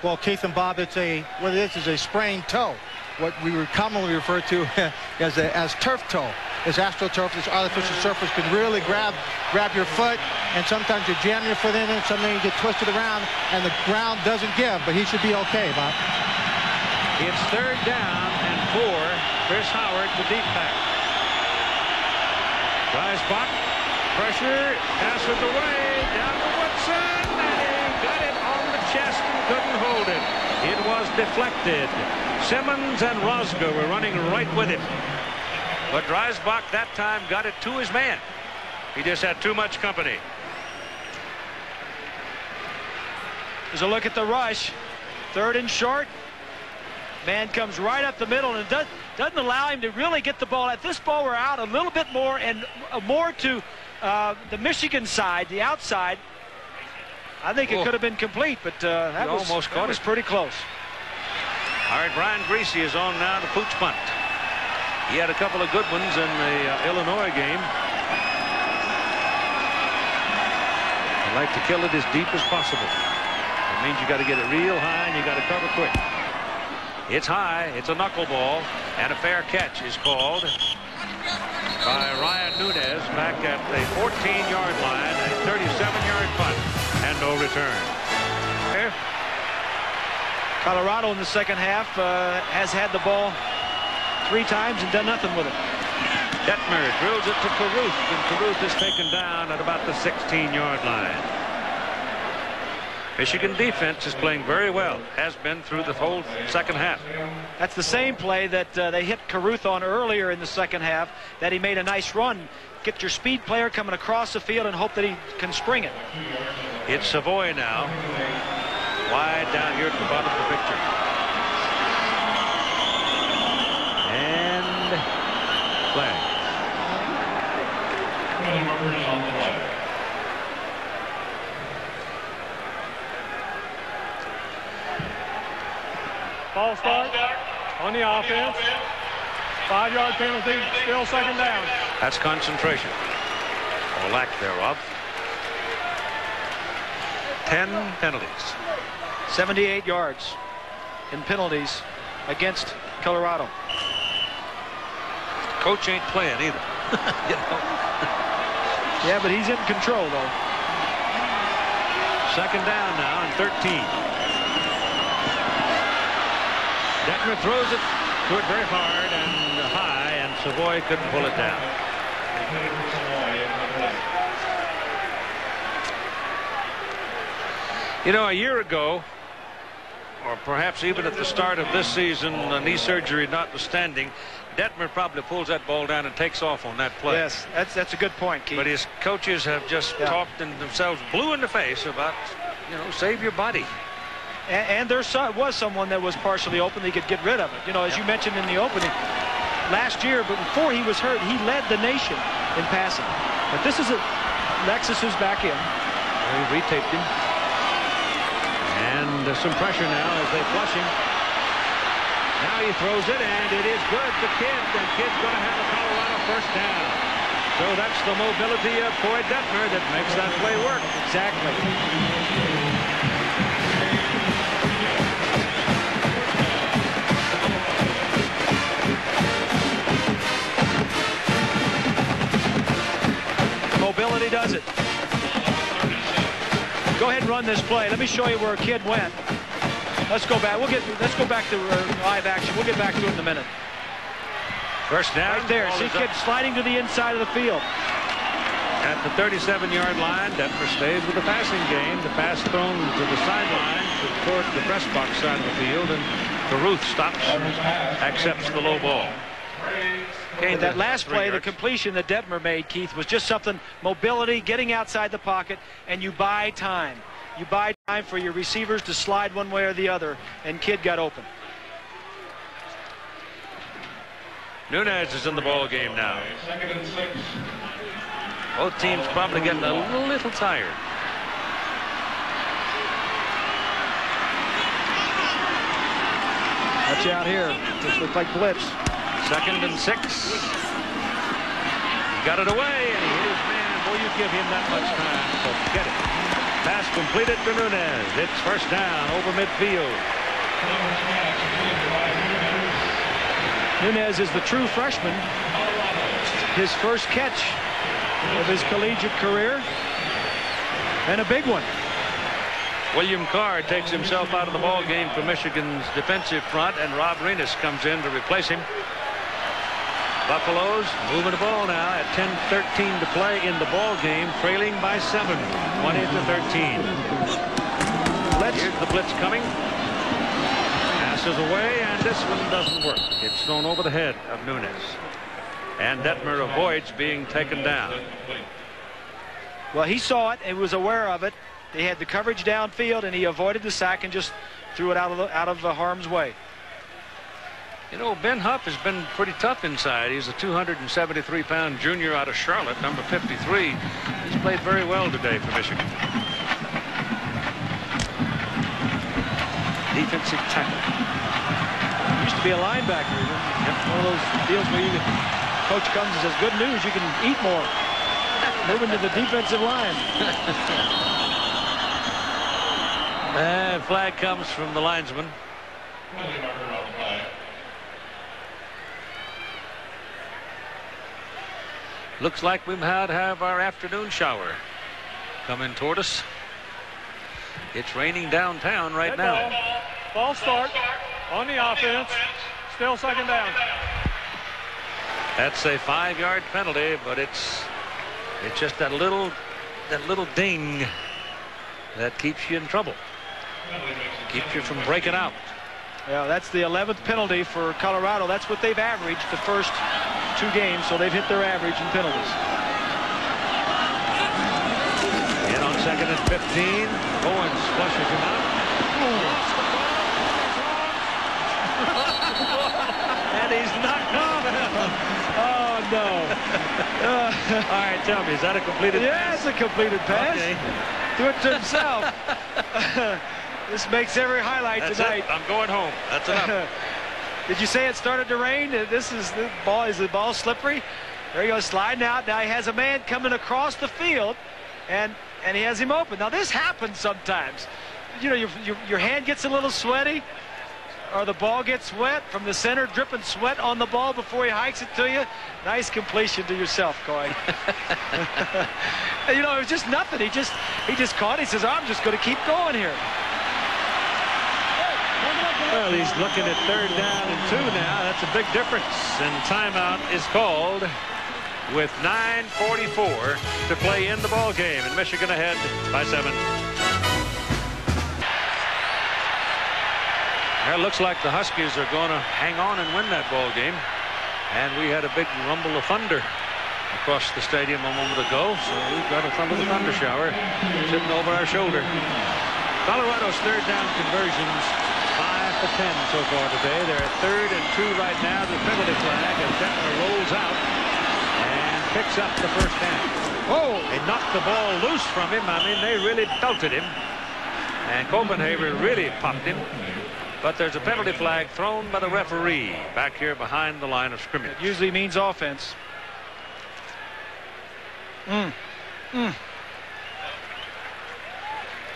Well, Keith and Bob, what it is a sprained toe. What we would commonly refer to as turf toe. As AstroTurf, this artificial surface can really grab your foot, and sometimes you jam your foot in it, sometimes you get twisted around, and the ground doesn't give. But he should be okay, Bob. It's 3rd down and 4. Chris Howard, the deep back. Dreisbach, pressure, passes away, down to Woodson, and he got it on the chest and couldn't hold it. It was deflected. Simmons and Rosga were running right with it. But Dreisbach that time got it to his man. He just had too much company. There's a look at the rush. 3rd and short. Man comes right up the middle and doesn't allow him to really get the ball. At this ball, we're out a little bit more and more to the Michigan side, the outside. I think it could have been complete, but that was pretty close. All right, Brian Greasy is on now to pooch punt. He had a couple of good ones in the Illinois game. I like to kill it as deep as possible. It means you got to get it real high and you got to cover quick. It's high, it's a knuckleball, and a fair catch is called by Ryan Nunez back at the 14-yard line, a 37-yard punt, and no return. Here. Colorado in the second half has had the ball 3 times and done nothing with it. Detmer drills it to Caruth, and Caruth is taken down at about the 16-yard line. Michigan defense is playing very well, has been through the whole second half. That's the same play that they hit Caruth on earlier in the second half, that he made a nice run. Get your speed player coming across the field and hope that he can spring it. It's Savoy now, wide down here at the bottom of the picture. And flag. Ball start on the offense. 5-yard penalty, still second down. That's concentration, or lack thereof. 10 penalties. 78 yards in penalties against Colorado. Coach ain't playing either. You know? Yeah, but he's in control, though. Second down now and 13. Detmer throws it to it very hard and high, and Savoy couldn't pull it down. You know, a year ago, or perhaps even at the start of this season, knee surgery notwithstanding, Detmer probably pulls that ball down and takes off on that play. Yes, that's a good point, Keith. But his coaches have just talked themselves blue in the face about, you know, save your body. And there was someone that was partially open. They could get rid of it. You know, as you mentioned in the opening, last year, but before he was hurt, he led the nation in passing. But this is Lexus who's back in. He retaped him. And some pressure now as they flush him. Now he throws it, and it is good to Kidd. And Kidd's going to have a Colorado first down. So that's the mobility of Coy Detmer that makes that play work. Exactly. Mobility does it. Go ahead and run this play. Let me show you where Kidd went. Let's go back. Let's go back to live action. We'll get back to it in a minute. First down. Right there. See Kidd sliding to the inside of the field. At the 37-yard line, Detmer stays with the passing game. The pass thrown to the sideline toward the press box side of the field, and Caruth stops, accepts the low ball. Okay, that last play, the completion that Detmer made, Keith, was just something, mobility, getting outside the pocket, and you buy time. You buy time for your receivers to slide one way or the other, and Kidd got open. Nunez is in the ball game now. Both teams probably getting a little tired. Watch out here. This looks like blitz. 2nd and 6. He got it away, and he hit his man. Boy, you give him that much time, so get it. Pass completed to Nunez. It's first down over midfield. Nunez is the true freshman. His first catch of his collegiate career, and a big one. William Carr takes himself out of the ball game for Michigan's defensive front, and Rob Renis comes in to replace him. Buffaloes moving the ball now at 10:13 to play in the ball game, trailing by 7, 20-13. Here's the blitz coming. Passes away, and this one doesn't work. It's thrown over the head of Nunez. And Detmer avoids being taken down. Well, he saw it and was aware of it. They had the coverage downfield, and he avoided the sack and just threw it out of harm's way. You know, Ben Huff has been pretty tough inside. He's a 273-pound junior out of Charlotte, number 53. He's played very well today for Michigan. Defensive tackle. Used to be a linebacker. Yep. One of those deals where coach comes and says, good news, you can eat more. Moving to the defensive line. And flag comes from the linesman. Looks like we've had to have our afternoon shower coming toward us. It's raining downtown right now. False start on the offense. Still second down. That's a 5-yard penalty, but it's just that little ding that keeps you in trouble. Keeps you from breaking out. Yeah, that's the 11th penalty for Colorado. That's what they've averaged the first 2 games, so they've hit their average in penalties. In on 2nd and 15. Owens flushes him out. And he's knocked off. Oh, no. All right, tell me, is that a completed pass? Yeah, it's a completed pass. Okay. Do it to himself. This makes every highlight That's tonight. it. I'm going home. That's enough. Did you say it started to rain? This is the ball. Is the ball slippery? There he goes, sliding out. Now he has a man coming across the field, and he has him open. Now this happens sometimes. You know, your hand gets a little sweaty, or the ball gets wet from the center, dripping sweat on the ball before he hikes it to you. Nice completion to yourself, Coy. You know, it was just nothing. He just caught it. He says, I'm just going to keep going here. Well, he's looking at 3rd down and 2 now. That's a big difference. And timeout is called with 9:44 to play in the ball game. And Michigan ahead by 7. It looks like the Huskies are going to hang on and win that ball game. And we had a big rumble of thunder across the stadium a moment ago. So we've got a thunder shower sitting over our shoulder. Colorado's 3rd down conversions, 5 for 10 so far today. They're at 3rd and 2 right now. The penalty flag as Detmer rolls out and picks up the 1st down. Oh! They knocked the ball loose from him. I mean, they really belted him. And Copenhagen really popped him. But there's a penalty flag thrown by the referee back here behind the line of scrimmage. It usually means offense.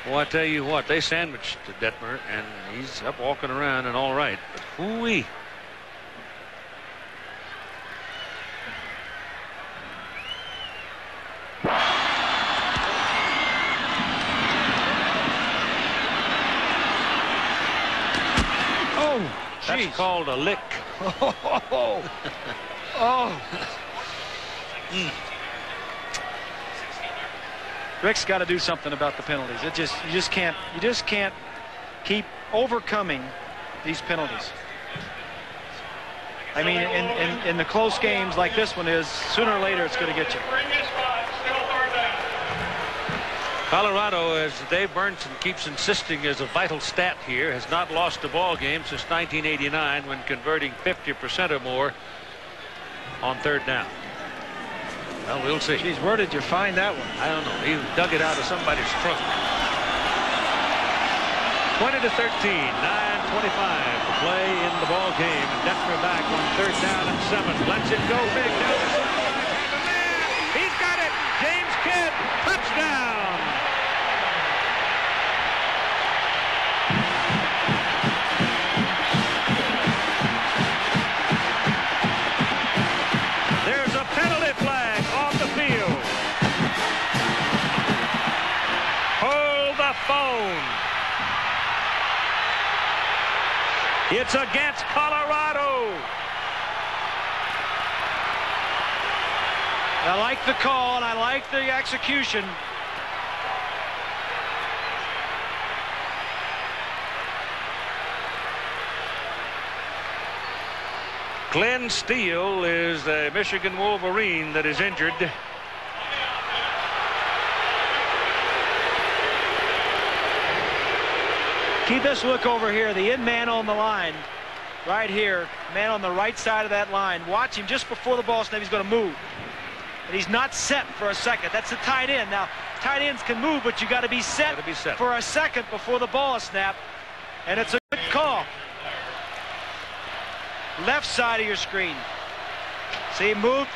Well, I tell you what, they sandwiched Detmer, and he's up walking around and all right. But hoo-wee. Oh, that's called a lick. Oh. Rick's got to do something about the penalties. You just can't keep overcoming these penalties. I mean, in the close games like this one is, sooner or later it's going to get you. Colorado, as Dave Burnson keeps insisting is a vital stat here, has not lost a ball game since 1989 when converting 50% or more on 3rd down. Well, we'll see. Geez, where did you find that one? I don't know. He dug it out of somebody's trunk. 20 to 13, 9:25 to play in the ball game. And Detmer back on 3rd down and 7. Lets it go big down the sideline. The man, he's got it. James Kidd, touchdown. There's a penalty flag on the field. Hold the phone. It's against Colorado. I like the call and I like the execution. Glenn Steele is a Michigan Wolverine that is injured. Keep this look over here. The in man on the line. Right here. Man on the right side of that line. Watch him just before the ball snap. He's going to move. And he's not set for a second. That's the tight end. Now, tight ends can move, but you got to be set for a second before the ball is snapped. And it's a good call. Left side of your screen. See, moved.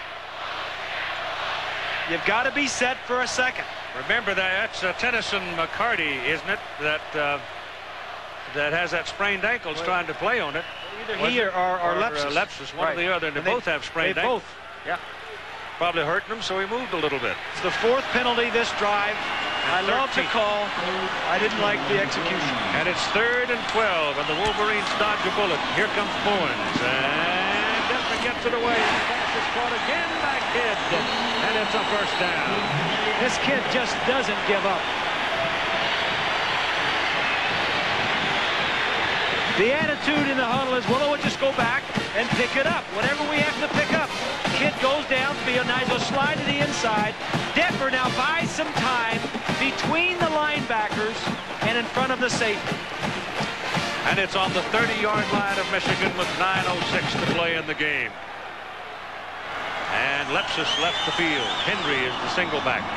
You've got to be set for a second. Remember that's Tennyson McCarty, isn't it? That has that sprained ankle, trying to play on it. Either he or Lepsis. Lepsis, one or the other, and they both have sprained ankles. Yeah. Probably hurting him, so he moved a little bit. It's the 4th penalty this drive. I love the call. I didn't like the execution. And it's 3rd and 12, and the Wolverines dodge a bullet. Here comes Bowens, and Detmer gets it away. The pass is caught again by Kidd, and it's a 1st down. This kid just doesn't give up. The attitude in the huddle is, well, we'll just go back and pick it up. Whatever we have to pick up. Kidd goes downfield. Now he's going to slide to the inside. Detmer now buys some time between the linebackers and in front of the safety. And it's on the 30-yard line of Michigan with 9:06 to play in the game. And Lepsis left the field. Henry is the single back.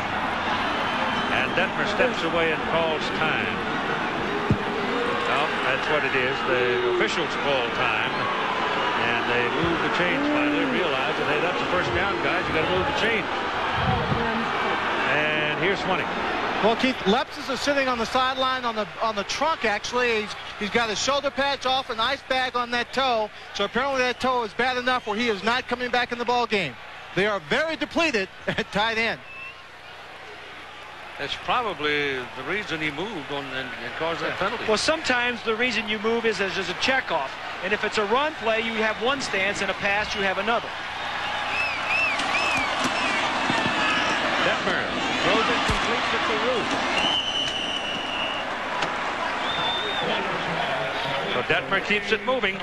And Detmer steps away and calls time. Well, that's what it is. The officials call time. move the chains. Finally realized that, hey, that's the first down, guys. You got to move the chains. And here's Swanee. Well, Keith, Lepsis is sitting on the sideline on the trunk, actually. He's got his shoulder patch off, an ice bag on that toe. So apparently that toe is bad enough where he is not coming back in the ball game. They are very depleted at tight end. That's probably the reason he moved and caused that penalty. Well, sometimes the reason you move is as a checkoff. And if it's a run play, you have one stance, and a pass, you have another. Detmer throws it complete to Caruth. So Detmer keeps it moving.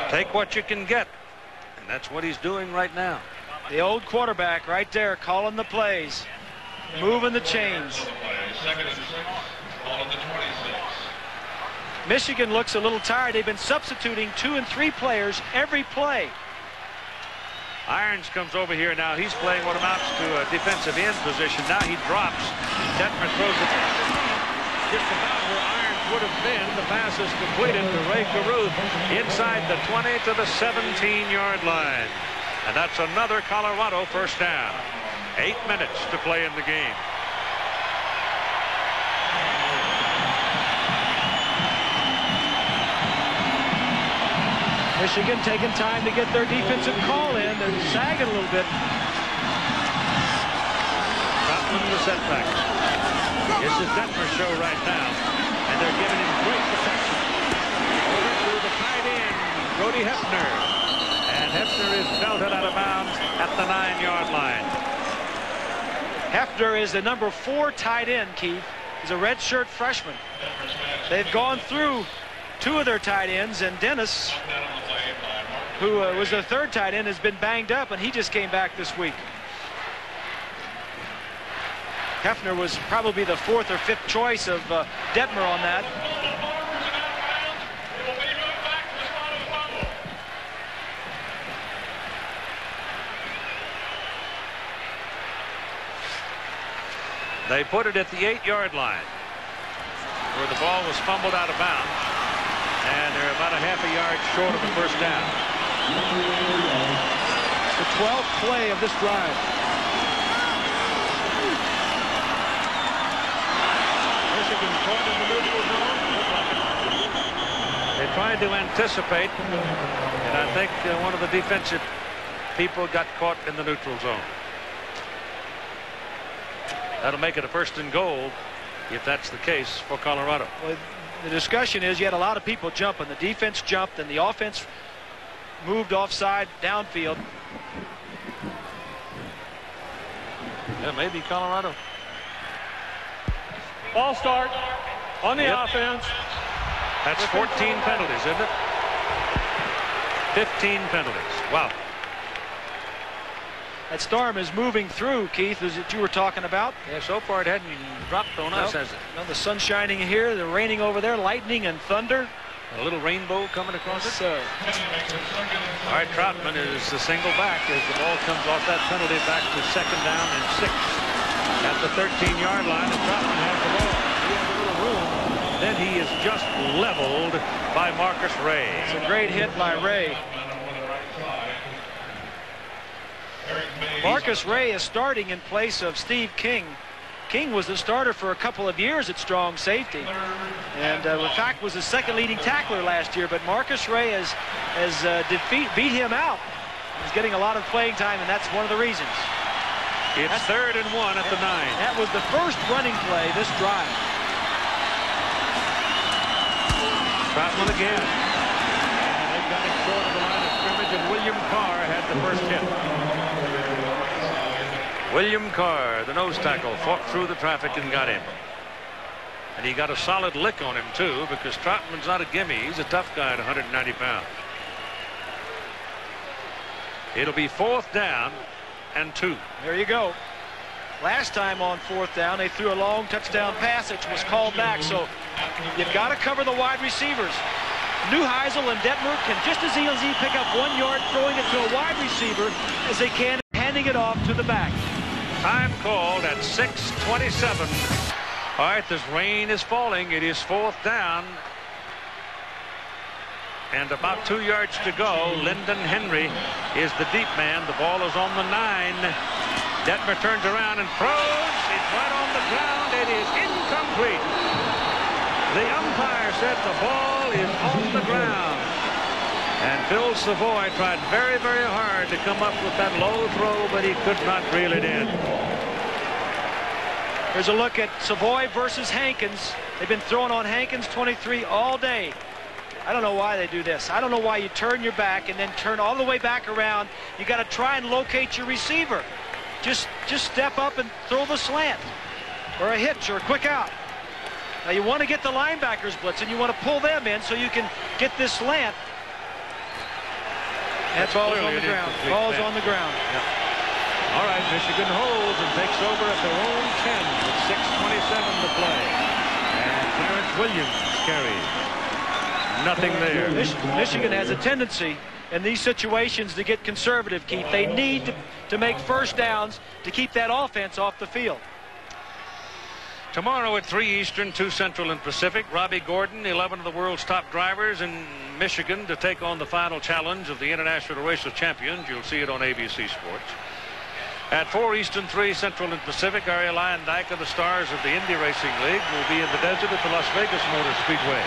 Take what you can get. And that's what he's doing right now. The old quarterback right there calling the plays, moving the chains. Michigan looks a little tired. They've been substituting 2 and 3 players every play. Irons comes over here now. He's playing what amounts to a defensive end position. Now he drops. Detmer throws it just about where Irons would have been. The pass is completed to Ray Caruth inside the 20 to the 17-yard line. And that's another Colorado first down. 8 minutes to play in the game. Michigan taking time to get their defensive call in. They're sagging a little bit. Trotman the setback. This is Detmer's show right now. And they're giving him great protection. Over to the tight end, Brody Hefner. And Hefner is belted out of bounds at the 9-yard line. Hefner is the number 4 tight end, Keith. He's a redshirt freshman. They've gone through 2 of their tight ends, and Dennis, who was their 3rd tight end, has been banged up, and he just came back this week. Hefner was probably the 4th or 5th choice of Detmer on that. They put it at the 8-yard line where the ball was fumbled out of bounds, and they're about a half a yard short of the first down. The 12th play of this drive. Michigan caught in the neutral zone. They tried to anticipate, and I think one of the defensive people got caught in the neutral zone. That'll make it a 1st and goal if that's the case for Colorado. Well, the discussion is you had a lot of people jumping. The defense jumped and the offense moved offside downfield. Yeah, maybe Colorado. Ball start on the offense. That's 14 penalties, isn't it? 15 penalties. Wow. That storm is moving through, Keith, as you were talking about. Yeah, so far it hadn't dropped on us, has it? No, the sun's shining here, the raining over there, lightning and thunder. A little rainbow coming across it. So, all right, Troutman is the single back as the ball comes off that penalty back to 2nd down and 6 at the 13-yard line, and Troutman has the ball. He has a little room. Then he is just leveled by Marcus Ray. It's a great hit by Ray. Marcus Ray is starting in place of Steve King. King was the starter for a couple of years at strong safety, and in fact was the 2nd leading tackler last year. But Marcus Ray has beat him out. He's getting a lot of playing time, and that's one of the reasons. It's 3rd and 1 at the 9. That was the first running play this drive. Troutman again. And they've got it short of the line of scrimmage, and William Carr had the first hit. William Carr, the nose tackle, fought through the traffic and got him. And he got a solid lick on him, too, because Troutman's not a gimme. He's a tough guy at 190 pounds. It'll be 4th down and 2. There you go. Last time on 4th down, they threw a long touchdown pass, which was called back. So you've got to cover the wide receivers. Neuheisel and Detmer can just as easily pick up 1 yard throwing it to a wide receiver as they can handing it off to the back. Time called at 6:27. All right, this rain is falling. It is 4th down and about 2 yards to go. Lyndon Henry is the deep man. The ball is on the 9. Detmer turns around and throws. It's right on the ground. It is incomplete. The umpire said the ball is on the ground. And Phil Savoy tried very, very hard to come up with that low throw, but he could not reel it in. Here's a look at Savoy versus Hankins. They've been throwing on Hankins 23 all day. I don't know why they do this. I don't know why you turn your back and then turn all the way back around. You got to try and locate your receiver. Just step up and throw the slant or a hitch or a quick out. Now you want to get the linebackers blitz and you want to pull them in so you can get this slant. That ball's on the ground. Ball's on the ground. Yep. All right, Michigan holds and takes over at their own 10 with 6:27 to play. And Clarence Williams carries. Nothing there. Michigan has a tendency in these situations to get conservative, Keith. They need to make first downs to keep that offense off the field. Tomorrow at 3 Eastern, 2 Central and Pacific, Robbie Gordon, 11 of the world's top drivers in Michigan, to take on the final challenge of the International Race of Champions. You'll see it on ABC Sports. At 4 Eastern, 3 Central and Pacific, Aria Leyendyke of the stars of the Indy Racing League will be in the desert at the Las Vegas Motor Speedway.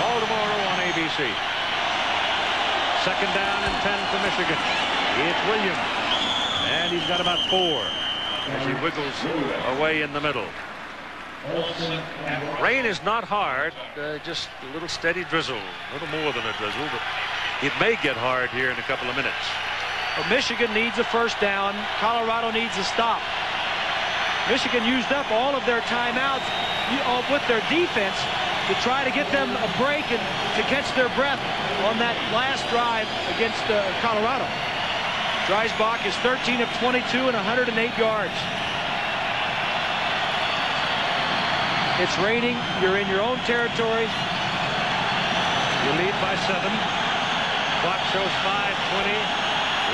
All tomorrow on ABC. Second down and 10 for Michigan. It's Williams. And he's got about 4 as he wiggles away in the middle. Rain is not hard, just a little steady drizzle. A little more than a drizzle, but it may get hard here in a couple of minutes. Well, Michigan needs a first down. Colorado needs a stop. Michigan used up all of their timeouts with their defense to try to get them a break and to catch their breath on that last drive against Colorado. Dreisbach is 13 of 22 and 108 yards. It's raining. You're in your own territory. You lead by 7. Clock shows 5:20.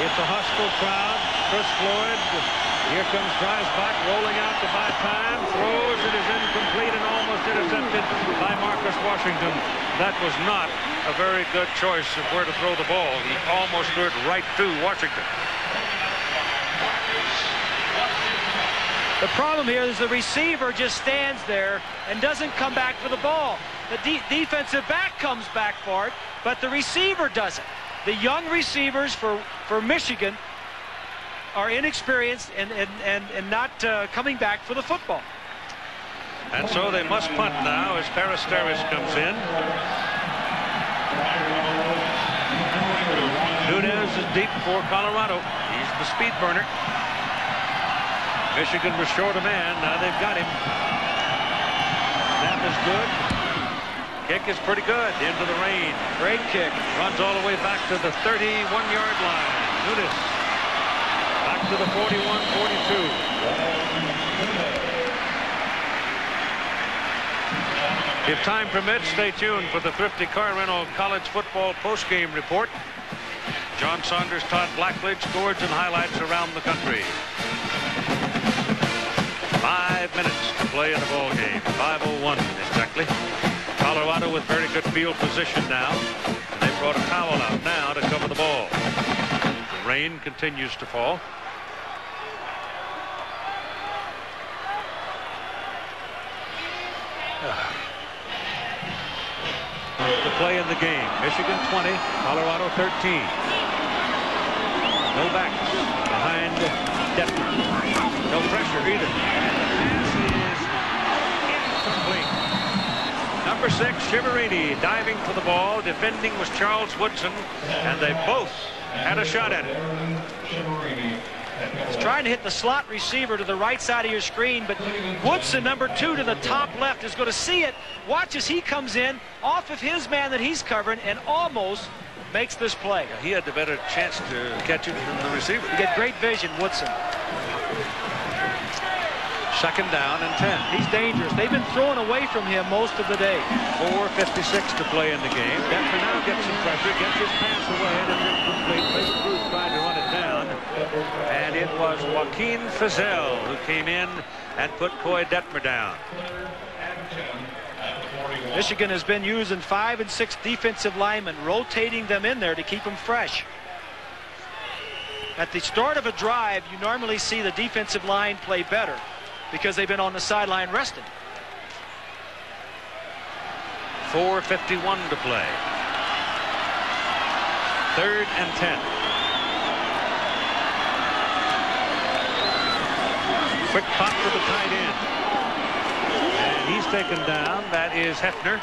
It's a hostile crowd. Chris Floyd. Here comes Dreisbach rolling out to buy time. Throws. It is incomplete and almost intercepted by Marcus Washington. That was not a very good choice of where to throw the ball. He almost threw it right to Washington. The problem here is the receiver just stands there and doesn't come back for the ball. The defensive back comes back for it, but the receiver doesn't. The young receivers for Michigan are inexperienced and not coming back for the football. And so they must punt now as Peristeris comes in. Nunez is deep for Colorado. He's the speed burner. Michigan was short a man. Now they've got him. Snap is good. Kick is pretty good. Into the rain. Great kick. Runs all the way back to the 31-yard line. Nunez back to the 41-42. If time permits, stay tuned for the Thrifty Car Rental College Football postgame report. John Saunders, Todd Blackledge, scores and highlights around the country. 5 minutes to play in the ball game. 5:01 exactly. Colorado with very good field position now. And they brought a towel out now to cover the ball. The rain continues to fall. To play in the game. Michigan 20, Colorado 13. No backs behind Detmer. No pressure either. And the pass is incomplete. Number 6, Shiverini diving for the ball. Defending was Charles Woodson, and they both had a shot at it. He's trying to hit the slot receiver to the right side of your screen, but Woodson, number 2 to the top left, is going to see it. Watch as he comes in off of his man that he's covering and almost makes this play. Yeah, he had the better chance to catch it than the receiver. You get great vision, Woodson. Second down and 10. He's dangerous. They've been throwing away from him most of the day. 4:56 to play in the game. Detmer now gets some pressure, gets his pass away, and it's incomplete. Mason Cruz tried to run it down, and it was Joaquin Fizel who came in and put Coy Detmer down. Michigan has been using 5 and 6 defensive linemen, rotating them in there to keep them fresh. At the start of a drive, you normally see the defensive line play better because they've been on the sideline resting. 4:51 to play. 3rd and 10. Quick pop to the tight end. And he's taken down. That is Hefner.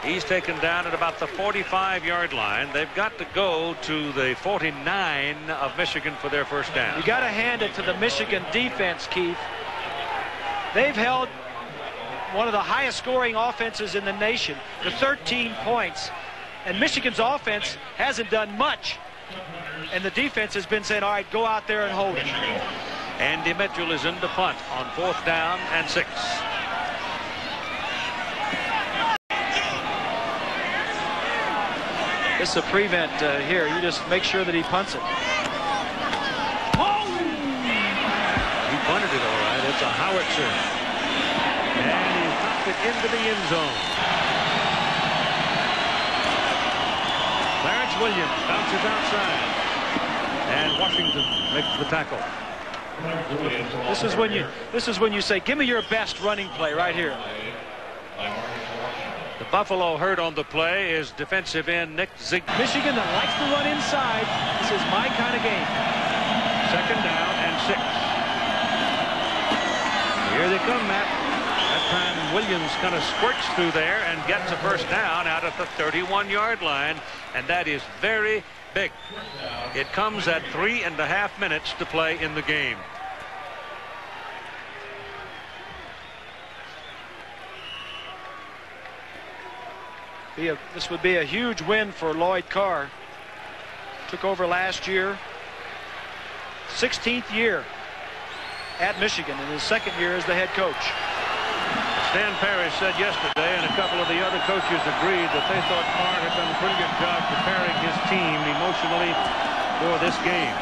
He's taken down at about the 45-yard line. They've got to go to the 49 of Michigan for their first down. You got to hand it to the Michigan defense, Keith. They've held one of the highest scoring offenses in the nation to 13 points. And Michigan's offense hasn't done much. And the defense has been saying, all right, go out there and hold it. Andy Mitchell is in to punt on 4th down and 6. This is a prevent here. You just make sure that he punts it. He punted it all right. It's a howitzer. And he knocked it into the end zone. Clarence Williams bounces outside. And Washington makes the tackle. This is when you say, give me your best running play right here. The Buffalo hurt on the play is defensive end Nick Zig. Michigan that likes to run inside. This is my kind of game. 2nd down and 6. Here they come, Matt. That time Williams kind of squirts through there and gets a first down out at the 31-yard line, and that is very big. It comes at 3.5 minutes to play in the game. This would be a huge win for Lloyd Carr. Took over last year. 16th year at Michigan in his 2nd year as the head coach. Stan Parrish said yesterday, and a couple of the other coaches agreed, that they thought Carr had done a pretty good job preparing his team emotionally for this game.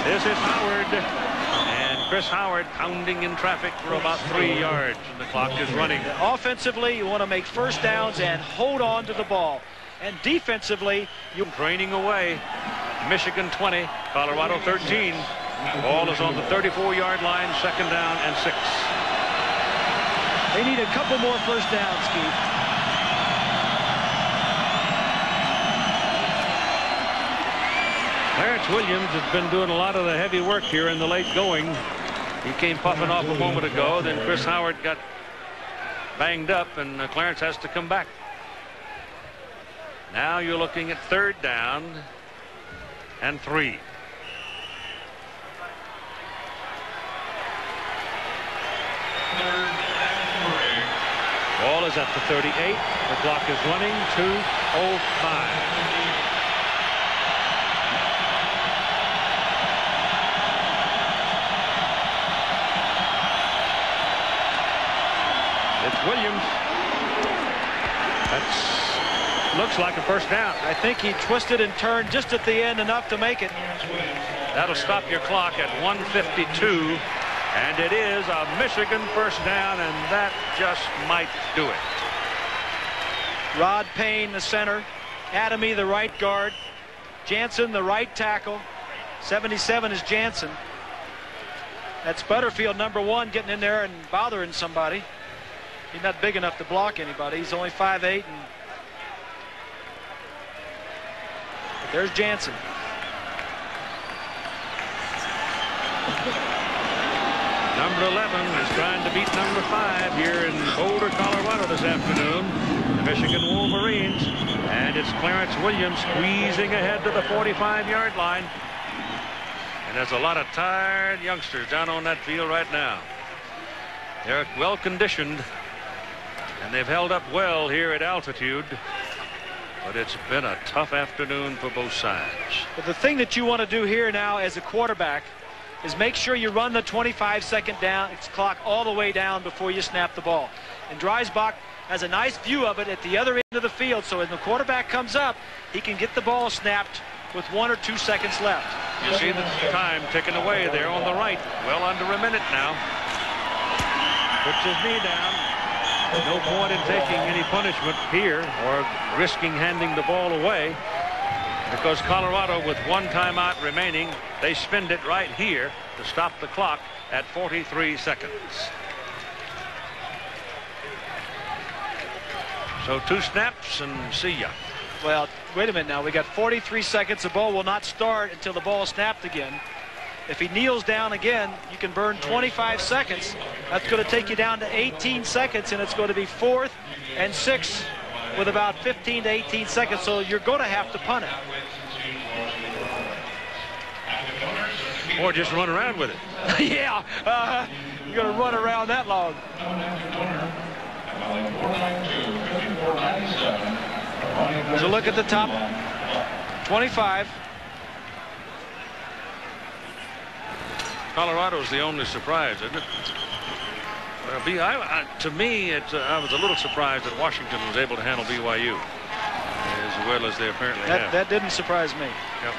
This is Howard, and Chris Howard pounding in traffic for about 3 yards, and the clock is running. Offensively, you want to make first downs and hold on to the ball. And defensively, you're draining away. Michigan 20, Colorado 13. Ball is on the 34-yard line, 2nd down and 6. They need a couple more first downs, Keith. Clarence Williams has been doing a lot of the heavy work here in the late going. He came puffing off a moment ago. Then Chris Howard got banged up, and Clarence has to come back. Now you're looking at 3rd down and 3. Ball is at the 38. The clock is running. 2:05. It's Williams. That looks like a first down. I think he twisted and turned just at the end enough to make it. That'll stop your clock at 1:52. And it is a Michigan first down, and that just might do it. Rod Payne, the center. Adamy, the right guard. Jansen, the right tackle. 77 is Jansen. That's Butterfield, number 1, getting in there and bothering somebody. He's not big enough to block anybody. He's only 5'8". But there's Jansen. Number 11 is trying to beat number 5 here in Boulder, Colorado this afternoon. The Michigan Wolverines. And it's Clarence Williams squeezing ahead to the 45-yard line. And there's a lot of tired youngsters down on that field right now. They're well conditioned, and they've held up well here at altitude. But it's been a tough afternoon for both sides. But the thing that you want to do here now as a quarterback is make sure you run the 25-second down clock all the way down before you snap the ball. And Dreisbach has a nice view of it at the other end of the field, so when the quarterback comes up, he can get the ball snapped with 1 or 2 seconds left. You see the time ticking away there on the right. Well under a minute now. Puts his knee down. No point in taking any punishment here or risking handing the ball away, because Colorado, with 1 timeout remaining, they spend it right here to stop the clock at 43 seconds. So 2 snaps and see ya. Well, wait a minute now. We got 43 seconds. The ball will not start until the ball is snapped again. If he kneels down again, you can burn 25 seconds. That's going to take you down to 18 seconds, and it's going to be 4th and 6 with about 15 to 18 seconds. So you're going to have to punt it. Or just run around with it. Yeah, you're going to run around that long. So look at the top 25. Colorado's the only surprise, isn't it? To me, I was a little surprised that Washington was able to handle BYU as well as they apparently have. That didn't surprise me. Yep.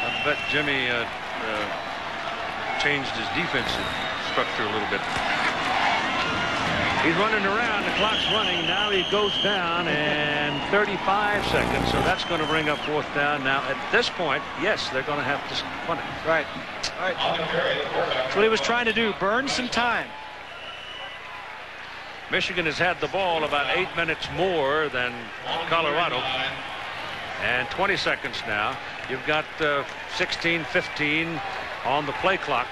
I bet Jimmy changed his defensive structure a little bit. He's running around. The clock's running. Now he goes down, and 35 seconds. So that's going to bring up 4th down. Now, at this point, yes, they're going to have to punt it. Right. All right. That's what he was trying to do. Burn some time. Michigan has had the ball about 8 minutes more than Colorado. And 20 seconds now. You've got 16-15 on the play clock.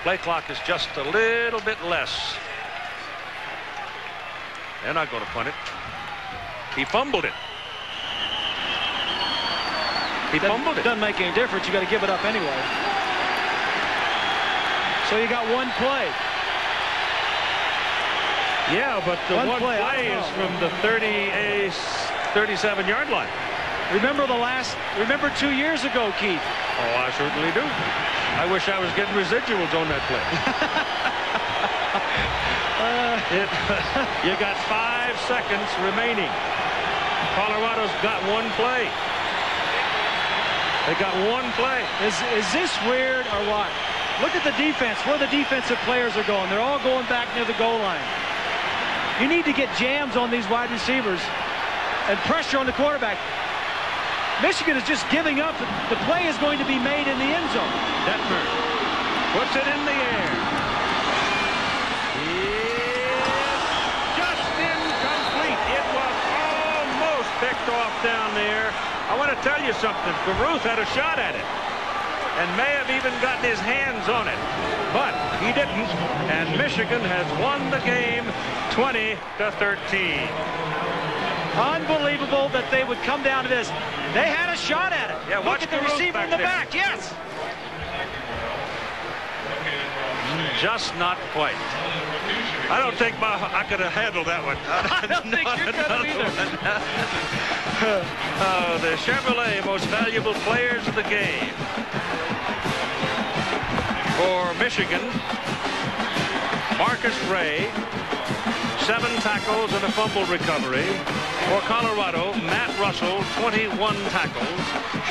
Play clock is just a little bit less. They're not going to punt it. He fumbled it. Fumbled it. Doesn't make any difference. You got to give it up anyway. So you got 1 play. Yeah, but the one play is from the 37-yard line. Remember 2 years ago, Keith? Oh, I certainly do. I wish I was getting residuals on that play. You got 5 seconds remaining. Colorado's got 1 play. They got 1 play. Is this weird or what? Look at the defense, where the defensive players are going. They're all going back near the goal line. You need to get jams on these wide receivers and pressure on the quarterback. Michigan is just giving up. The play is going to be made in the end zone. Detmer puts it in the air. It's just incomplete. It was almost picked off down there. I want to tell you something. Caruth had a shot at it and may have even gotten his hands on it, but he didn't, and Michigan has won the game 20-13. Unbelievable that they would come down to this. They had a shot at it. Yeah, look at the receiver in the back. Yes. Just not quite. I don't think I could have handled that one. I don't think you could have either. The Chevrolet most valuable players of the game. For Michigan, Marcus Ray, 7 tackles and a fumble recovery. For Colorado, Matt Russell, 21 tackles.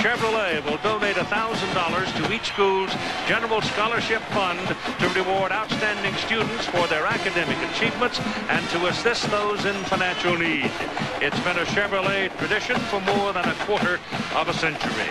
Chevrolet will donate $1,000 to each school's general scholarship fund to reward outstanding students for their academic achievements and to assist those in financial need. It's been a Chevrolet tradition for more than a quarter of a century.